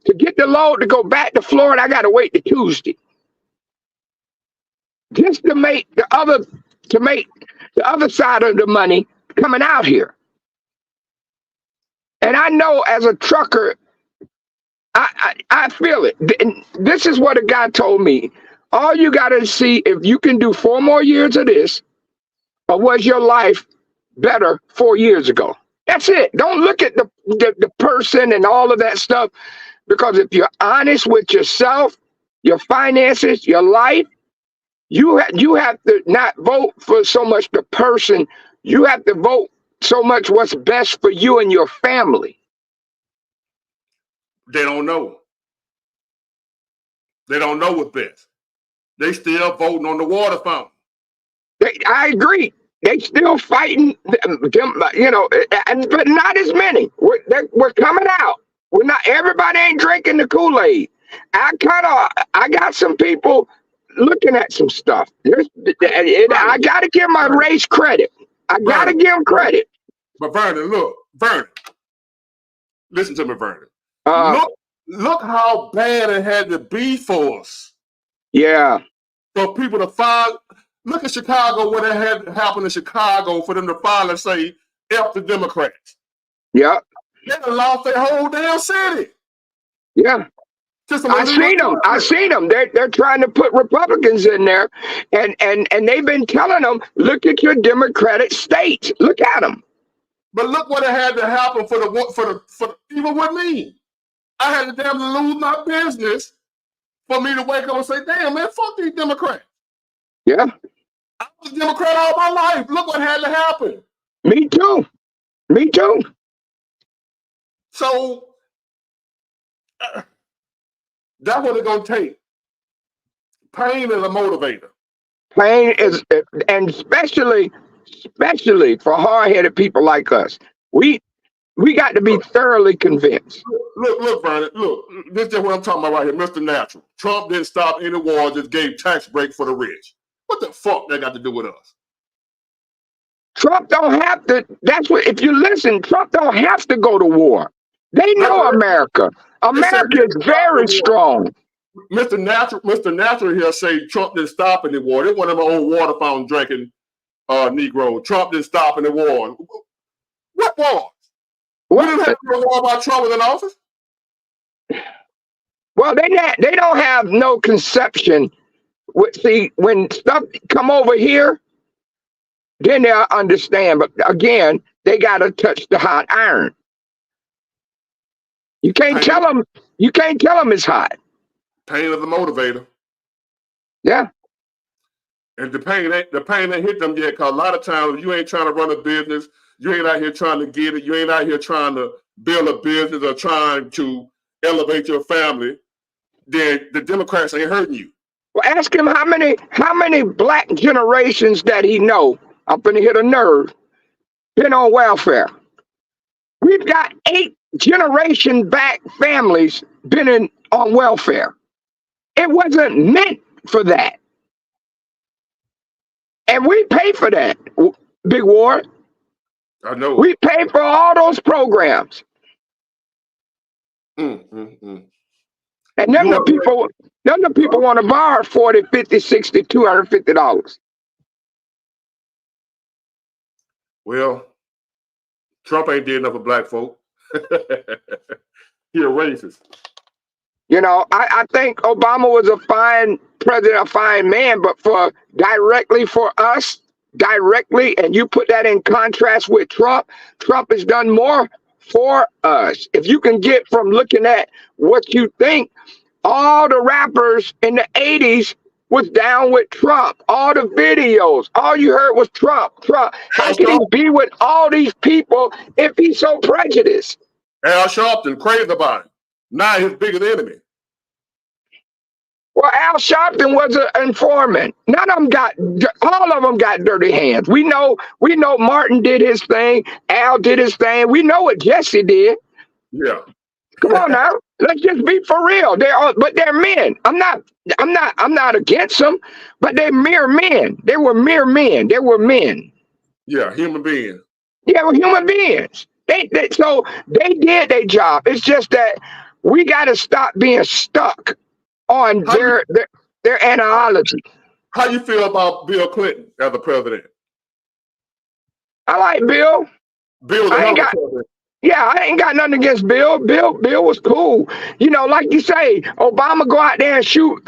to get the load to go back to Florida. I gotta wait to Tuesday just to make the other side of the money coming out here. And I know as a trucker, I feel it. And this is what a guy told me. All you got to see if you can do 4 more years of this, or was your life better 4 years ago? That's it. Don't look at the person and all of that stuff, because if you're honest with yourself, your finances, your life, you have to not vote for so much the person. You have to vote so much what's best for you and your family. They don't know. They don't know what's best. They still voting on the water fountain. I agree. They still fighting them, you know, but not as many. We're coming out. We're not. Everybody ain't drinking the Kool-Aid. I got some people looking at some stuff. I got to give my race credit. I got to give them credit. But Vernon, listen to me, Vernon. Look how bad it had to be for us. Yeah. For people to file. Look at Chicago, what had happened in Chicago for them to finally say, F the Democrats. Yeah. They done lost their whole damn city. Yeah. I seen them. They're trying to put Republicans in there, and they've been telling them, look at your Democratic states. Look at them. But look what it had to happen for even with me. I had to damn lose my business for me to wake up and say, damn, man, fuck these Democrats. Yeah. I was a Democrat all my life. Look what had to happen. Me too. So that's what it's going to take. Pain is a motivator. Pain is, and especially for hard-headed people like us. We got to be thoroughly convinced. Look, Vernon, this is what I'm talking about right here, Mr. Natural. Trump didn't stop any wars, just gave tax break for the rich. What the fuck that got to do with us? Trump don't have to, if you listen, Trump don't have to go to war. They know America. America is very strong. Mr. Natural here say Trump didn't stop any war. They one of my old water fountain drinking Negro. Trump didn't stop any war. What war? We didn't have no war about Trump was in office. Well, they don't have no conception. See, when stuff come over here, then they'll understand. But again, they got to touch the hot iron. You can't tell them. You can't tell them it's hot. Pain is the motivator. Yeah. And the pain ain't hit them yet. Cause a lot of times you ain't trying to run a business. You ain't out here trying to get it. You ain't out here trying to build a business or trying to elevate your family. Then the Democrats ain't hurting you. Well, ask him how many black generations that he know. I'm gonna hit a nerve. Been on welfare. We've got 8 generation back families been on welfare. It wasn't meant for that, and we pay for that. Big War. I know. We pay for all those programs. And none of the people want to borrow $40, $50, $60, $250. Well, Trump ain't did enough for black folk. He a racist. You know, I think Obama was a fine president, a fine man, but directly for us, and you put that in contrast with Trump has done more for us. If you can get from looking at what you think, all the rappers in the 80s was down with Trump. All the videos, all you heard was Trump. How can he be with all these people if he's so prejudiced? Al Sharpton, crazy about it. Now his biggest enemy. Well, Al Sharpton was an informant. All of them got dirty hands. We know Martin did his thing. Al did his thing. We know what Jesse did. Yeah. Come on now. Let's just be for real. But they're men. I'm not against them, but they're mere men. They were mere men. They were men. Yeah, human beings. Yeah, we're human beings. So they did their job. It's just that we got to stop being stuck on How you their ideology. how you feel about Bill Clinton as a president? I like Bill. Bill's a I hell ain't of a got president. Yeah, I ain't got nothing against Bill. Bill was cool. You know, like you say, Obama go out there and shoot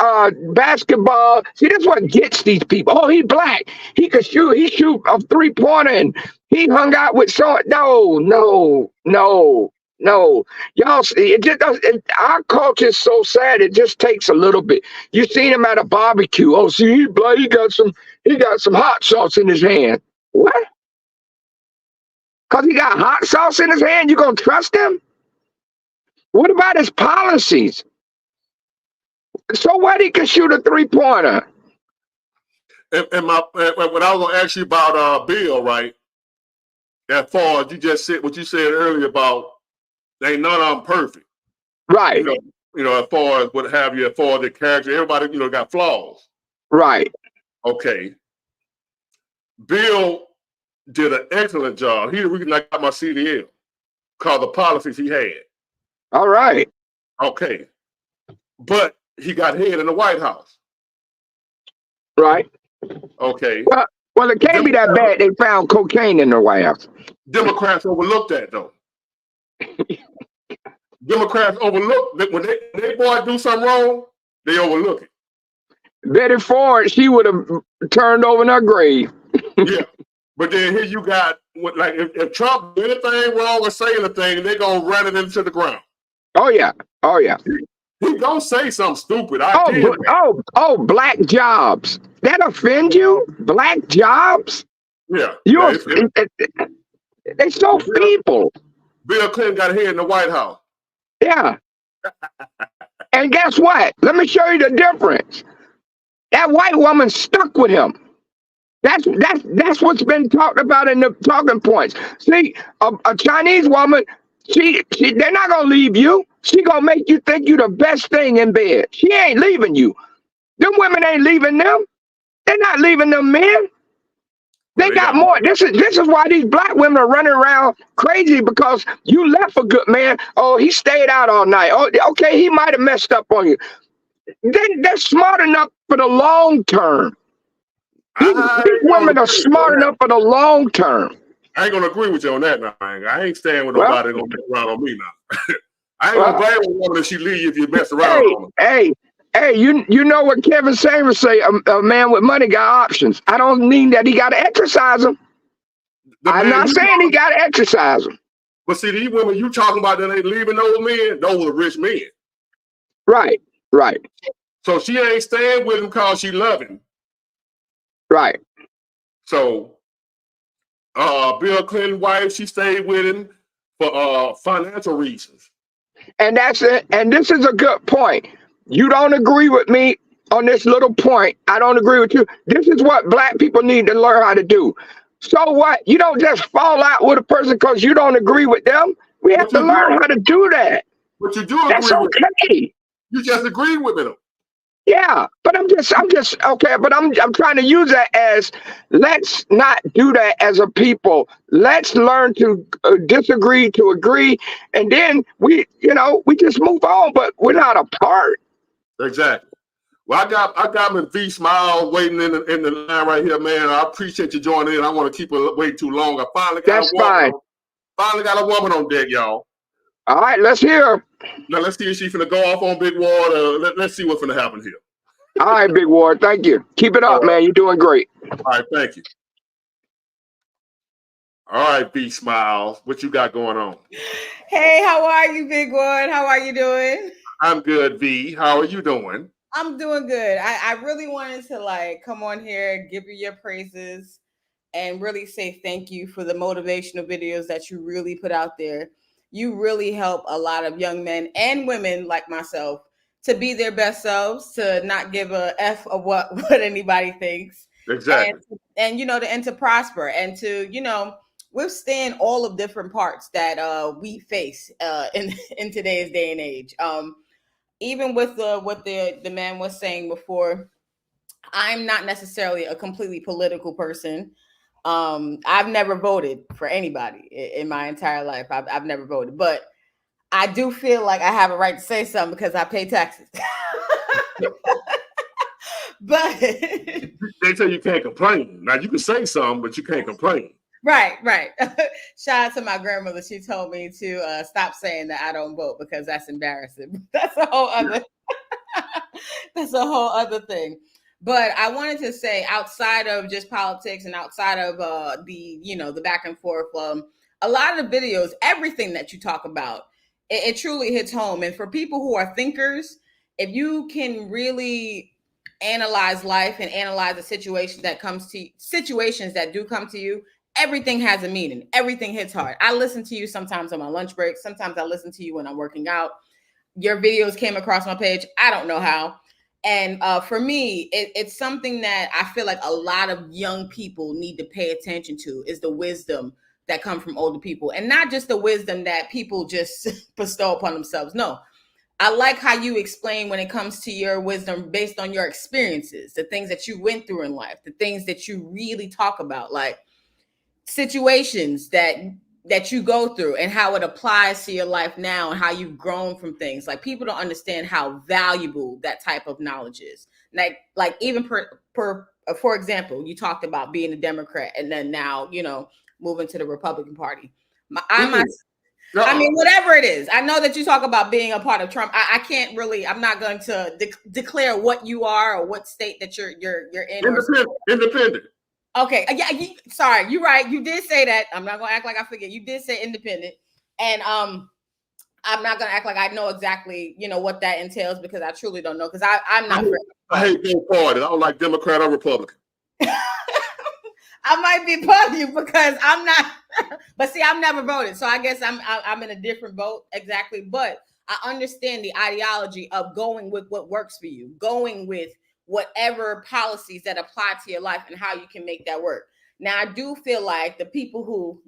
basketball. See, that's what gets these people. Oh, he black. He could shoot. He shoot a 3-pointer, and he hung out with so. No. Y'all, it just does. Our culture is so sad. It just takes a little bit. You seen him at a barbecue. Oh, see, he black. He got some hot sauce in his hand. What? Because he got hot sauce in his hand, you gonna trust him? What about his policies? So what, he can shoot a 3-pointer? And what I was gonna ask you about Bill, right? As far as you just said what you said earlier about they ain't none of them perfect. Right. As far as what have you, as far as the character, everybody, got flaws. Right. Okay. Bill did an excellent job. He the reason I got my CDL, called the policies he had. All right. Okay. But he got head in the White House. Right. Okay. Well, it can't be that bad. They found cocaine in the White House. Democrats overlooked that, though. Democrats overlook that when they boy do something wrong, they overlook it. Betty Ford, she would have turned over in her grave. Yeah. But then here you got, if Trump did anything wrong or say anything, they're going to run it into the ground. Oh, yeah. He going to say something stupid. Black jobs. That offend you? Black jobs? Yeah. They so feeble. Bill Clinton got head in the White House. Yeah. And guess what? Let me show you the difference. That white woman stuck with him. That's what's been talked about in the talking points. See, a Chinese woman, they're not gonna leave you. She gonna make you think you the best thing in bed. She ain't leaving you. Them women ain't leaving them. They're not leaving them men. They got more. This is why these black women are running around crazy, because you left a good man. Oh, he stayed out all night. Oh, okay, he might have messed up on you. They're smart enough for the long term. These women are smart enough for the long term. I ain't gonna agree with you on that now. I ain't staying with nobody gonna mess around on me now. I ain't gonna blame a woman if she leave if you mess around on her. Hey, you know what Kevin Samuels say? A man with money got options. I don't mean that he got to exercise them. I'm not saying he got to exercise them. But see, these women you talking about that ain't leaving those men, those are rich men. Right. So she ain't staying with him because she love him. Right. So Bill Clinton's wife, she stayed with him for financial reasons. And that's it. And this is a good point. You don't agree with me on this little point. I don't agree with you. This is what black people need to learn how to do. So what? You don't just fall out with a person because you don't agree with them. We have to learn how to do that. But you do That's agree with okay. You just agree with them. Yeah, but I'm just okay. But I'm trying to use that as, let's not do that as a people. Let's learn to disagree to agree, and then we just move on. But we're not apart. Exactly. Well, I got Ms. V Smile waiting in the line right here, man. I appreciate you joining in. I want to keep her wait too long. I finally got a woman on deck, y'all. All right, let's hear her. Now let's see if she's finna go off on Big Ward. Let's see what's finna happen here. All right, Big Ward. Thank you. Keep it up, man. You're doing great. All right, thank you. All right, V Smiles, what you got going on? Hey, how are you, Big Ward? How are you doing? I'm good, V. How are you doing? I'm doing good. I really wanted to come on here, give you your praises, and really say thank you for the motivational videos that you really put out there. You really help a lot of young men and women like myself to be their best selves, to not give a F of what anybody thinks. Exactly. And to prosper and to, withstand all of different parts that we face in today's day and age. Even with what the man was saying before, I'm not necessarily a completely political person. I've never voted for anybody in my entire life. I've never voted, but I do feel like I have a right to say something because I pay taxes. But They tell you can't complain. Now you can say something, but you can't complain. right. Shout out to my grandmother. She told me to stop saying that I don't vote because that's embarrassing. That's a whole other. That's a whole other thing. But I wanted to say, outside of just politics and outside of the back and forth, a lot of the videos, everything that you talk about, it truly hits home. And for people who are thinkers, if you can really analyze life and analyze the situations that do come to you, everything has a meaning. Everything hits hard. I listen to you sometimes on my lunch break. Sometimes I listen to you when I'm working out. Your videos came across my page. I don't know how. And for me, it's something that I feel like a lot of young people need to pay attention to, is the wisdom that comes from older people, and not just the wisdom that people just bestow upon themselves. No, I like how you explain when it comes to your wisdom based on your experiences, the things that you went through in life, the things that you really talk about, like situations that you go through and how it applies to your life now and how you've grown from things. Like, people don't understand how valuable that type of knowledge is. Like even for example, you talked about being a Democrat and then now, moving to the Republican Party. I mean, whatever it is, I know that you talk about being a part of Trump. I can't really, I'm not going to declare what you are or what state that you're in. Independent. Okay. Yeah. Sorry. You're right. You did say that. I'm not going to act like I forget. You did say independent. And I'm not going to act like I know exactly, what that entails, because I truly don't know. Because I'm not. I hate both parties. I don't like Democrat or Republican. I might be above you because I'm not. But see, I've never voted. So I guess I'm in a different boat. Exactly. But I understand the ideology of going with what works for you, going with whatever policies that apply to your life and how you can make that work. Now, I do feel like the people who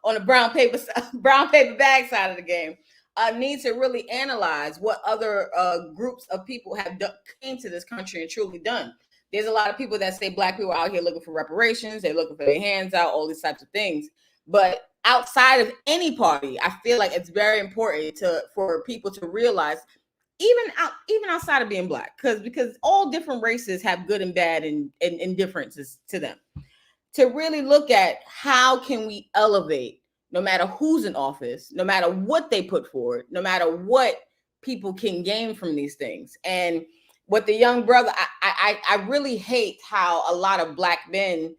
on the brown paper bag side of the game need to really analyze what other groups of people have came to this country and truly done. There's a lot of people that say Black people are out here looking for reparations. They're looking for their hands out, all these types of things. But outside of any party, I feel like it's very important for people to realize, even outside of being Black, because all different races have good and bad and differences to them, to really look at how can we elevate, no matter who's in office, no matter what they put forward, no matter what people can gain from these things. And with the young brother, I really hate how a lot of Black men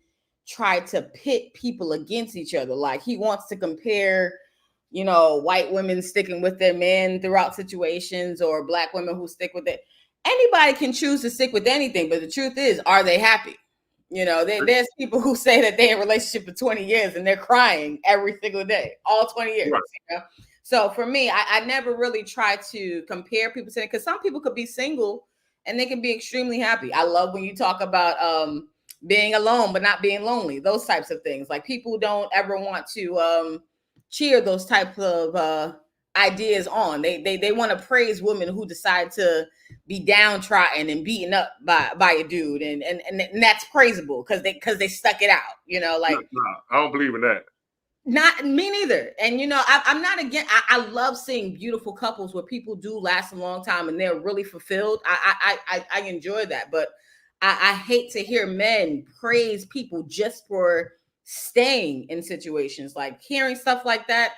try to pit people against each other. Like, he wants to compare white women sticking with their men throughout situations, or Black women who stick with it. Anybody can choose to stick with anything, but the truth is, are they happy? There's people who say that they're in a relationship for 20 years and they're crying every single day, all 20 years. Right. So for me, I never really try to compare people to it, because some people could be single and they can be extremely happy. I love when you talk about being alone but not being lonely, those types of things. Like, people don't ever want to cheer those types of ideas on. They want to praise women who decide to be downtrodden and beaten up by a dude, and that's praisable because they stuck it out. No, I don't believe in that. Not me neither. And I'm not again. I love seeing beautiful couples where people do last a long time and they're really fulfilled. I enjoy that, but I hate to hear men praise people just for staying in situations. Like, hearing stuff like that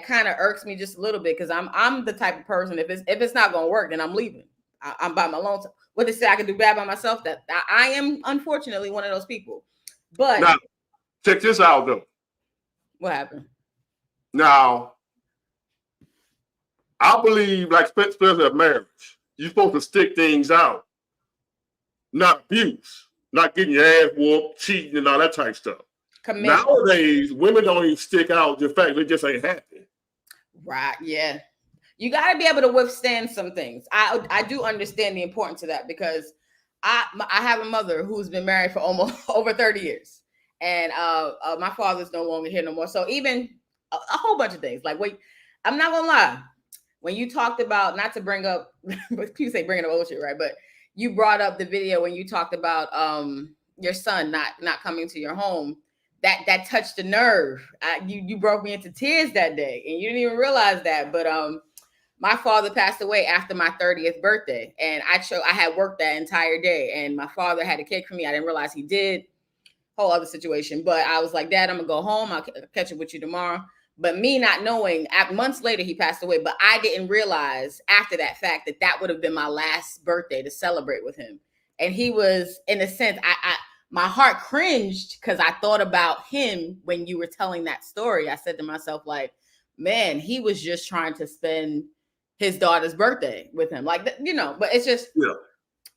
kind of irks me just a little bit, because I'm the type of person, if it's not going to work, then I'm leaving. I'm by my own. What they say I can do bad by myself, that I am unfortunately one of those people. But now, check this out though. What happened? Now, I believe, like, especially at marriage, you're supposed to stick things out, not abuse, not getting your ass whooped, cheating, and all that type of stuff. Nowadays, women don't even stick out the fact they just ain't happy. Right? Yeah. You got to be able to withstand some things. I do understand the importance of that, because I have a mother who's been married for almost over 30 years. And my father's no longer here no more. So even a whole bunch of things. Like, wait, I'm not gonna lie. When you talked about, not to bring up, people say bringing up old shit, right? But you brought up the video when you talked about your son not coming to your home. that touched the nerve. You broke me into tears that day, and you didn't even realize that. But my father passed away after my 30th birthday, and I had worked that entire day, and my father had a cake for me. I didn't realize he did. Whole other situation, but I was like, Dad, I'm gonna go home. I'll catch up with you tomorrow. But me not knowing, months later he passed away, but I didn't realize after that fact that would have been my last birthday to celebrate with him. And he was, in a sense, my heart cringed because I thought about him when you were telling that story. I said to myself, like, man, he was just trying to spend his daughter's birthday with him, like, but it's just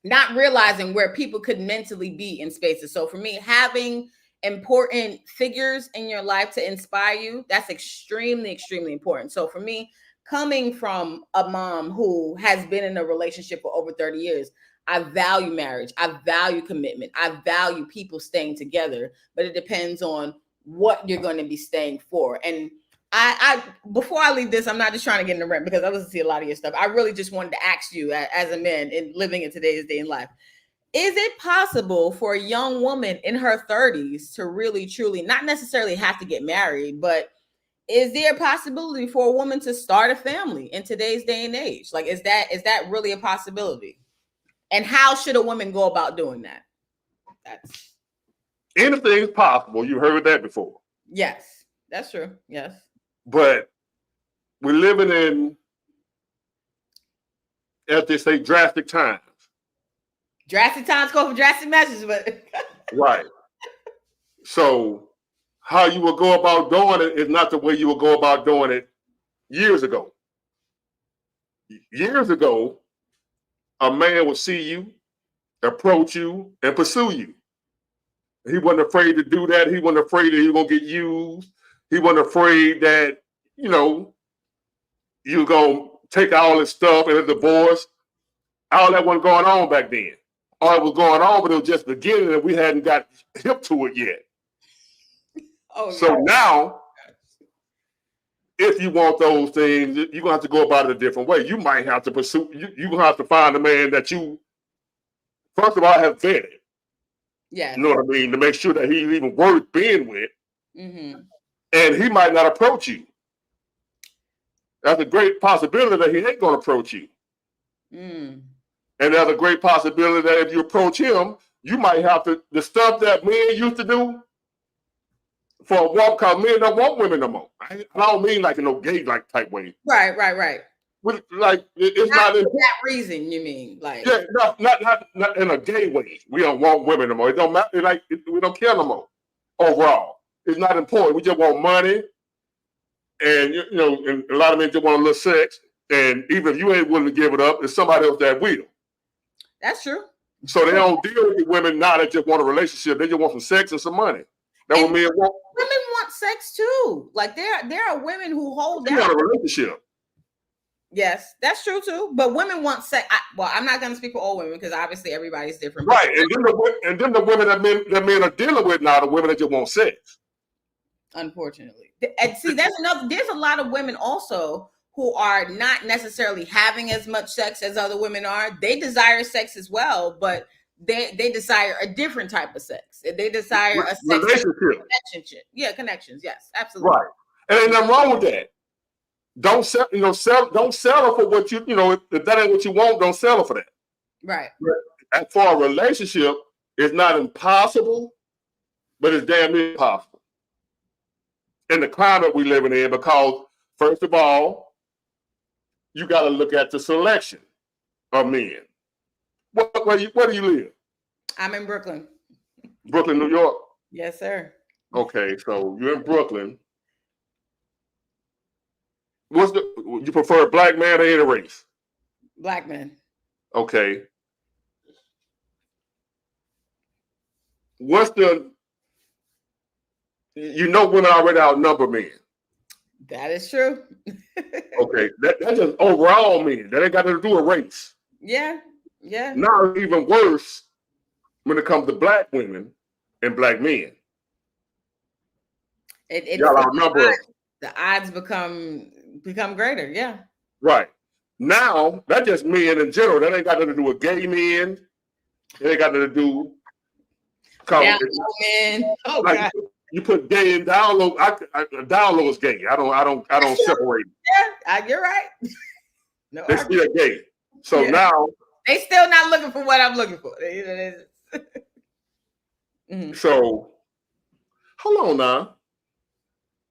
not realizing where people could mentally be in spaces. So for me, having important figures in your life to inspire you, that's extremely, extremely important. So for me, coming from a mom who has been in a relationship for over 30 years, I value marriage. I value commitment. I value people staying together, but it depends on what you're going to be staying for. And I before I leave this, I'm not just trying to get in the rent because I listen to see a lot of your stuff. I really just wanted to ask you, as a man in living in today's day in life, is it possible for a young woman in her 30s to really, truly, not necessarily have to get married, but is there a possibility for a woman to start a family in today's day and age? Like, is that really a possibility? And how should a woman go about doing that? That's anything's possible. You heard that before. Yes, that's true. Yes. But we're living in, as they say, drastic times. Drastic times call for drastic measures, but right. So how you will go about doing it is not the way you will go about doing it years ago. Years ago, a man would see you, approach you, and pursue you. He wasn't afraid to do that. He wasn't afraid that he was going to get used. He wasn't afraid that, you're going to take all this stuff and a divorce. All that wasn't going on back then. All it was going on, but it was just beginning and we hadn't got hip to it yet. So now, if you want those things, you're going to have to go about it a different way. You might have to pursue, you're going to have to find a man that you, first of all, have vetted. Yeah. You know what I mean? To make sure that he's even worth being with. Mm-hmm. And he might not approach you. That's a great possibility that he ain't going to approach you. Mm. And there's a great possibility that if you approach him, you might have to, the stuff that men used to do for a woman, because men don't want women no more. I don't mean like in no gay like type way. Right. Like it's not for in that reason. You mean like? Yeah, not in a gay way. We don't want women no more. It don't matter. We don't care no more. Overall, it's not important. We just want money, and and a lot of men just want a little sex. And even if you ain't willing to give it up, it's somebody else that will. That's true. So they don't deal with women now that just want a relationship. They just want some sex and some money. That's what men want. Women want sex too. Like there are women who hold down. You want a relationship. Yes, that's true too. But women want sex. I'm not going to speak for all women because obviously everybody's different. Right, and then the women that men are dealing with now, the women that just want sex. Unfortunately, and see, there's a lot of women also who are not necessarily having as much sex as other women are. They desire sex as well, but they desire a different type of sex. They desire a sex relationship. Yeah, connections. Yes, absolutely. Right, and ain't nothing wrong with that. Don't settle for what if that ain't what you want, don't settle for that. Right. And for a relationship, it's not impossible, but it's damn near impossible. In the climate we living in, because first of all, you got to look at the selection of men. Where do you live? I'm in Brooklyn. Brooklyn, New York? Yes, sir. Okay, so you're in Brooklyn. You prefer a black man or any race? Black man. Okay. Women already outnumber men. That is true. Okay, that's just overall men. That ain't got to do with race. Yeah. Now it's even worse when it comes to black women and black men. Y'all outnumber. The odds become greater. Yeah. Right. Now, that's just men in general. That ain't got nothing to do with gay men. It ain't got nothing to do. Men. Oh, God. you put gay and down low. Down low is gay. I don't separate. Yeah, you're right. No, They're still gay. So Yeah. now they still not looking for what I'm looking for. Mhm. So hold on now.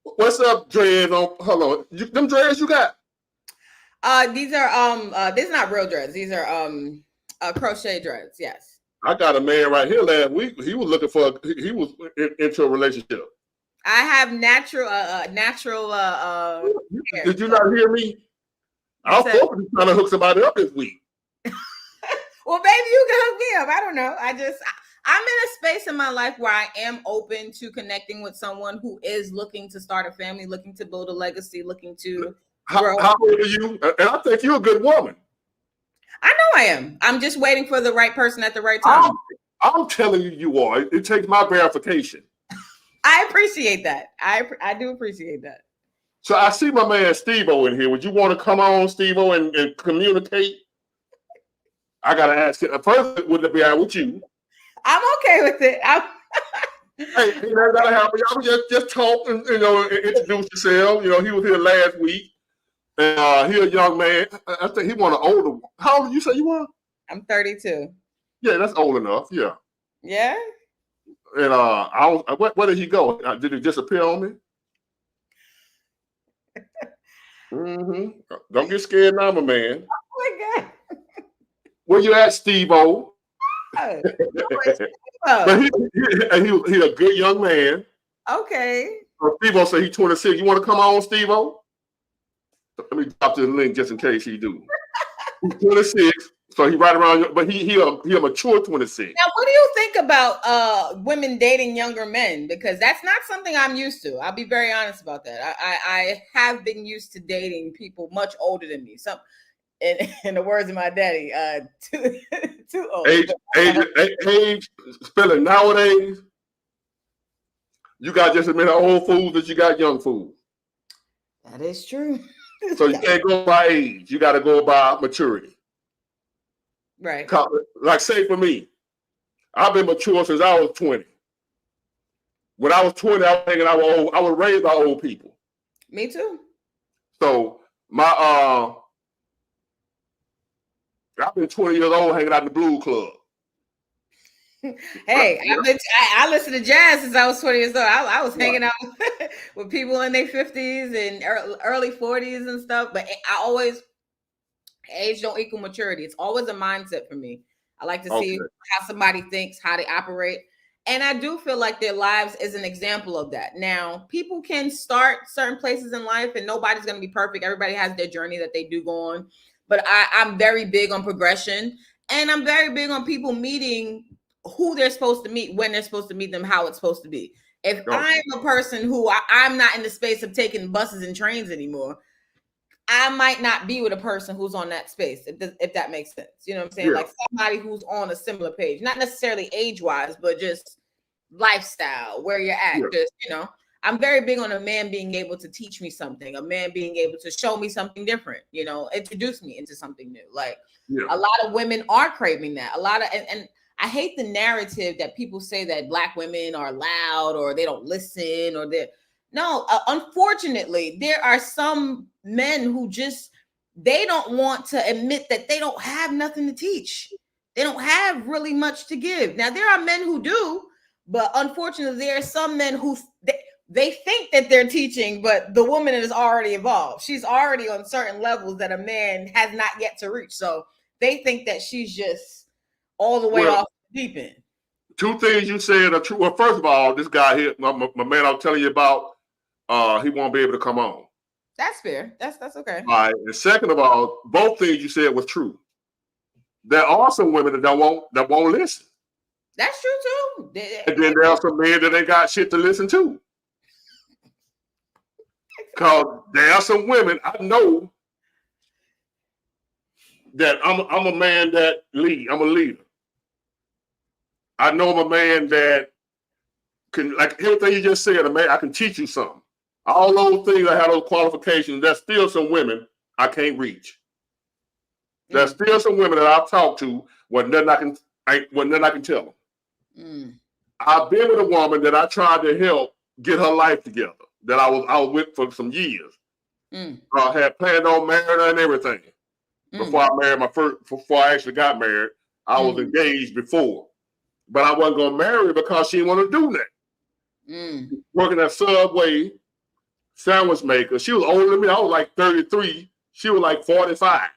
What's up, dreads? Hold on. Them dreads you got? These are these are not real dreads. These are crochet dreads. Yes. I got a man right here last week. He was looking for. He was into a relationship. I have natural hair. Did you not hear me? I was hoping to trying to hook somebody up this week. Well, baby, you can hook me up. I don't know. I'm in a space in my life where I am open to connecting with someone who is looking to start a family, looking to build a legacy, looking to grow. How old are you? And I think you're a good woman. I know I am. I'm just waiting for the right person at the right time. I'm telling you, you are. It takes my verification. I appreciate that. I do appreciate that. So I see my man Steve-O in here. Would you want to come on, Steve-O, and communicate? I got to ask you. First, would it be out with you? I'm okay with it. Hey, that gotta happen. Y'all just talk and introduce yourself. You know, he was here last week. And he a young man. I think he want an older one. How old did you say you were? I'm 32. Yeah, that's old enough. Yeah. Yeah. And where did he go? Did he disappear on me? Don't get scared now, my man. Oh my God. Where you at, Steve-O? But he a good young man. Okay. So Steve-O said he's 26. You want to come on, Steve-O? Let me drop this link just in case he do. He's 26, so he right around. But he a mature 26. Now, what do you think about women dating younger men? Because that's not something I'm used to. I'll be very honest about that. I have been used to dating people much older than me. Some, in the words of my daddy, too old. Age spelling nowadays. You got just as many old fools as you got young fools. That is true. So you can't go by age. You got to go by maturity. Right. Like say for me, I've been mature since I was 20. When I was 20, I was thinking I was raised by old people. Me too. So I've been 20 years old hanging out in the Blues Club. Hey, I listened to jazz since I was 20 years old. I was hanging out with people in their 50s and early 40s and stuff. But age don't equal maturity. It's always a mindset for me. I like to see how somebody thinks, how they operate. And I do feel like their lives is an example of that. Now, people can start certain places in life and nobody's going to be perfect. Everybody has their journey that they do go on. But I'm very big on progression. And I'm very big on people meeting who they're supposed to meet, when they're supposed to meet them, how it's supposed to be. If I'm a person who I'm not in the space of taking buses and trains anymore, I might not be with a person who's on that space, if that makes sense. You know what I'm saying? Yeah. Like somebody who's on a similar page, not necessarily age-wise, but just lifestyle, where you're at. Yeah. Just, I'm very big on a man being able to teach me something, a man being able to show me something different, introduce me into something new. Like a lot of women are craving that. A lot of, and I hate the narrative that people say that Black women are loud or they don't listen or unfortunately, there are some men who they don't want to admit that they don't have nothing to teach. They don't have really much to give. Now, there are men who do, but unfortunately, there are some men who they think that they're teaching, but the woman is already evolved. She's already on certain levels that a man has not yet to reach. So they think that she's just all the way off the deep end. Two things you said are true. Well, first of all, this guy here, my man I'm telling you about, he won't be able to come on. That's fair. That's okay. All right. And second of all, both things you said was true. There are some women that won't listen. That's true too. And then there are some men that ain't got shit to listen to. Because there are some women I know that I'm a man that lead. I'm a leader. I know I'm a man that can, like everything you just said, I can teach you something. All those things, I have those qualifications. There's still some women I can't reach. There's still some women that I've talked to when nothing I can tell them. I've been with a woman that I tried to help get her life together that I was with for some years. I had planned on marrying her and everything. Before I actually got married, I was engaged before. But I wasn't gonna marry her because she didn't want to do that. Working at Subway, sandwich maker. She was older than me. I was like 33. She was like 45.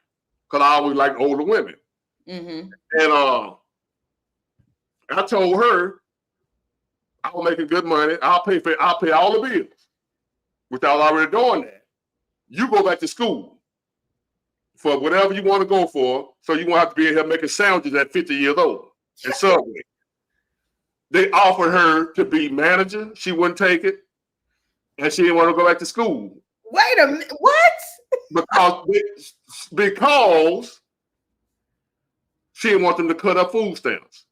Because I always liked older women. And I told her, I was making good money. I'll pay all the bills. Which I was already doing that. You go back to school for whatever you want to go for, so you won't have to be in here making sandwiches at 50 years old. And Subway. They offered her to be manager. She wouldn't take it. And she didn't want to go back to school. Wait a minute. What? Because she didn't want them to cut up food stamps.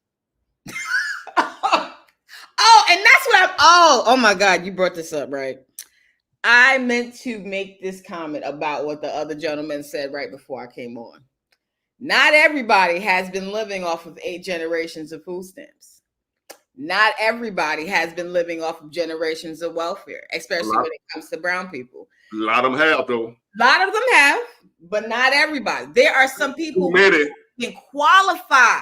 Oh, and that's what oh my God, you brought this up, right? I meant to make this comment about what the other gentleman said right before I came on. Not everybody has been living off of 8 generations of food stamps. Not everybody has been living off of generations of welfare, especially when it comes to brown people. A lot of them have, though. A lot of them have, but not everybody. There are some people who can qualify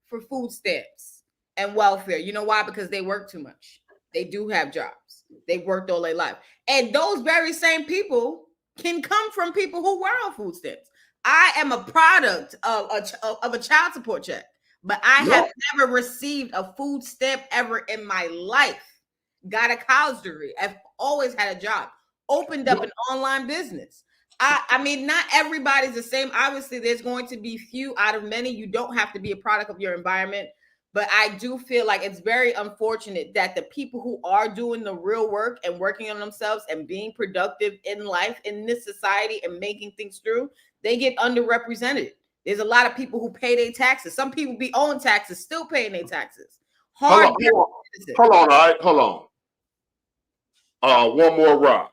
for food stamps and welfare. You know why? Because they work too much. They do have jobs. They worked all their life. And those very same people can come from people who were on food stamps. I am a product of a child support check, but I have never received a food stamp ever in my life. Got a college degree. I've always had a job. Opened up an online business. I mean, not everybody's the same. Obviously, there's going to be few out of many. You don't have to be a product of your environment. But I do feel like it's very unfortunate that the people who are doing the real work and working on themselves and being productive in life, in this society, and making things through, they get underrepresented. There's a lot of people who pay their taxes. Some people be owing taxes, still paying their taxes. Hold on, all right, hold on. One more rock.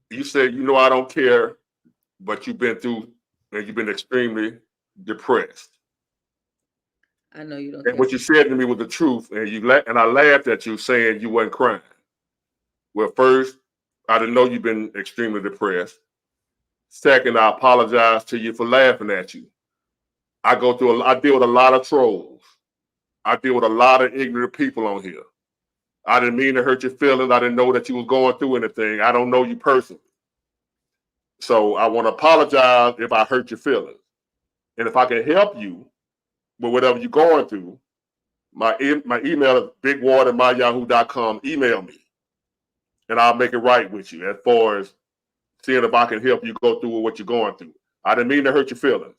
You said, I don't care, but you've been through, and you've been extremely depressed. I know you don't. And what you said to me was the truth, and I laughed at you saying you wasn't crying. Well, first, I didn't know you've been extremely depressed. Second, I apologize to you for laughing at you. I deal with a lot of trolls. I deal with a lot of ignorant people on here. I didn't mean to hurt your feelings. I didn't know that you was going through anything. I don't know you personally. So I want to apologize if I hurt your feelings. And if I can help you with whatever you're going through, my email is bigwater@yahoo.com. Email me, and I'll make it right with you as far as seeing if I can help you go through what you're going through. I didn't mean to hurt your feelings.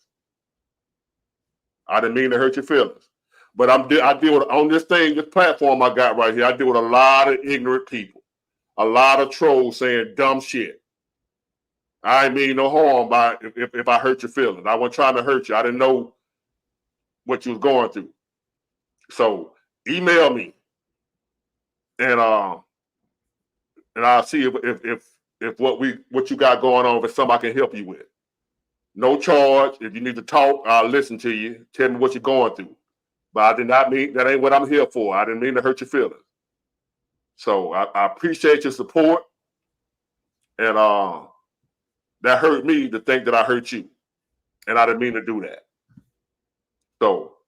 But I deal with, on this platform I got right here, I deal with a lot of ignorant people, a lot of trolls saying dumb shit. I ain't mean no harm by if I hurt your feelings. I wasn't trying to hurt you. I didn't know what you was going through. So email me, and I'll see if what you got going on is something I can help you with. No charge. If you need to talk, I'll listen to you. Tell me what you're going through. But I did not mean, that ain't what I'm here for. I didn't mean to hurt your feelings. So I appreciate your support. And that hurt me to think that I hurt you. And I didn't mean to do that. So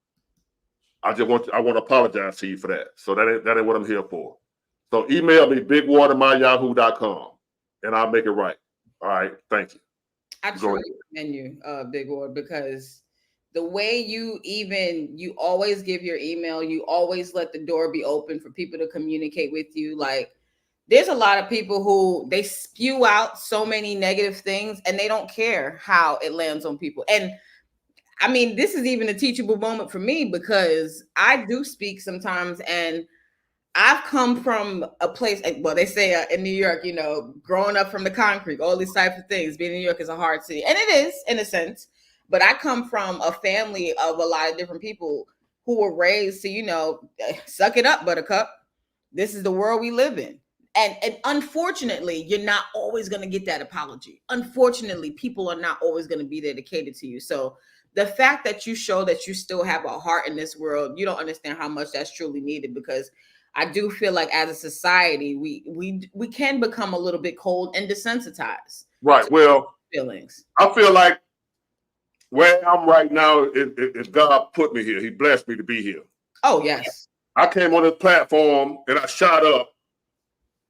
I want to apologize to you for that. So that ain't what I'm here for. So email me, bigwater@yahoo.com, and I'll make it right. All right. Thank you. I truly commend you, Big Water, because the way you always give your email, you always let the door be open for people to communicate with you. Like, there's a lot of people who they spew out so many negative things and they don't care how it lands on people. And I mean, this is even a teachable moment for me because I do speak sometimes, and I've come from a place, well, they say in New York, growing up from the concrete, all these types of things. Being in New York is a hard city, and it is in a sense. But I come from a family of a lot of different people who were raised to, suck it up, buttercup. This is the world we live in. And unfortunately, you're not always going to get that apology. Unfortunately, people are not always going to be there to cater to you. So the fact that you show that you still have a heart in this world, you don't understand how much that's truly needed, because I do feel like as a society, we can become a little bit cold and desensitized. Right. Well, Feelings. I feel like where I'm right now is God put me here. He blessed me to be here. Oh, yes. I came on this platform and I shot up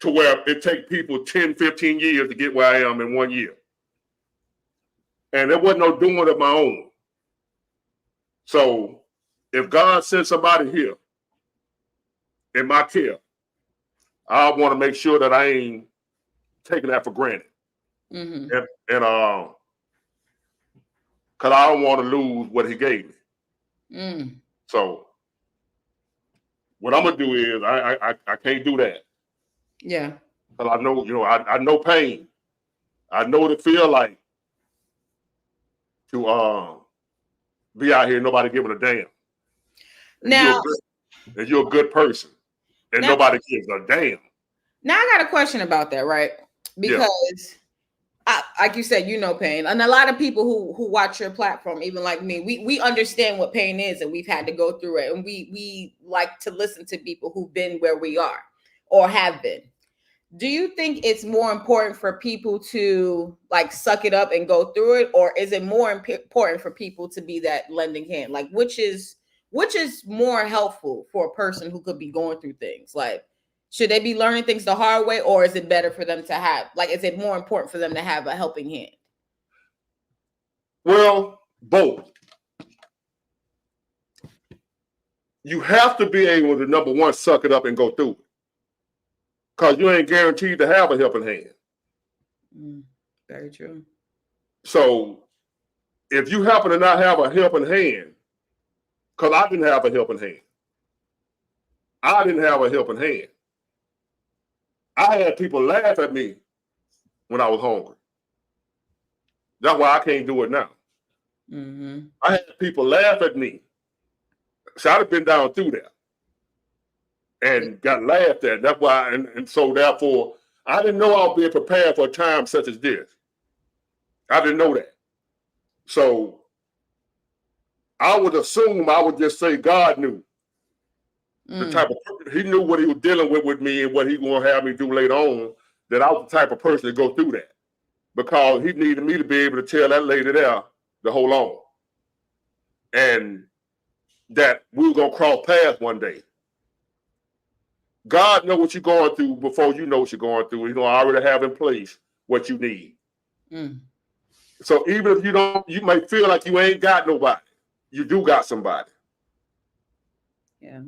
to where it takes people 10, 15 years to get where I am in 1 year. And there wasn't no doing of my own. So if God sent somebody here in my care, I want to make sure that I ain't taking that for granted. Mm-hmm. And because I don't want to lose what he gave me. Mm. So what I'm gonna do is I can't do that. Yeah. Because I know, I know pain. I know what it feel like to be out here, nobody giving a damn. Now, and you're a good person, and now, nobody gives a damn. Now I got a question about that, right? Because like you said, pain, and a lot of people who watch your platform, even like me, we understand what pain is, and we've had to go through it, and we like to listen to people who've been where we are or have been. Do you think it's more important for people to like suck it up and go through it, or is it more important for people to be that lending hand? Like, which is more helpful for a person who could be going through things? Like, should they be learning things the hard way, or is it better for them to have, like, is it more important for them to have a helping hand? Well, both. You have to be able to, number one, suck it up and go through it. Because you ain't guaranteed to have a helping hand. Very true. So if you happen to not have a helping hand, because I didn't have a helping hand. I didn't have a helping hand. I had people laugh at me when I was hungry. That's why I can't do it now. Mm-hmm. I had people laugh at me. So I'd have been down through that and got laughed at. That's why, and so therefore, I didn't know I was being prepared for a time such as this. I didn't know that. So I would assume, I would just say God knew. The type of, he knew what he was dealing with me and what he going to have me do later on, that I was the type of person to go through that. Because he needed me to be able to tell that lady there to hold on. And that we were going to cross paths one day. God knows what you're going through before you know what you're going through. He's going to already have in place what you need. So even if you might feel like you ain't got nobody, you do got somebody. Yeah.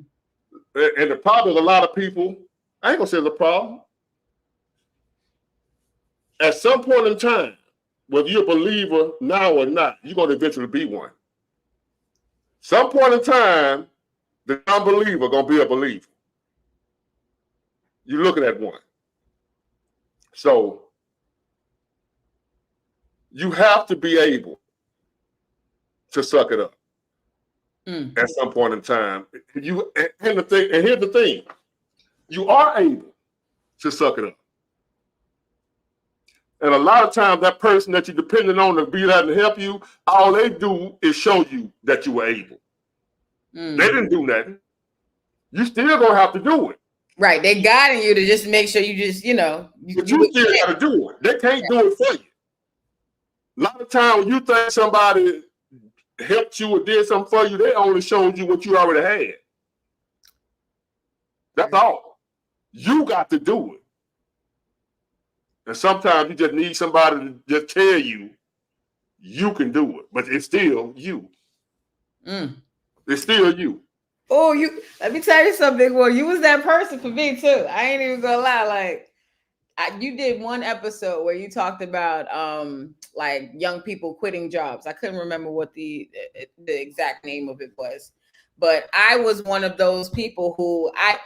And the problem is a lot of people, I ain't going to say it's a problem. At some point in time, whether you're a believer now or not, you're going to eventually be one. Some point in time, the unbeliever going to be a believer. You're looking at one. So you have to be able to suck it up at some point in time. And here's the thing, you are able to suck it up. And a lot of times that person that you're depending on to be there to help you, all they do is show you that you were able. They didn't do nothing. You still gonna have to do it. Right. They guiding you to just make sure you just, But you still gotta do it. They can't do it for you. A lot of times when you think somebody helped you or did something for you, they only showed you what you already had. That's all. You got to do it. And sometimes you just need somebody to just tell you you can do it, but it's still you. It's still you. Oh, let me tell you something. Well, you was that person for me too. I ain't even gonna lie. Like, you did one episode where you talked about like young people quitting jobs. I couldn't remember what the exact name of it was, but I was one of those people who I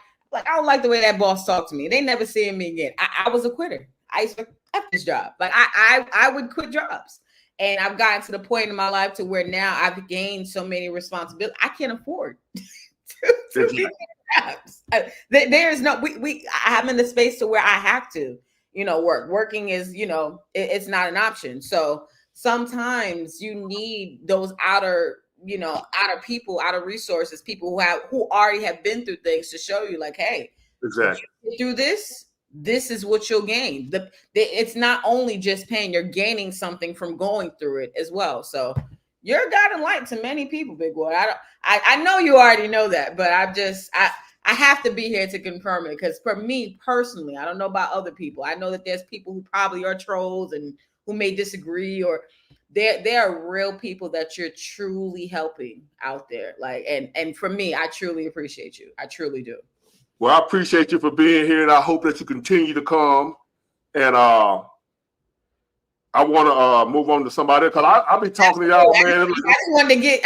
don't like the way that boss talked to me. They never seeing me again. I was a quitter. I used to F this job. Like I would quit jobs. And I've gotten to the point in my life to where now I've gained so many responsibilities. I can't afford to be jobs. There's no, I'm in the space to where I have to, work. Working is, it's not an option. So sometimes you need those outer people, outer resources, people who already have been through things to show you like, hey, Exactly. Through this is what you'll gain. It's not only just pain, you're gaining something from going through it as well. So you're a guiding light to many people, big boy. I know you already know that, but I have to be here to confirm it, because for me personally, I don't know about other people. I know that there's people who probably are trolls and who may disagree, or there are real people that you're truly helping out there. Like, and for me, I truly appreciate you. I truly do. Well, I appreciate you for being here, and I hope that you continue to come. And I want to move on to somebody, because I'll be talking to y'all, man. I just wanted to get.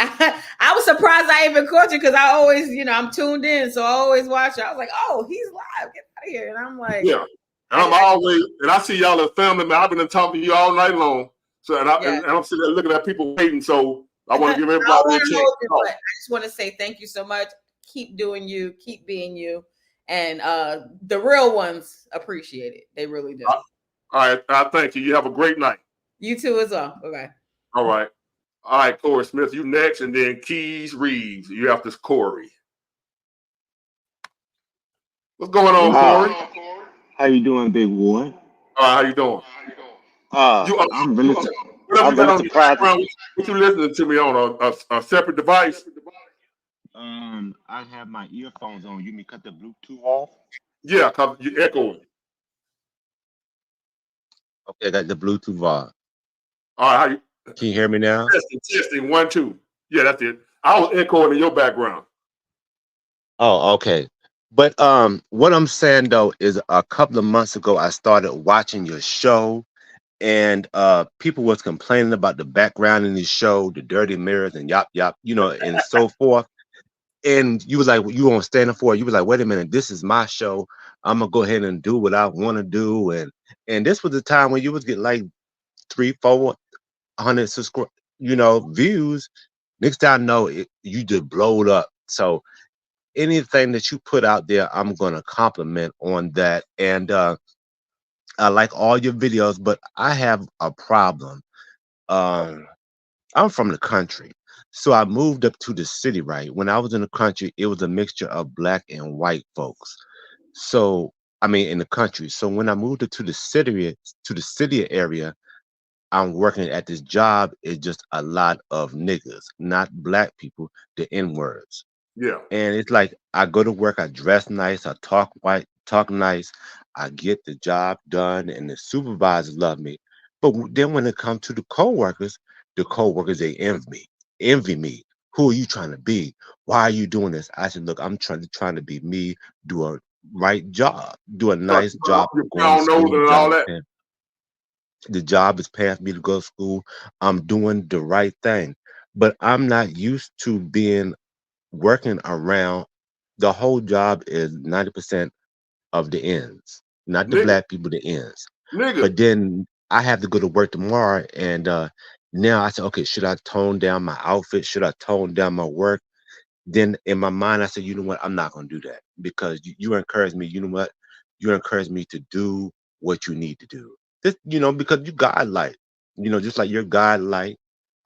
I was surprised I even caught you, because I always, I'm tuned in, so I always watch it. I was like, oh, he's live. Get out of here! And I'm like, yeah. And I see y'all as family, man. I've been talking to you all night long. So and I'm sitting there looking at people waiting. So I want to give everybody a chance. I just want to say thank you so much. Keep doing you. Keep being you. And the real ones appreciate it. They really do. All right. Thank you. You have a great night. You too as well. Bye-bye. All right. All right, Corey Smith, you next, and then Keys Reeves. You after Corey. What's going on, Corey? How you doing, big boy? How you doing? I'm really surprised. What you listening to me on a separate device? I have my earphones on. You mean cut the Bluetooth off? Yeah, cause you echoing. Okay, I got the Bluetooth off. All right, can you hear me now? Testing 1 2. Yeah, that's it. I was echoing in your background. Oh, okay. But what I'm saying though is a couple of months ago I started watching your show, and people was complaining about the background in the show, the dirty mirrors and yop, and so forth. And you was like, you won't stand up for it. You was like, wait a minute, this is my show. I'm gonna go ahead and do what I want to do. And this was the time when you was getting like 300-400 subscribe, views. Next time I know it, you just blowed up. So anything that you put out there, I'm gonna compliment on that. And I like all your videos, but I have a problem. I'm from the country. So I moved up to the city, right? When I was in the country, it was a mixture of black and white folks. So I mean in the country. So when I moved up to the city area, I'm working at this job. It's just a lot of niggas, not black people, the N-words. Yeah. And it's like I go to work, I dress nice, I talk white, talk nice, I get the job done, and the supervisors love me. But then when it comes to the coworkers they envy me. Who are you trying to be? Why are you doing this? I said, look, I'm trying to be me, do a right job, do a nice job. The job is paying for me to go to school. I'm doing the right thing, but I'm not used to working around. The whole job is 90% of the ends, not the black people, the ends. But then I have to go to work tomorrow, and now I said, okay, should I tone down my outfit? Should I tone down my work? Then in my mind, I said, you know what? I'm not going to do that, because you encourage me. You know what? You encourage me to do what you need to do. This, because you godlike, just like you're godlike.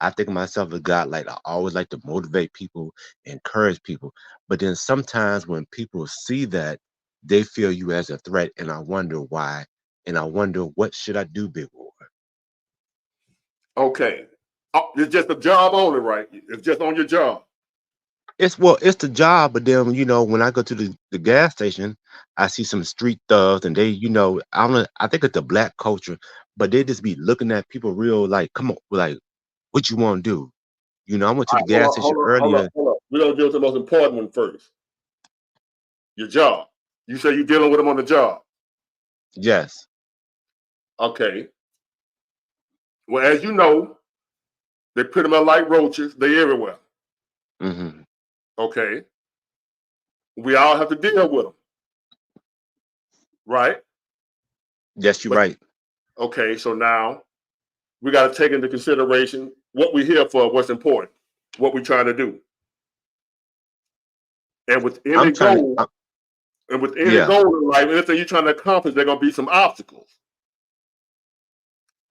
I think of myself as godlike. I always like to motivate people, encourage people. But then sometimes when people see that, they feel you as a threat, and I wonder why. And I wonder, what should I do, big boy? Okay. It's just a job only, right? It's just on your job. It's the job, but then when I go to the gas station, I see some street thugs, and they, I think it's the black culture, but they just be looking at people real like, come on, like, what you want to do? I went to the gas station earlier. Hold on. We're gonna deal with the most important one first. Your job. You say you're dealing with them on the job. Yes. Okay. Well, as you know, they pretty much like roaches. They everywhere. Mm-hmm. Okay. We all have to deal with them. Right? Yes, you're right. Okay, so now we got to take into consideration what we're here for, what's important, what we're trying to do. And with any goal, goal in life, anything you're trying to accomplish, there are going to be some obstacles.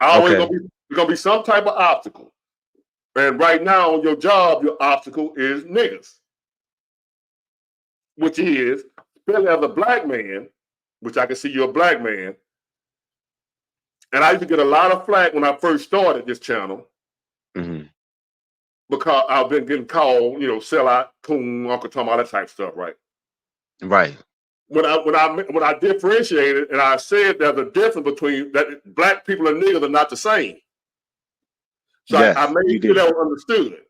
Always going to be some type of obstacle. And right now, your job, your obstacle is niggas. Which is especially as a black man, which I can see you're a black man, and I used to get a lot of flack when I first started this channel because I've been getting called, sellout, coon, Uncle Tom, all that type of stuff, right? Right. When I differentiated and I said there's a difference between that black people and niggas are not the same. So Yes, I made you sure did. that was understood.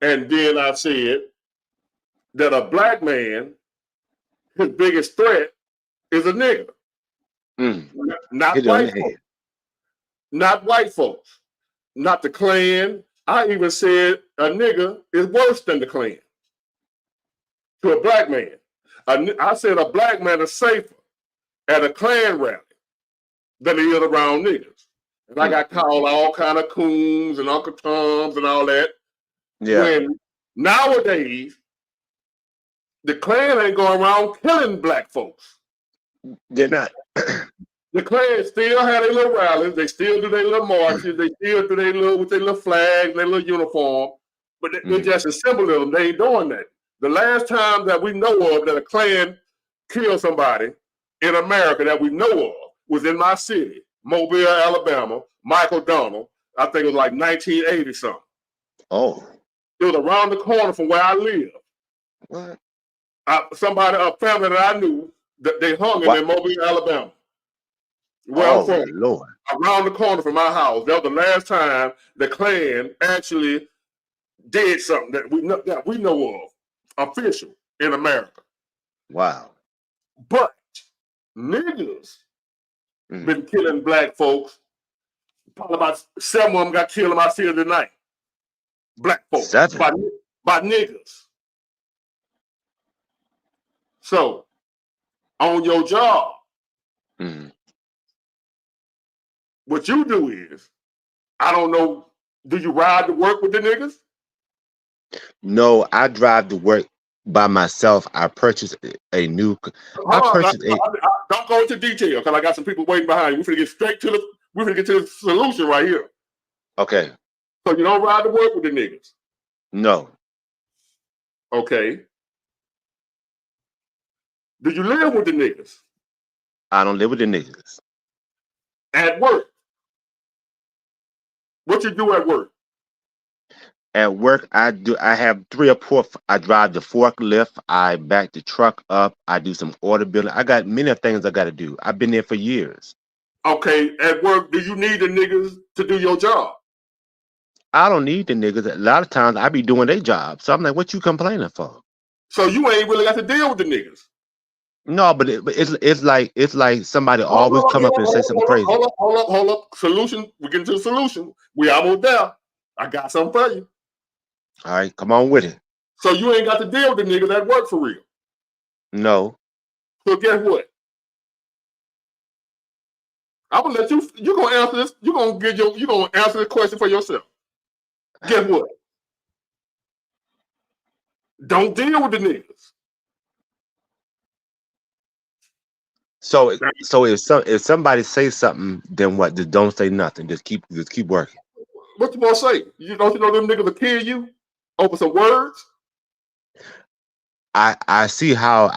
And then I said that a black man, his biggest threat is a nigga. Not Hit it on white the head. folks. Not white folks. Not the Klan. I even said a nigga is worse than the Klan to a black man. I said a black man is safer at a Klan rally than he is around niggas. And I got called all kind of coons and Uncle Toms and all that. Yeah. When nowadays, the Klan ain't going around killing black folks. They're not. The Klan still have their little rallies. They still do their little marches. They still do their little with their little flag, their little uniform. But they're just a symbolism. They ain't doing that. The last time that we know of that a Klan killed somebody in America that we know of was in my city, Mobile, Alabama. Michael Donald. I think it was like 1980 something. Oh. It was around the corner from where I live. What? A family that I knew, that they hung in Mobile, Alabama. Well, from Lord. around the corner from my house. That was the last time the Klan actually did something that we know of, official in America. Wow. But niggas been killing black folks. Probably about 7 of them got killed in my city tonight. Black folks. 7? By niggas. So, on your job, what you do is, I don't know, do you ride to work with the niggas? No, I drive to work by myself. I purchased a new. Don't go into detail because I got some people waiting behind you. We're gonna get to the solution right here. Okay. So you don't ride to work with the niggas? No. Okay. Do you live with the niggas? I don't live with the niggas. At work? What you do at work? At work, I have 3 or 4. I drive the forklift. I back the truck up. I do some order building. I got many things I got to do. I've been there for years. Okay, at work, do you need the niggas to do your job? I don't need the niggas. A lot of times I be doing their job. So I'm like, what you complaining for? So you ain't really got to deal with the niggas? No, but it's like somebody always come up and say something crazy. Hold up. Solution. We're getting to the solution. We almost there. I got something for you. All right, come on with it. So you ain't got to deal with the niggas that work for real? No. So guess what? I'm gonna let you're gonna answer this, you're gonna answer the question for yourself. Guess what? Don't deal with the niggas. So if somebody says something, then what? Just don't say nothing. Just keep working. What you gonna say? Don't you know them niggas will kill you over some words? I see how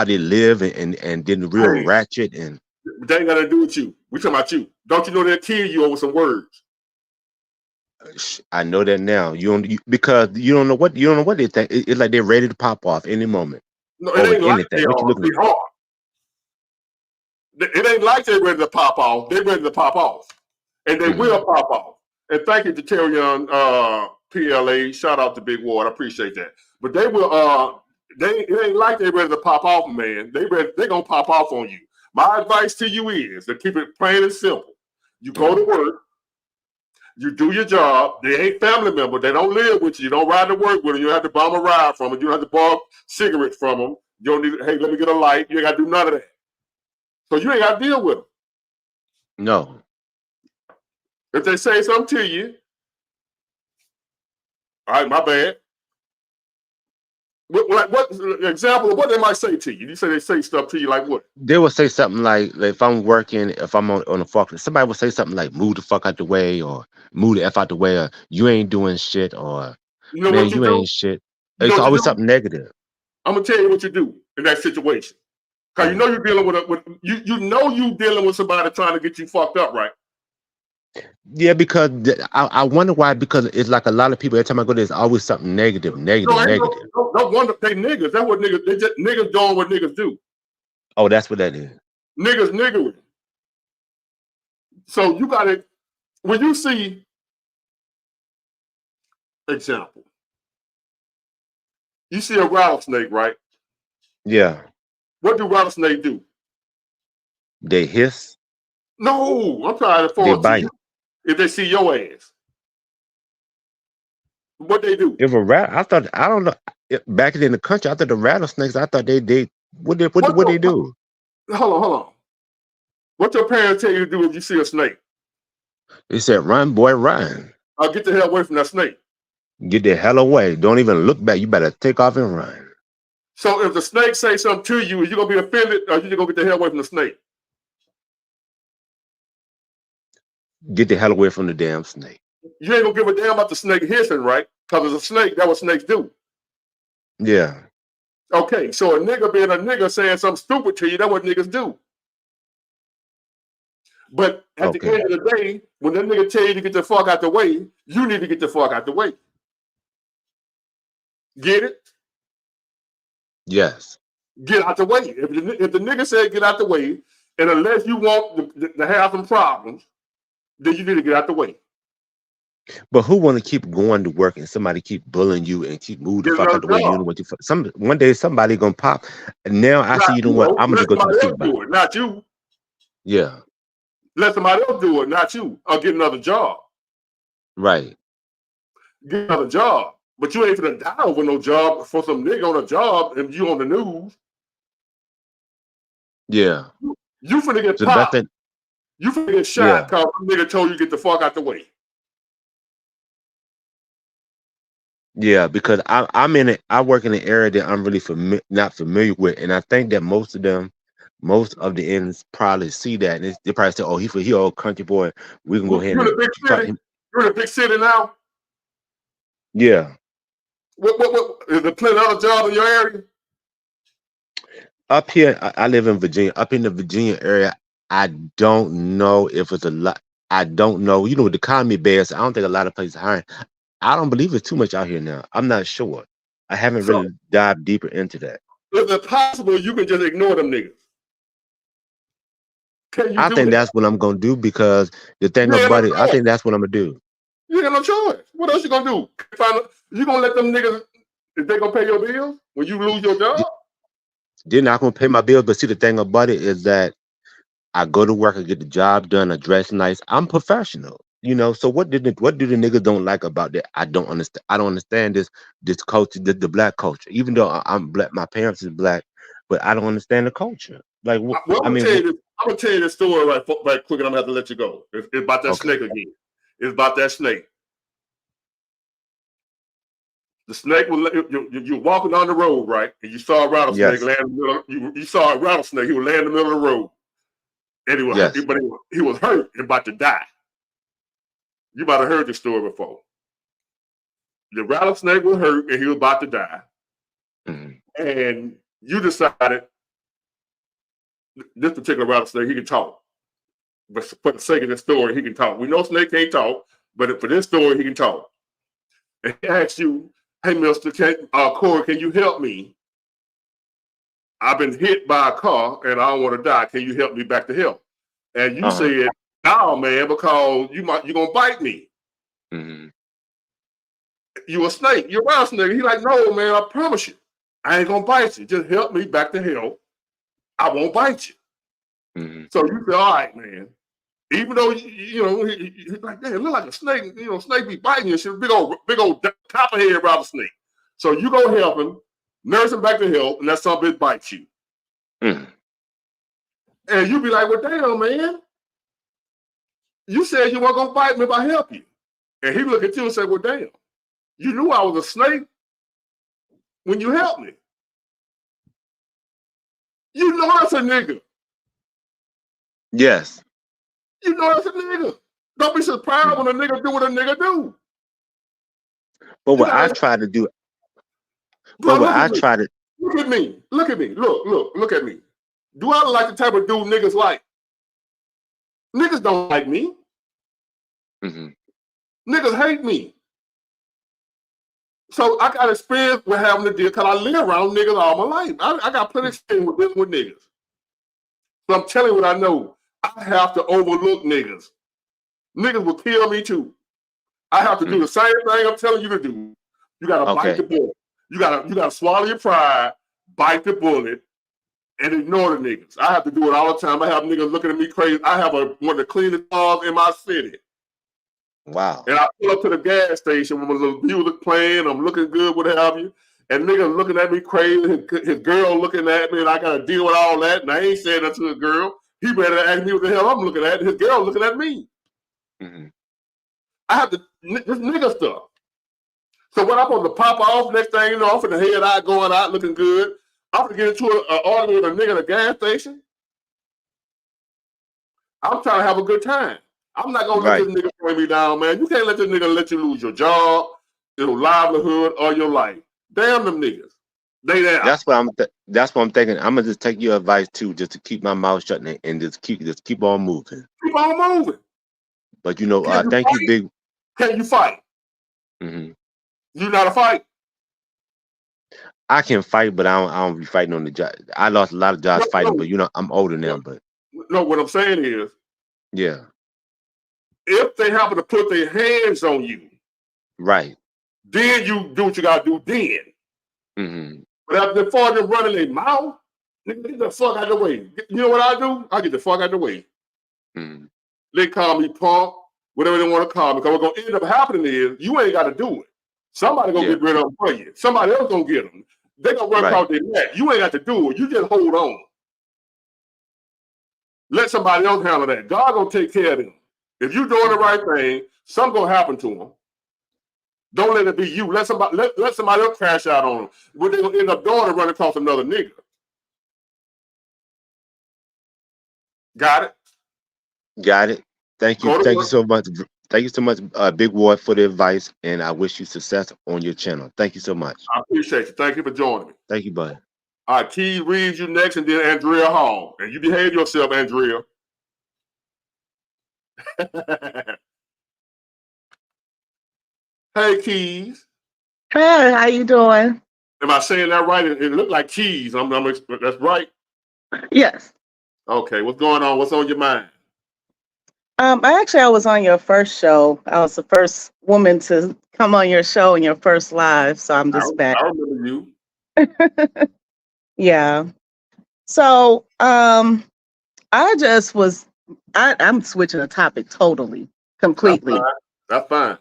they live and then real ratchet and they ain't got to do with you. We talking about you. Don't you know they'll kill you over some words? I know that now. Because you don't know what they think. It's like they're ready to pop off any moment. No, it ain't like they What you looking are. It ain't like they're ready to pop off. They're ready to pop off, and they will pop off. And thank you to Terrion PLA. Shout out to Big Ward. I appreciate that. But they will. It ain't like they're ready to pop off, man. They gonna pop off on you. My advice to you is to keep it plain and simple. You go to work. You do your job. They ain't family members. They don't live with you. You don't ride to work with them. You don't have to bomb a ride from them. You don't have to borrow cigarettes from them. You don't need, hey, let me get a light. You ain't got to do none of that. So you ain't got to deal with them. No. If they say something to you, all right, my bad. What example of what they might say to you? You say they say stuff to you like what? They will say something like if I'm working, if I'm on a forklift, somebody will say something like "move the fuck out the way" or "move the f out the way" or "you ain't doing shit" or "man, you ain't shit." It's always something negative. I'm gonna tell you what you do in that situation. Cause you know you're dealing with you know you dealing with somebody trying to get you fucked up, right? Yeah, because I wonder why. Because it's like a lot of people every time I go there, it's always something negative. No, ain't negative. no wonder they niggas. That's what niggas. They just niggas doing what niggas do. Oh, that's what that is. Niggas niggering. So you gotta when you see example, you see a rattlesnake, right? Yeah, What do rattlesnakes do? they hiss, No, I'm trying to they forward to bite. you. If they see your ass, what they do? If a rat, I don't know. Back in the country, I thought the rattlesnakes. I thought they what What they do? hold on. What your parents tell you to do if you see a snake? They said, "Run, boy, run. I'll get the hell away from that snake. Get the hell away. Don't even look back. You better take off and run. So if the snake say something to you, you gonna be offended, or you just gonna get the hell away from the snake? Get the hell away from the damn snake." You ain't gonna give a damn about the snake hissing, right? Because it's a snake. That's what snakes do. Yeah, Okay, so a nigga being a nigga saying something stupid to you, that's what niggas do. But at the okay, end of the day, when that nigga tell you to get the fuck out the way, you need to get the fuck out the way. Get it? yes. Get out the way. If the nigga said get out the way, and unless you want to have some problems, then you need to get out the way. But who want to keep going to work and somebody keep bullying you and keep moving the Get fuck out another the way? You job. know what? One day somebody gonna pop. And now I see. Not You know you, what? though. I'm gonna Let go to the somebody else supervisor. do it, not you. Yeah, Let somebody else do it, not you. Or get another job. right. Get another job. But you ain't finna die over no job for some nigga on a job and you on the news. Yeah. You finna get So the best popped. thing. You finna get shot Yeah. because some nigga told you get the fuck out the way. Yeah, because I'm in it. I work in an area that I'm really not familiar with, and I think that most of the ends probably see that, and they probably say, "Oh, he old country boy. We can go ahead You're in a and big fight city. him." You're in a big city now. Yeah. What is there plenty of other jobs in your area? Up here, I live in Virginia. Up in the Virginia area, I don't know if it's a lot. I don't know. You know, with the economy bad, so I don't think a lot of places are hiring. I don't believe it's too much out here now. I'm not sure. I haven't So really dived deeper into that. is it possible you can just ignore them niggas? Can you I do think that? that's what I'm gonna do because the thing You ain't no about it, I choice. think that's what I'm gonna do. You ain't got no choice. What else you gonna do? You gonna let them niggas, if they gonna pay your bills when you lose your job? They're not gonna pay my bills, but see, the thing about it is that I go to work, I get the job done, I dress nice. I'm professional, you know. So what do the niggas don't like about that? I don't understand. I don't understand this culture, the black culture. Even though I'm black, my parents is black, but I don't understand the culture. Like, Well, I mean, I'm gonna tell you this story right quick, and I'm gonna have to let you go. It's about that okay, snake again. It's about that snake. The snake was you're walking down the road, right? And you saw a rattlesnake yes, land in the middle. You saw a rattlesnake. He was laying in the middle of the road, and yes, he was hurt and about to die. You might have heard this story before. The rattlesnake was hurt and he was about to die, mhm, and you decided this particular rattlesnake he can talk. But for the sake of this story, he can talk. We know snake can't talk, but for this story, he can talk. And he asked you, "Hey, Mister Corey, can you help me? I've been hit by a car and I don't want to die. Can you help me back to health?" And you uh-huh, said, "No, man, because you're gonna bite me. mhm, You a snake. You're a rattlesnake." He's like, "No, man, I promise you, I ain't gonna bite you. Just help me back to health. I won't bite you." mhm, So you said, "All right, man." Even though he's like, "Damn, it look like a snake." You know, snake be biting you. Shit, big old copperhead rattlesnake. So you go help him, nurse him back to health, and that son of a bitch bites you. mhm. And you be like, "Well, damn, man, you said you weren't gonna bite me if I help you." And he look at you and say, "Well, damn, you knew I was a snake when you helped me. You know that's a nigga. Yes. You know that's a nigga. Don't be surprised when a nigga do what a nigga do. But You what I gotta, try to do, but bro, what look I at me. try to, Look at me. Look at me. Look at me. Do I look like the type of dude niggas like? Niggas don't like me. Mm-hmm. Niggas hate me. So I got experience with having to deal because I live around niggas all my life. I got plenty of experience with niggas. So I'm telling you what I know. I have to overlook niggas. Niggas will kill me too. I have to do the same thing I'm telling you to do. You gotta bite the bullet. You gotta swallow your pride, bite the bullet, and ignore the niggas. I have to do it all the time. I have niggas looking at me crazy. I have one of the cleanest cars in my city. Wow. And I pull up to the gas station with my little music playing. I'm looking good, what have you. And niggas looking at me crazy. His girl looking at me, and I gotta deal with all that. And I ain't saying that to a girl. He better ask me what the hell I'm looking at. His girl looking at me. Mm-hmm. I have to this nigga stuff. So when I'm supposed to pop off, next thing you know, I'm finna head out, going out, looking good. I'm gonna get into an argument with a nigga at a gas station. I'm trying to have a good time. I'm not gonna let this nigga bring me down, man. You can't let this nigga let you lose your job, your livelihood, or your life. Damn them niggas. They there. That's what I'm thinking. I'm gonna just take your advice too, just to keep my mouth shut and just keep on moving. Keep on moving. But you know, thank you, Big. Can you fight? Mm-hmm. You know how to fight? I can fight, but I don't be fighting on the job. I lost a lot of jobs fighting, but you know, I'm older now. But no, what I'm saying is, yeah, if they happen to put their hands on you, right, then you do what you gotta do. Then, mm-hmm. But before them running their mouth, nigga, get the fuck out of the way. You know what I do? I get the fuck out of the way. Mm-hmm. They call me punk, whatever they want to call me. Because what's gonna end up happening is you ain't got to do it. Somebody gonna get rid of them for you. Somebody else gonna get them. They gonna work out their neck. You ain't got to do it. You just hold on. Let somebody else handle that. God gonna take care of them. If you doing the right thing, something gonna happen to them. Don't let it be you. Let somebody else crash out on them. What they gonna end up doing is running across another nigga. Got it? Got it. Thank you. Thank you so much. Thank you so much, Big Ward, for the advice, and I wish you success on your channel. Thank you so much. I appreciate you. Thank you for joining me. Thank you, buddy. All right, Keys reads you next, and then Andrea Hall. And you behave yourself, Andrea. Hey, Keys. Hey, how you doing? Am I saying that right? It looked like Keys. That's right? Yes. Okay, what's going on? What's on your mind? I was on your first show. I was the first woman to come on your show in your first live, so I'm just back. I remember you. Yeah. So I'm switching the topic totally, completely. That's fine.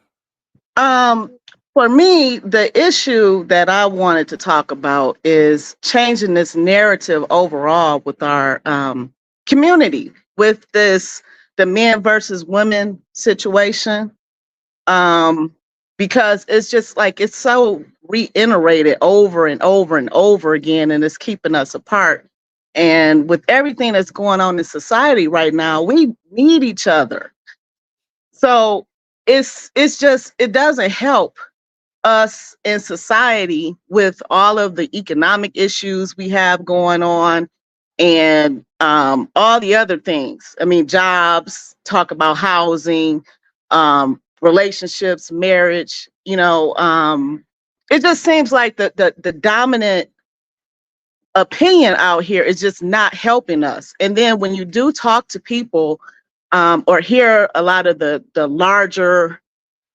For me, the issue that I wanted to talk about is changing this narrative overall with our community, with the men versus women situation. Because it's just like it's so reiterated over and over and over again, and it's keeping us apart. And with everything that's going on in society right now, we need each other. So it doesn't help us in society with all of the economic issues we have going on and all the other things. I mean, jobs, talk about housing, relationships, marriage, it just seems like the dominant opinion out here is just not helping us. And then when you do talk to people or hear a lot of the larger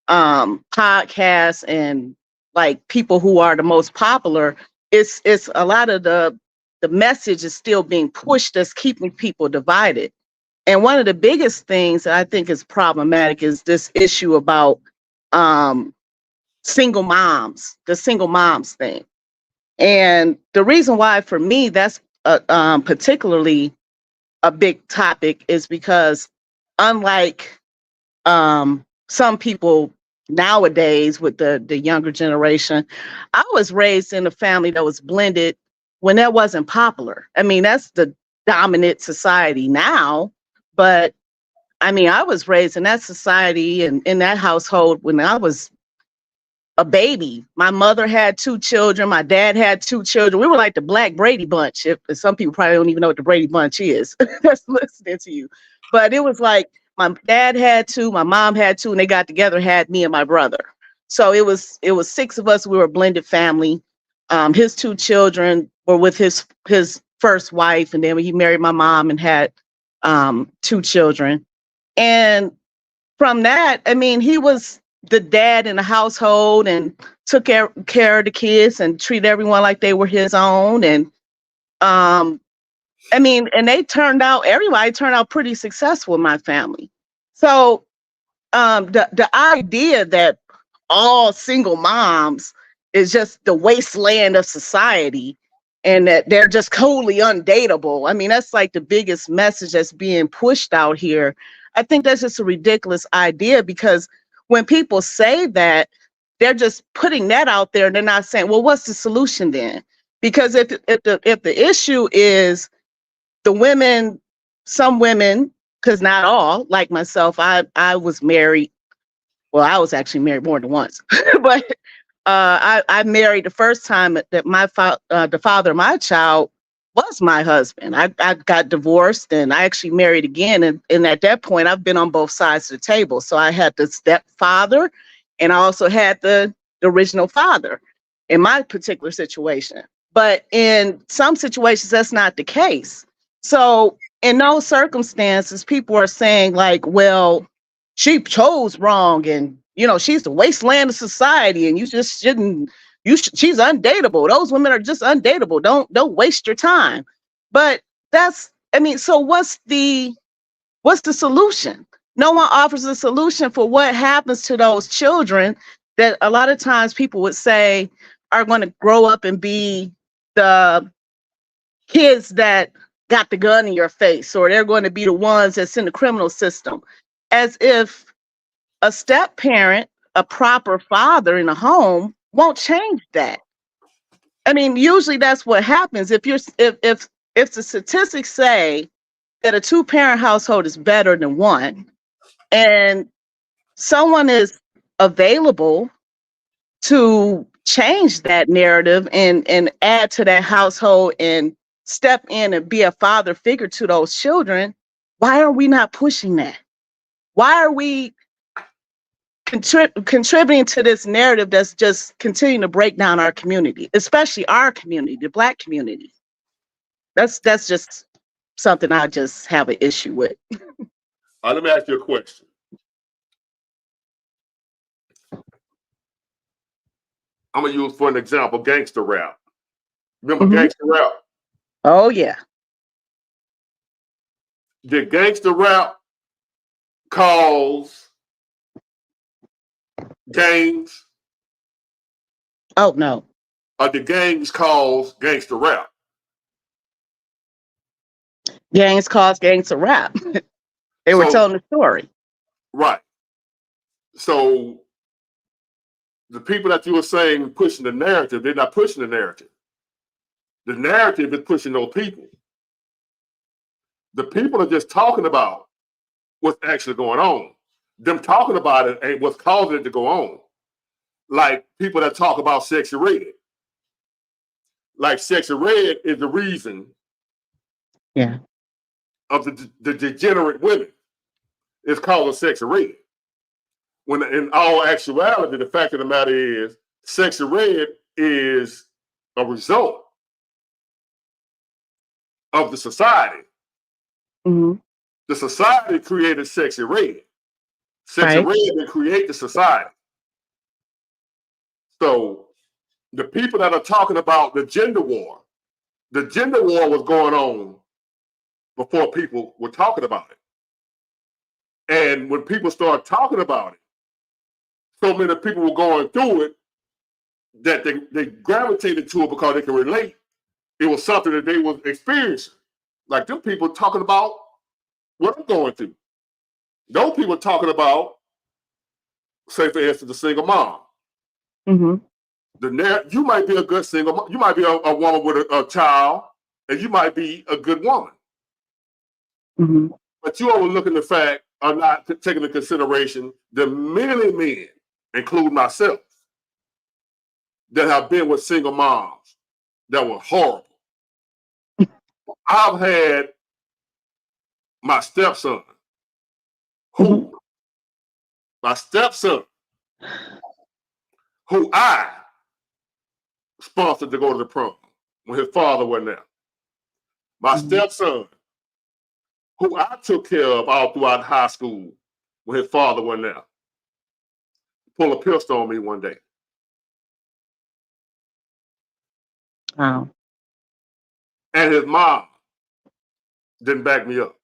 podcasts and like people who are the most popular, it's a lot of the message is still being pushed that's keeping people divided. And one of the biggest things that I think is problematic is this issue about single moms, the single moms thing. And the reason why for me that's particularly a big topic is because unlike some people nowadays with the younger generation, I was raised in a family that was blended when that wasn't popular. I mean, that's the dominant society now, but I mean, I was raised in that society and in that household when I was a baby. My mother had 2 children. My dad had 2 children. We were like the Black Brady Bunch. If some people probably don't even know what the Brady Bunch is. That's listening to you. But it was like my dad had 2, my mom had 2, and they got together, had me and my brother. So it was 6 of us. We were a blended family. His 2 children were with his first wife, and then he married my mom and had 2 children. And from that, I mean, he was the dad in the household and took care of the kids and treated everyone like they were his own. And I mean, and everybody turned out pretty successful in my family. So the idea that all single moms is just the wasteland of society and that they're just totally undateable. I mean, that's like the biggest message that's being pushed out here. I think that's just a ridiculous idea, because when people say that, they're just putting that out there and they're not saying, well, what's the solution then? Because if the issue is the women, some women, because not all, like myself, I was married. Well, I was actually married more than once, but I married the first time that the father of my child was my husband. I got divorced and I actually married again. And at that point, I've been on both sides of the table. So I had the stepfather and I also had the original father in my particular situation. But in some situations, that's not the case. So in those circumstances, people are saying like, well, she chose wrong and, she's the wasteland of society and you just shouldn't, she's undateable. Those women are just undateable. Don't waste your time. But so what's the solution? No one offers a solution for what happens to those children that a lot of times people would say are going to grow up and be the kids that got the gun in your face, or they're going to be the ones that's in the criminal system, as if a step parent, a proper father in a home, won't change that. I mean, usually that's what happens. If the statistics say that a 2-parent household is better than one, and someone is available to change that narrative and add to that household and step in and be a father figure to those children, why are we not pushing that? Why are we contributing to this narrative that's just continuing to break down our community, especially our community, the Black community? That's just something I just have an issue with. Let me ask you a question. I'm gonna use for an example gangster rap. Remember gangster rap? Oh yeah. Did gangster rap cause gangs? Oh no. Or did gangs cause gangster rap? Gangs cause gangster rap. They were telling the story. Right. So the people that you were saying pushing the narrative, they're not pushing the narrative. The narrative is pushing those people. The people are just talking about what's actually going on. Them talking about it ain't what's causing it to go on. Like people that talk about sexy red. Like sexy red is the reason of the degenerate women. It's called a sexy red. When in all actuality, the fact of the matter is sexy red is a result of the society. The society created sexy red. Sexy red didn't create the society. So the people that are talking about the gender war was going on before people were talking about it. And when people started talking about it, so many people were going through it that they gravitated to it because they could relate. It was something that they were experiencing. Like them people talking about what I'm going through. Those people talking about, say for instance, the single mom. You might be a good single mom. You might be a woman with a child, and you might be a good woman. But you overlooking the fact of not taking into consideration the many men, including myself, that have been with single moms that were horrible. I've had my stepson, who I sponsored to go to the prom when his father wasn't there. My stepson, who I took care of all throughout high school when his father wasn't there, pulled a pistol on me one day. Wow. And his mom didn't back me up.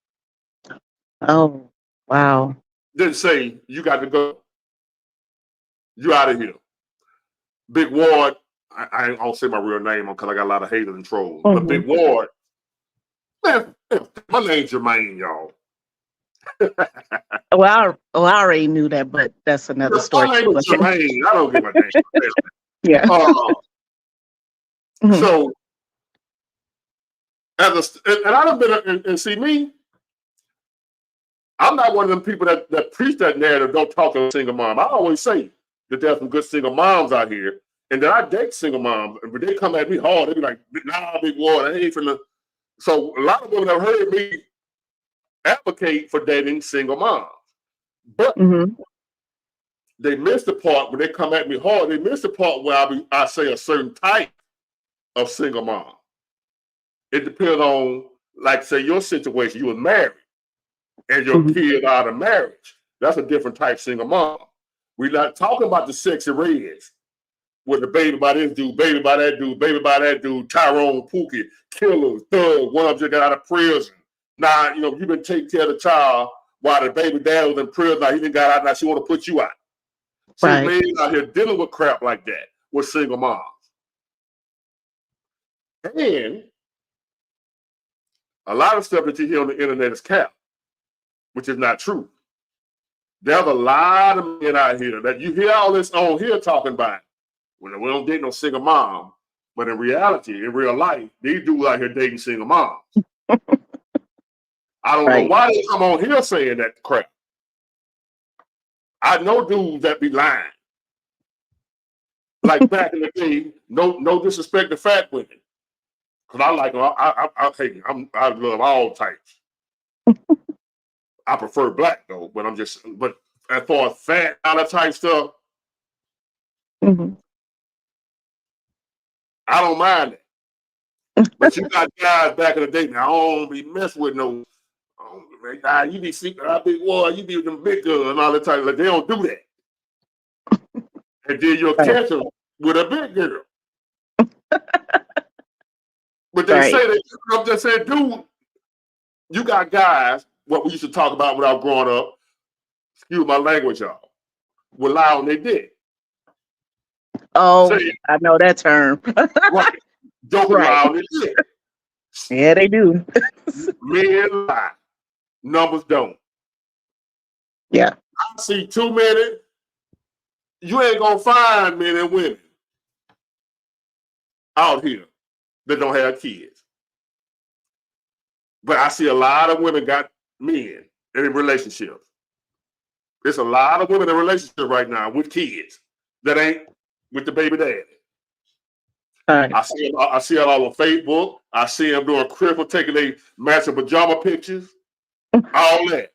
Oh, wow. Didn't say, you got to go. You out of here. Big Ward, I don't say my real name because I got a lot of haters and trolls. But Big Ward, man, my name's Jermaine, y'all. Well, I already knew that, but that's another story. My name is Jermaine. I don't give a damn. Yeah. So, and I done been, and see me, I'm not one of them people that preach that narrative, don't talk to a single mom. I always say that there's some good single moms out here, and that I date single moms, and when they come at me hard, they be like, nah, Big Ward, I ain't finna. So a lot of women have heard me advocate for dating single moms. But they miss the part when they come at me hard. They miss the part where I say a certain type of single mom. It depends on, like, say, your situation. You were married, and your kid out of marriage. That's a different type single mom. We're not talking about the sexy reds with the baby by this dude, baby by that dude, baby by that dude, Tyrone, Pookie, killers, thug, one of them just got out of prison. Now, you've been taking care of the child while the baby dad was in prison. Now, he didn't got out. Now, she want to put you out. See, men out here dealing with crap like that with single moms. And a lot of stuff that you hear on the internet is cap, which is not true. There's a lot of men out here that you hear all this on here talking about. When we don't date no single mom, but in reality, in real life, these dudes out here dating single moms. I don't know why they come on here saying that crap. I know dudes that be lying. Like back in the day, no disrespect to fat women, because I like them. I love all types. I prefer black though, but as far as fat kind of type stuff, I don't mind it. But you got guys back in the day, now I don't be messing with no. You be sleeping out Big War, you be with them big girls and all the time. Like, they don't do that. And then you'll catch them with a big girl. But they say that, I'm just saying, dude, you got guys, what we used to talk about when I was growing up, excuse my language, y'all, will lie on their dick. Oh, I know that term. Right. Don't lie on their dick. Yeah, they do. Men lie. Numbers don't. Yeah. I see too many. You ain't gonna find men and women out here that don't have kids. But I see a lot of women got men in relationships. There's a lot of women in relationships right now with kids that ain't with the baby daddy. I see it all on Facebook. I see them doing cripple, taking their matching pajama pictures, all that.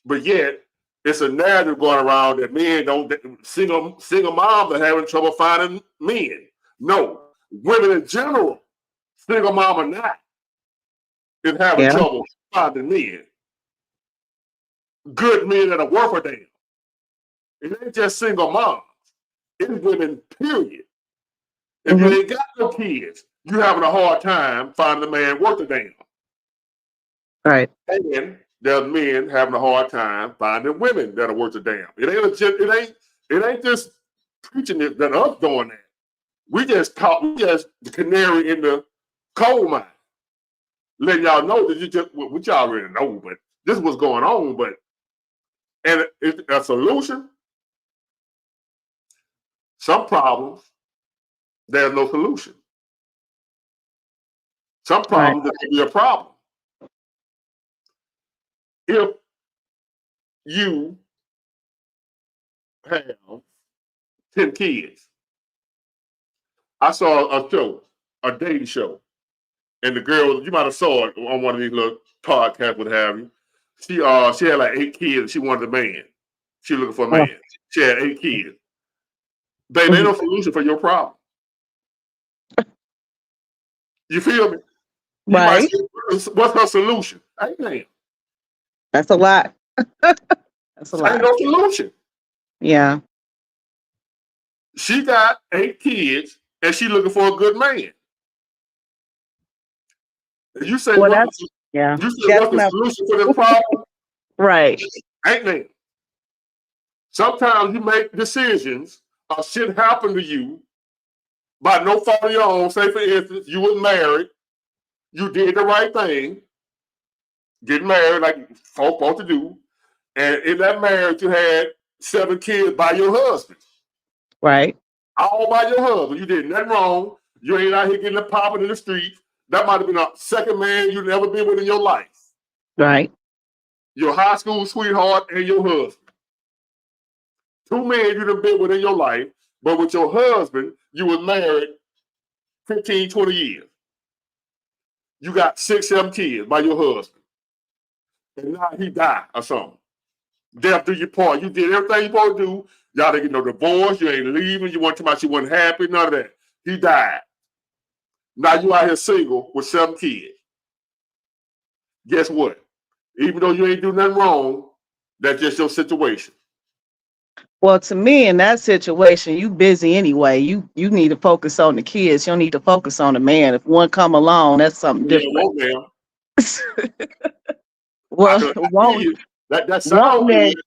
But yet, it's a narrative going around that men don't, single moms are having trouble finding men. No, women in general, single mom or not, is having trouble finding men. Good men that are worth a damn. It ain't just single moms. It's women, period. If you ain't got no kids, you having a hard time finding a man worth a damn. Right. And there's men having a hard time finding women that are worth a damn. It ain't just preaching that us doing that. We just the canary in the coal mine. Letting y'all know that which y'all already know, but this is what's going on. And it's a solution. Some problems, there's no solution. Some problems, there can be a problem. If you have 10 kids I saw a show, a dating show, and the girl, you might have saw it on one of these little podcasts, what have you. She had like 8 kids. And she wanted a man. She looking for a Oh, man. She had 8 kids. Baby, ain't mhm. no solution for your problem. You feel me? You might Right. say, what's her solution? Ain't That's a lot. That's a lot. no solution. Yeah. She got 8 kids and she looking for a good man. And you say Well, yeah. what's That's the not solution for this problem? right. Ain't there. Sometimes you make decisions or shit happen to you by no fault of your own. Say for instance, you were married, you did the right thing, get married like folk supposed to do, and in that marriage you had 7 kids by your husband. Right. All by your husband. You did nothing wrong. You ain't out here getting it popping in the street. That might have been a second man you've never been with in your life. Right. Your high school sweetheart and your husband. 2 men you done been with in your life, but with your husband, you was married 15, 20 years. You got 6, 7 kids by your husband. And now he died or something. Death do your part. You did everything you supposed to do. Y'all didn't get no divorce. You ain't leaving. You weren't talking about you wasn't happy. None of that. He died. Now you out here single with 7 kids. Guess what? Even though you ain't do nothing wrong, that's just your situation. Well, to me, in that situation, you busy anyway. You need to focus on the kids. You don't need to focus on the man. If one come along, that's something Yeah, different. won't, ma'am. Well, I hear won't you. That won't sounds man. good.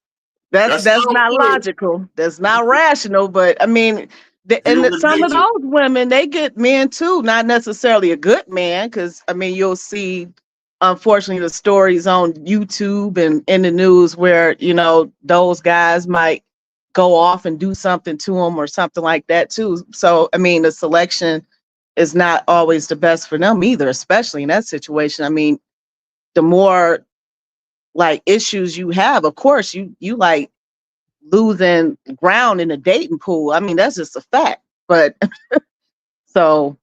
That's That sounds not good. logical. That's not rational. But I mean, Human some of nature. those women, they get men too. Not necessarily a good man, because I mean, you'll see, unfortunately, the stories on YouTube and in the news where those guys might go off and do something to them or something like that too. So I mean, the selection is not always the best for them either, especially in that situation. I mean, the more like issues you have, of course, you like losing ground in the dating pool. I mean, that's just a fact. But so,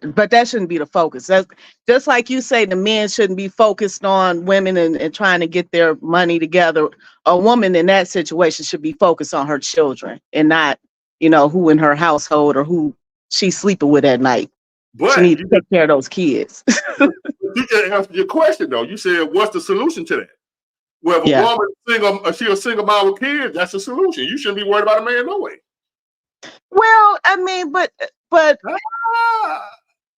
but that shouldn't be the focus. That's just like you say, the men shouldn't be focused on women and trying to get their money together. A woman in that situation should be focused on her children and not, who in her household or who she's sleeping with at night. She But needs to take care of those kids. you just answered your question though. You said, "What's the solution to that?" Well, if a Yeah. woman she a single mom with kids, that's the solution. You shouldn't be worried about a man no way. Well, I mean, but Ah.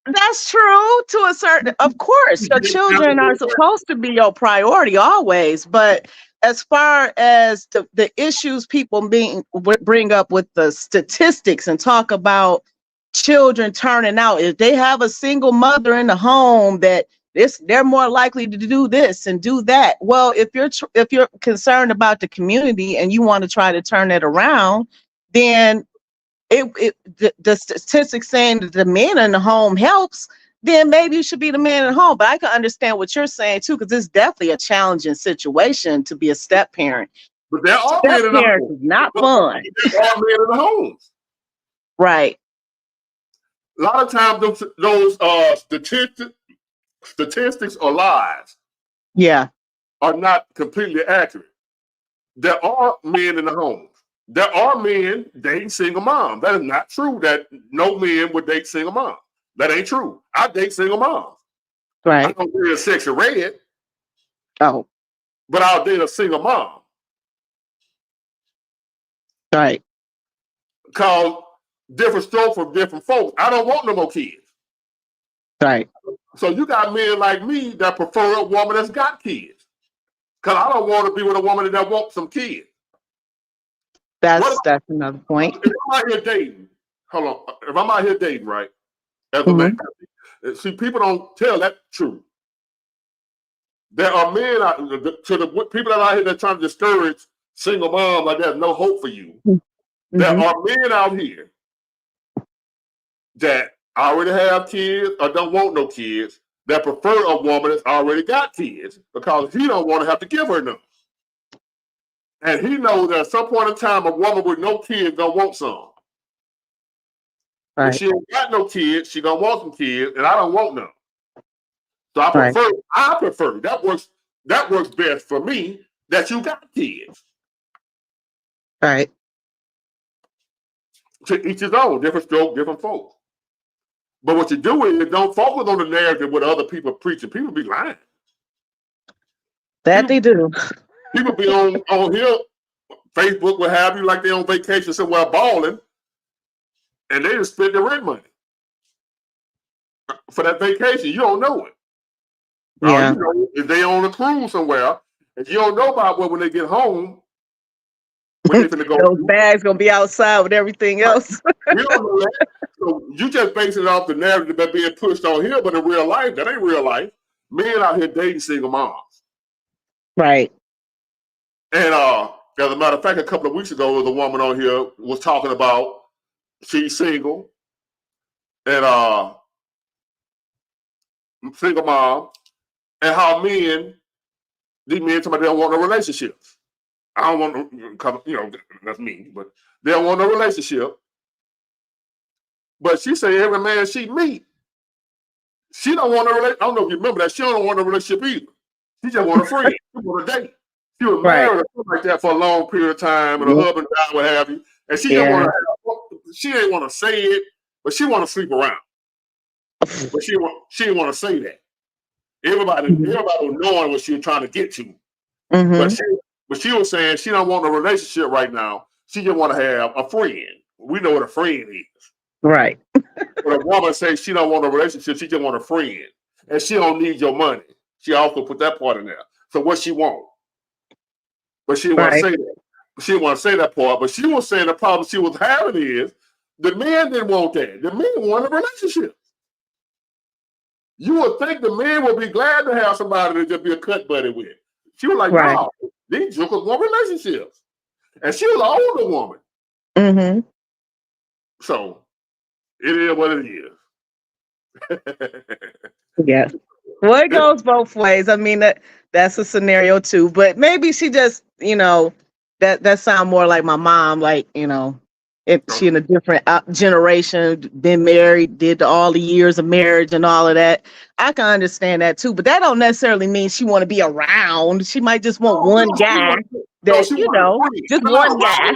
that's true to a certain. Of course, your children are supposed to be your priority always. But as far as the issues people bring up with the statistics and talk about children turning out, if they have a single mother in the home, they're more likely to do this and do that. Well, if you're concerned about the community and you want to try to turn it around, then the statistics saying that the man in the home helps, then maybe you should be the man at home. But I can understand what you're saying too, because it's definitely a challenging situation to be a step parent. But there are Step men in the parent home. is not fun. There are men in the homes. Right. A lot of times those statistics or lies Yeah. are not completely accurate. There are men in the homes. There are men dating single moms. That is not true that no men would date single moms. That ain't true. I date single moms. I Right. don't date a sexy red, Oh, but I'll date a single mom. right. Cause different stroke for different folks. I don't want no more kids. Right. So you got men like me that prefer a woman that's got kids. Cause I don't want to be with a woman that wants some kids. That's another point. If I'm out here dating, hold on. If I'm out here dating, right, as a Mhm. man, see, people don't tell that truth. There are men to the people that are out here that trying to discourage single moms like there's no hope for you. There Mhm. are men out here that already have kids or don't want no kids that prefer a woman that's already got kids because he don't want to have to give her none. And he knows that at some point in time, a woman with no kids don't want some. Right. If she ain't got no kids, she gonna want some kids, and I don't want none. So I Right. prefer that works best for me that you got kids. Right. To each his own, different stroke, different folks. But what you do is don't focus on the narrative what other people preaching. People be lying. That they do. People be on here, Facebook, what have you, like they on vacation somewhere balling, and they just spend their rent money for that vacation. You don't know it. Yeah. You know, if they on a cruise somewhere, and you don't know about when they get home, what they finna go Those do. bags gonna be outside with everything else. You don't know that. So you just basing it off the narrative that's being pushed on here, but in real life, that ain't real life. Men out here dating single moms. Right. And as a matter of fact, a couple of weeks ago, there was a woman on here was talking about she's single and single mom, and how these men somebody don't want no relationships. I don't want no, you know, that's me, but they don't want no relationship. But she said every man she meet, she don't want a relationship. I don't know if you remember that. She don't want a relationship either. She just want a friend. She want a date. She was married or something like that for a long period of time, and her husband died, what have you. And she just want to. She ain't want to say it, but she want to sleep around. But she didn't want to say that. Everybody was knowing what she was trying to get to. But she was saying she don't want a relationship right now. She just want to have a friend. We know what a friend is. Right. But a woman says she don't want a relationship, she just want a friend. And she don't need your money. She also put that part in there. So what she want? But she didn't want to say that. She didn't want to say that part. But she was saying the problem she was having is the men didn't want that. The men wanted a relationship. You would think the men would be glad to have somebody to just be a cut buddy with. She was like, no, these jokers want relationships. And she was an older woman. Mm-hmm. So it is what it is. Yeah. Well, it goes both ways. I mean, that's a scenario too. But maybe she just, you know, that sound more like my mom. Like, you know, if she in a different generation, been married, did all the years of marriage and all of that. I can understand that too. But that don't necessarily mean she want to be around. She might just want one guy that, you know, just one guy.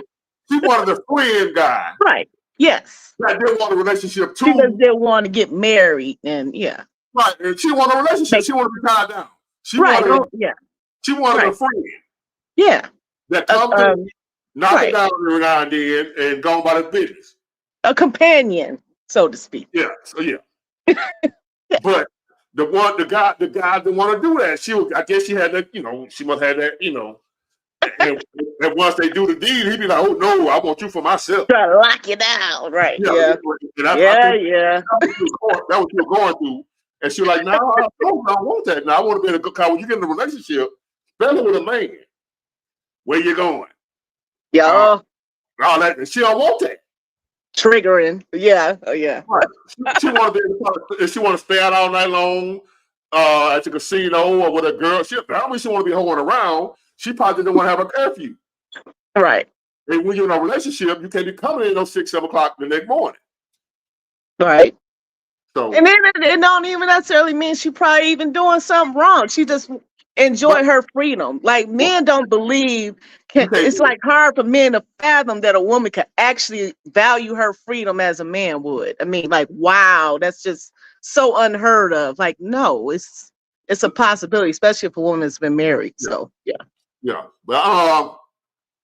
She wanted a friend guy. Right. Yes. That didn't want a relationship too. She just didn't want to get married, and yeah. Right. And she wanted a relationship. She wanted to be tied down. She wanted a friend. Yeah. That comes in, knock it down every now and then, and go about his business. A companion, so to speak. Yeah. So yeah. But the guy didn't want to do that. I guess she had that, you know, she must have that, you know. And once they do the deed, he'd be like, "Oh no, I want you for myself." Try to lock you down, right? Yeah. Yeah. That was what you were going through. And she was like, "No, I don't want that. Now I want to be in a good car. When you get in a relationship, especially with a man, where you going? Yeah. All that. And she don't want that. Triggering. Yeah. Oh yeah. Right. She want to stay out all night long at the casino or with a girl. I don't mean she want to be hoeing around. She probably didn't want to have a curfew. Right. And when you're in a relationship, you can't be coming in 6, 7 o'clock the next morning. Right. So, and then it don't even necessarily mean she probably even doing something wrong. She just enjoy her freedom. Like men don't believe. It's like hard for men to fathom that a woman can actually value her freedom as a man would. I mean, like, wow, that's just so unheard of. Like, no, it's a possibility, especially if a woman has been married. So yeah. Yeah. But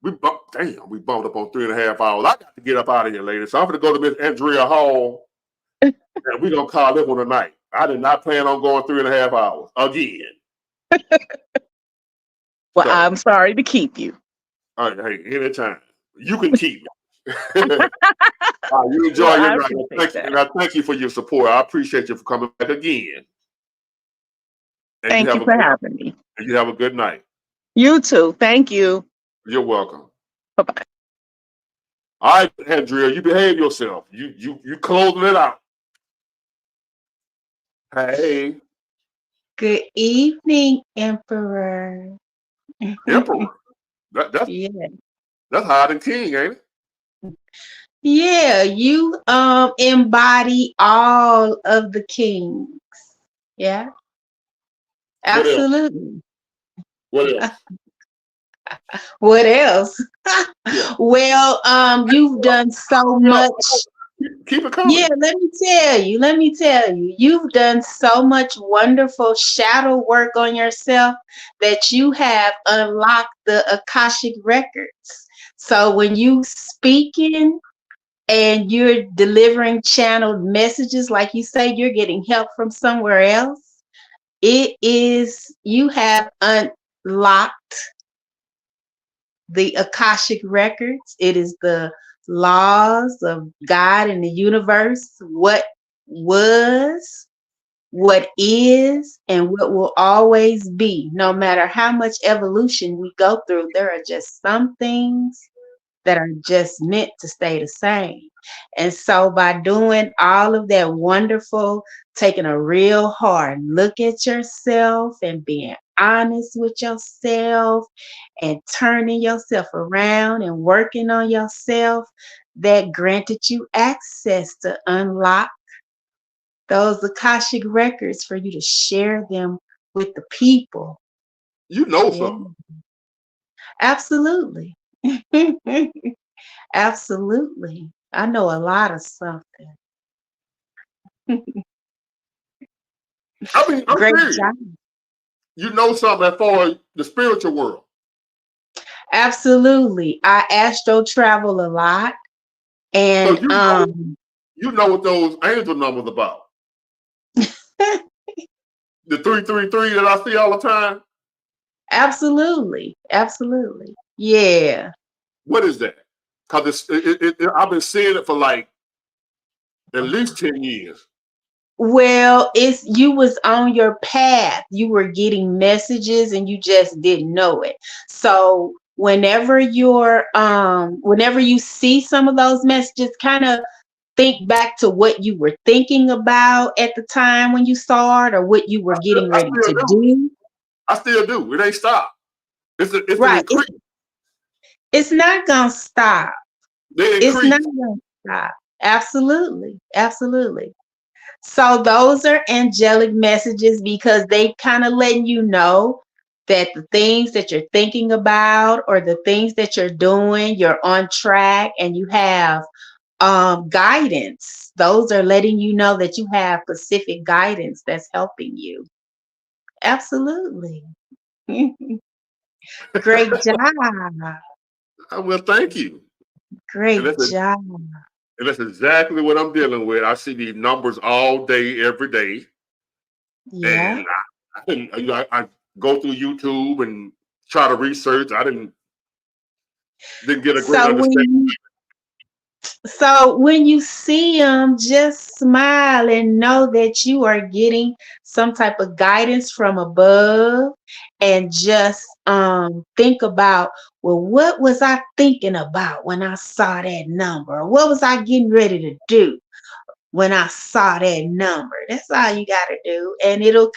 we bumped up on 3.5 hours. I got to get up out of here later. So I'm gonna go to Miss Andrea Hall. And we're gonna call this one tonight. I did not plan on going 3.5 hours again. Well, so, I'm sorry to keep you. All right, hey, anytime. You can keep me. You enjoy your night. And I thank you for your support. I appreciate you for coming back again. And thank you for having me. And you have a good night. You too. Thank you. You're welcome. Bye-bye. All right, Andrea, you behave yourself. You closing it out. Hey. Good evening, Emperor. Emperor? That's higher than king, ain't it? Yeah, you embody all of the kings. Yeah, What else? absolutely. What else? What else? Yeah. Well, you've done so Yeah. much. Keep it Yeah, coming. let me tell you, you've done so much wonderful shadow work on yourself that you have unlocked the Akashic records. So when you speaking and you're delivering channeled messages, like you say, you're getting help from somewhere else. It is, you have unlocked the Akashic records. It is the laws of God and the universe, what was, what is, and what will always be. No matter how much evolution we go through, there are just some things that are just meant to stay the same. And so by doing all of that wonderful, taking a real hard look at yourself and being honest with yourself and turning yourself around and working on yourself, that granted you access to unlock those Akashic records for you to share them with the people. You know Yeah, something. absolutely. Absolutely. I know a lot of something. I mean, I'm Great serious. job. You know something as far as the spiritual world. Absolutely. I astro travel a lot. So And you know what those angel numbers about. The 333 that I see all the time. absolutely. Absolutely. Yeah. What is that? Because I've been seeing it for like at least 10 years. Well, it's you was on your path. You were getting messages and you just didn't know it. So whenever whenever you see some of those messages, kind of think back to what you were thinking about at the time when you saw it or what you were getting I ready still to do. do. I still do. It ain't stopped. It's an Right. increase. It's not gonna stop. They It's not increase. gonna stop. Absolutely. Absolutely. So those are angelic messages because they kind of letting you know that the things that you're thinking about or the things that you're doing, you're on track and you have guidance. Those are letting you know that you have specific guidance that's helping you. Absolutely. Great job. Well, thank you. And Great that's, job. and that's exactly what I'm dealing with. I see these numbers all day, every day. Yeah. And I go through YouTube and try to research. I didn't get a great So understanding. when you see them, just smile and know that you are getting some type of guidance from above, and just think about, well, what was I thinking about when I saw that number? What was I getting ready to do when I saw that number? That's all you got to do. And it'll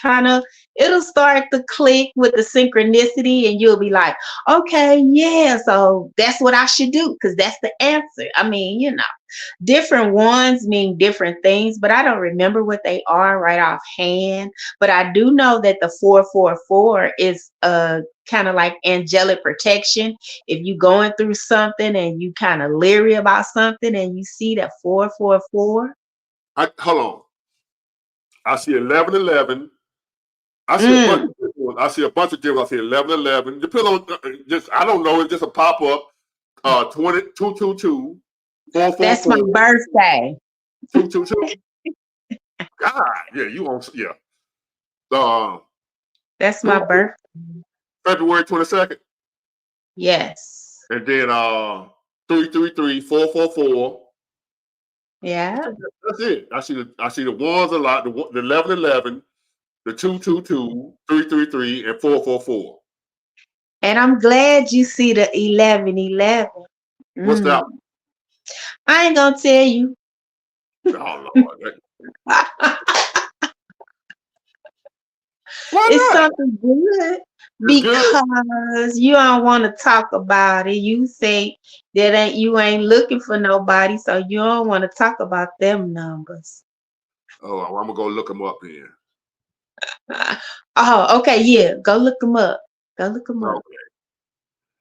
start to click with the synchronicity and you'll be like, okay, yeah, so that's what I should do because that's the answer. I mean, different ones mean different things, but I don't remember what they are right offhand. But I do know that the 444 is kind of like angelic protection. If you going through something and you kind of leery about something and you see that 444. Hold on. I see 1111. I see a bunch Mm, of different ones. I see a bunch of different. I see 1111. Depends on just I don't know. It's just a pop up. 222 that's my 444 birthday. 222. God, yeah, you on yeah. Uh, That's my two- birthday. February 22nd, Yes. and then 333 444. Yeah. That's it. I see the ones a lot. The 1111, the 222, 333, and 444. And I'm glad you see the 1111. What's Mm. that? I ain't gonna tell you. Oh Lord. Why It's not? something good It's good. Because you don't want to talk about it. You say that you ain't looking for nobody, so you don't want to talk about them numbers. Oh, I'm gonna go look them up then. Oh, okay, yeah. Go look them up. Go look them up. Okay.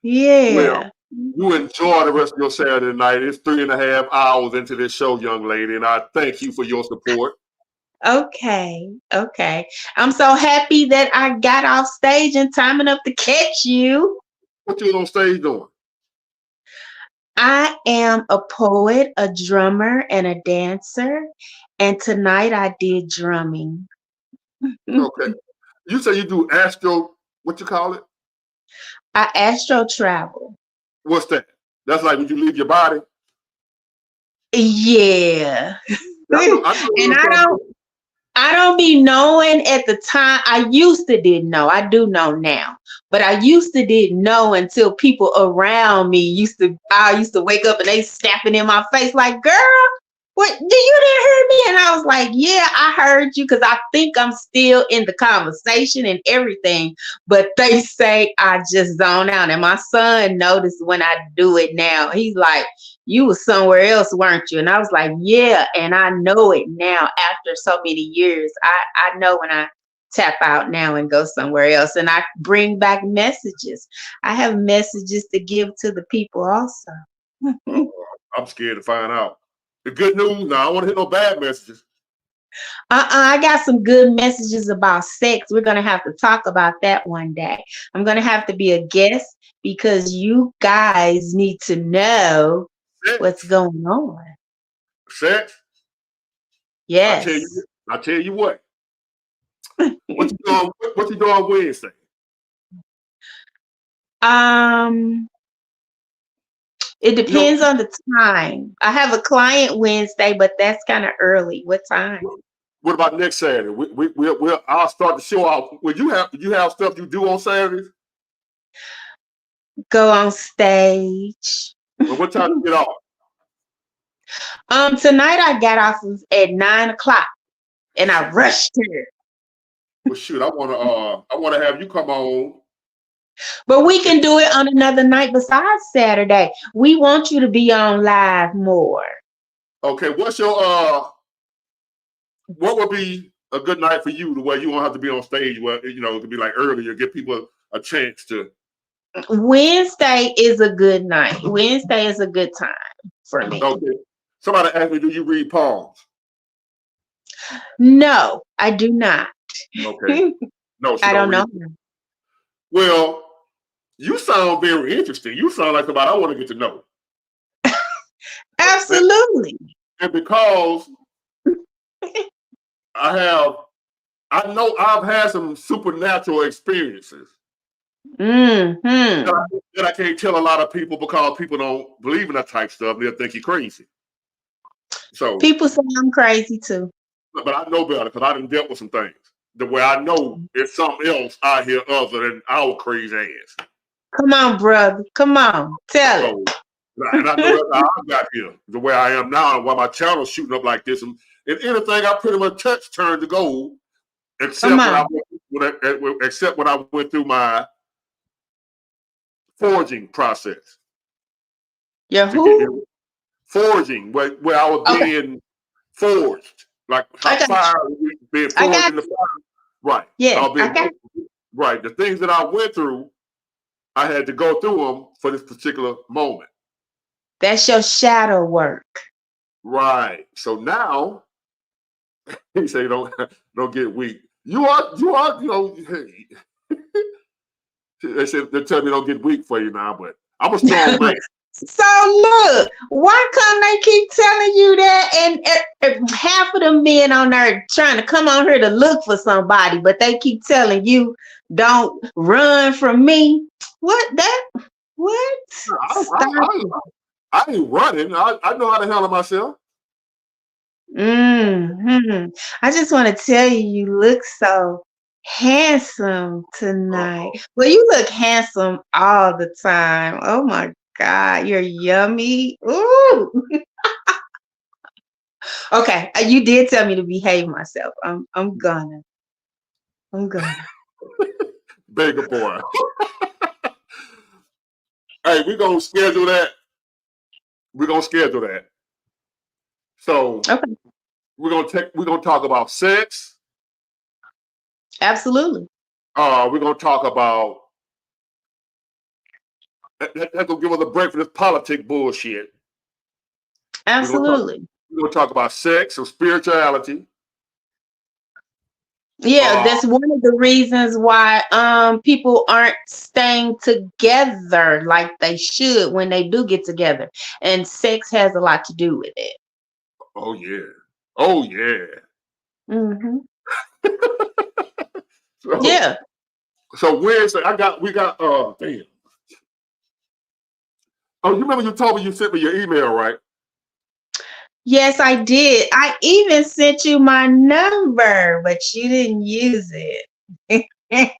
Yeah. Well, you enjoy the rest of your Saturday night. It's 3.5 hours into this show, young lady, and I thank you for your support. Okay. Okay. I'm so happy that I got off stage in time enough to catch you. What you on stage doing? I am a poet, a drummer, and a dancer. And tonight I did drumming. Okay. You say you do astro, what you call it? I astro travel. What's that? That's like when you leave your body? Yeah. I know And I don't be knowing at the time. I used to didn't know. I do know now. But I used to didn't know until people around me I used to wake up and they snapping in my face like, girl, what, you didn't hear me? And I was like, yeah, I heard you, because I think I'm still in the conversation and everything. But they say I just zone out. And my son noticed when I do it now. He's like, you was somewhere else, weren't you? And I was like, yeah. And I know it now after so many years. I know when I tap out now and go somewhere else. And I bring back messages. I have messages to give to the people also. I'm scared to find out. The good news, now I don't want to hear no bad messages. I got some good messages about sex. We're going to have to talk about that one day. I'm going to have to be a guest because you guys need to know what's going on. Sex? Yes. I tell you what. What you doing Wednesday? It depends on the time. I have a client Wednesday, but that's kind of early. What time? What about next Saturday? I'll start the show out. Will you have stuff you do on Saturdays? Go on stage. Well, what time you get off? Tonight I got off at 9:00 and I rushed here. Well, shoot, I wanna have you come on. But we can do it on another night besides Saturday. We want you to be on live more. Okay, what would be a good night for you, the way you won't have to be on stage where it could be like earlier, give people a chance to. Wednesday is a good night. Wednesday is a good time for me. Okay. Somebody asked me, do you read poems? No, I do not. Okay. No, I don't know. Well, you sound very interesting. You sound like somebody I want to get to know. Absolutely. And because I know I've had some supernatural experiences. Mm-hmm. That I can't tell a lot of people because people don't believe in that type of stuff. They'll think you're crazy. So people say I'm crazy too. But I know better because I done dealt with some things. The way I know it's something else out here other than our crazy ass. Come on, brother. Come on. Tell it. And I know that's how I got here, the way I am now, and why my channel's shooting up like this. And anything I pretty much touch turned to gold, except when I went through my forging process. Yeah, who? Forging, where I was being forged. Like how fire being forged in the fire. Right. Yeah. Right. The things that I went through, I had to go through them for this particular moment. That's your shadow work. Right. So now he say don't get weak. You are, they said they tell me don't get weak for you now, but I'm a strong man. So look, why come they keep telling you that? And half of them men on there trying to come on here to look for somebody, but they keep telling you don't run from me. What? I ain't running. I know how to handle myself. I just want to tell you, you look so handsome tonight. Well, you look handsome all the time. Oh my God, you're yummy. Ooh. Okay, you did tell me to behave myself. I'm gonna. Beggar boy. Hey, we're gonna schedule that. We're gonna schedule that. So Okay. we're gonna talk about sex. Absolutely. We're gonna talk about that's gonna give us a break for this politic bullshit. Absolutely. We're gonna talk about sex or spirituality. Yeah, that's one of the reasons why people aren't staying together like they should when they do get together. And sex has a lot to do with it. Oh yeah. Oh yeah. Mm-hmm. So, Yeah. so Wednesday, we got damn. Oh, you remember you told me you sent me your email, right? Yes, I did. I even sent you my number, but you didn't use it. I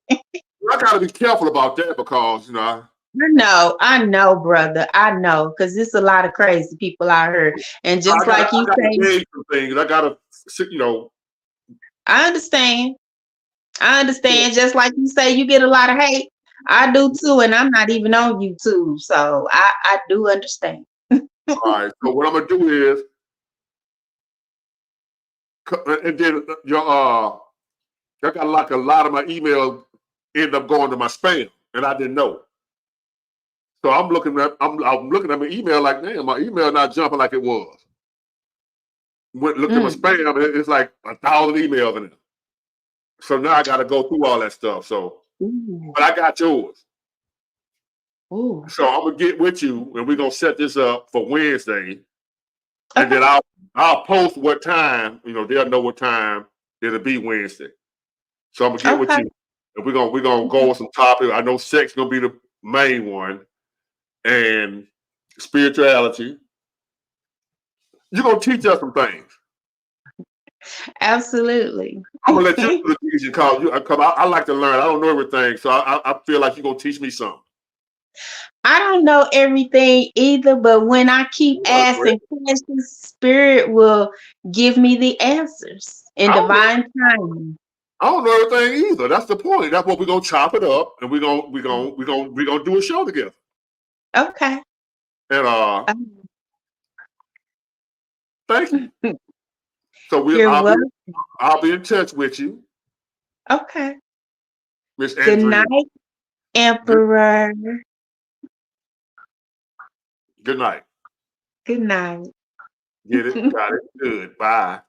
gotta be careful about that because I know, brother. I know, because there's a lot of crazy people out here. And just I like you gotta say, gauge some things. I gotta, I understand. I understand. Just like you say, you get a lot of hate. I do too, and I'm not even on YouTube, so I do understand. all right. So what I'm gonna do is, and then I got like a lot of my emails end up going to my spam, and I didn't know. So I'm looking at my email like, damn, my email not jumping like it was. Looked at my spam, and it's like 1,000 emails in it. So now I got to go through all that stuff. So, but I got yours. Ooh. So I'm gonna get with you, and we're gonna set this up for Wednesday, and Okay. then I'll post what time. They'll know what time it'll be Wednesday. So I'm gonna get with Okay. you, and we're gonna go with some topics. I know sex gonna be the main one, and spirituality. You're gonna teach us some things. Absolutely. I'm gonna let you do the teaching because I like to learn. I don't know everything, so I feel like you're gonna teach me something. I don't know everything either, but when I keep asking questions, Spirit will give me the answers in divine timing. I don't know everything either. That's the point. That's what we're gonna chop it up, and we're gonna do a show together. Okay. And thank you. So You're welcome. I'll be in touch with you, Okay. Miss Good Andrea. night, Emperor. Good night. Good night. Get it? Got it. Good. Bye.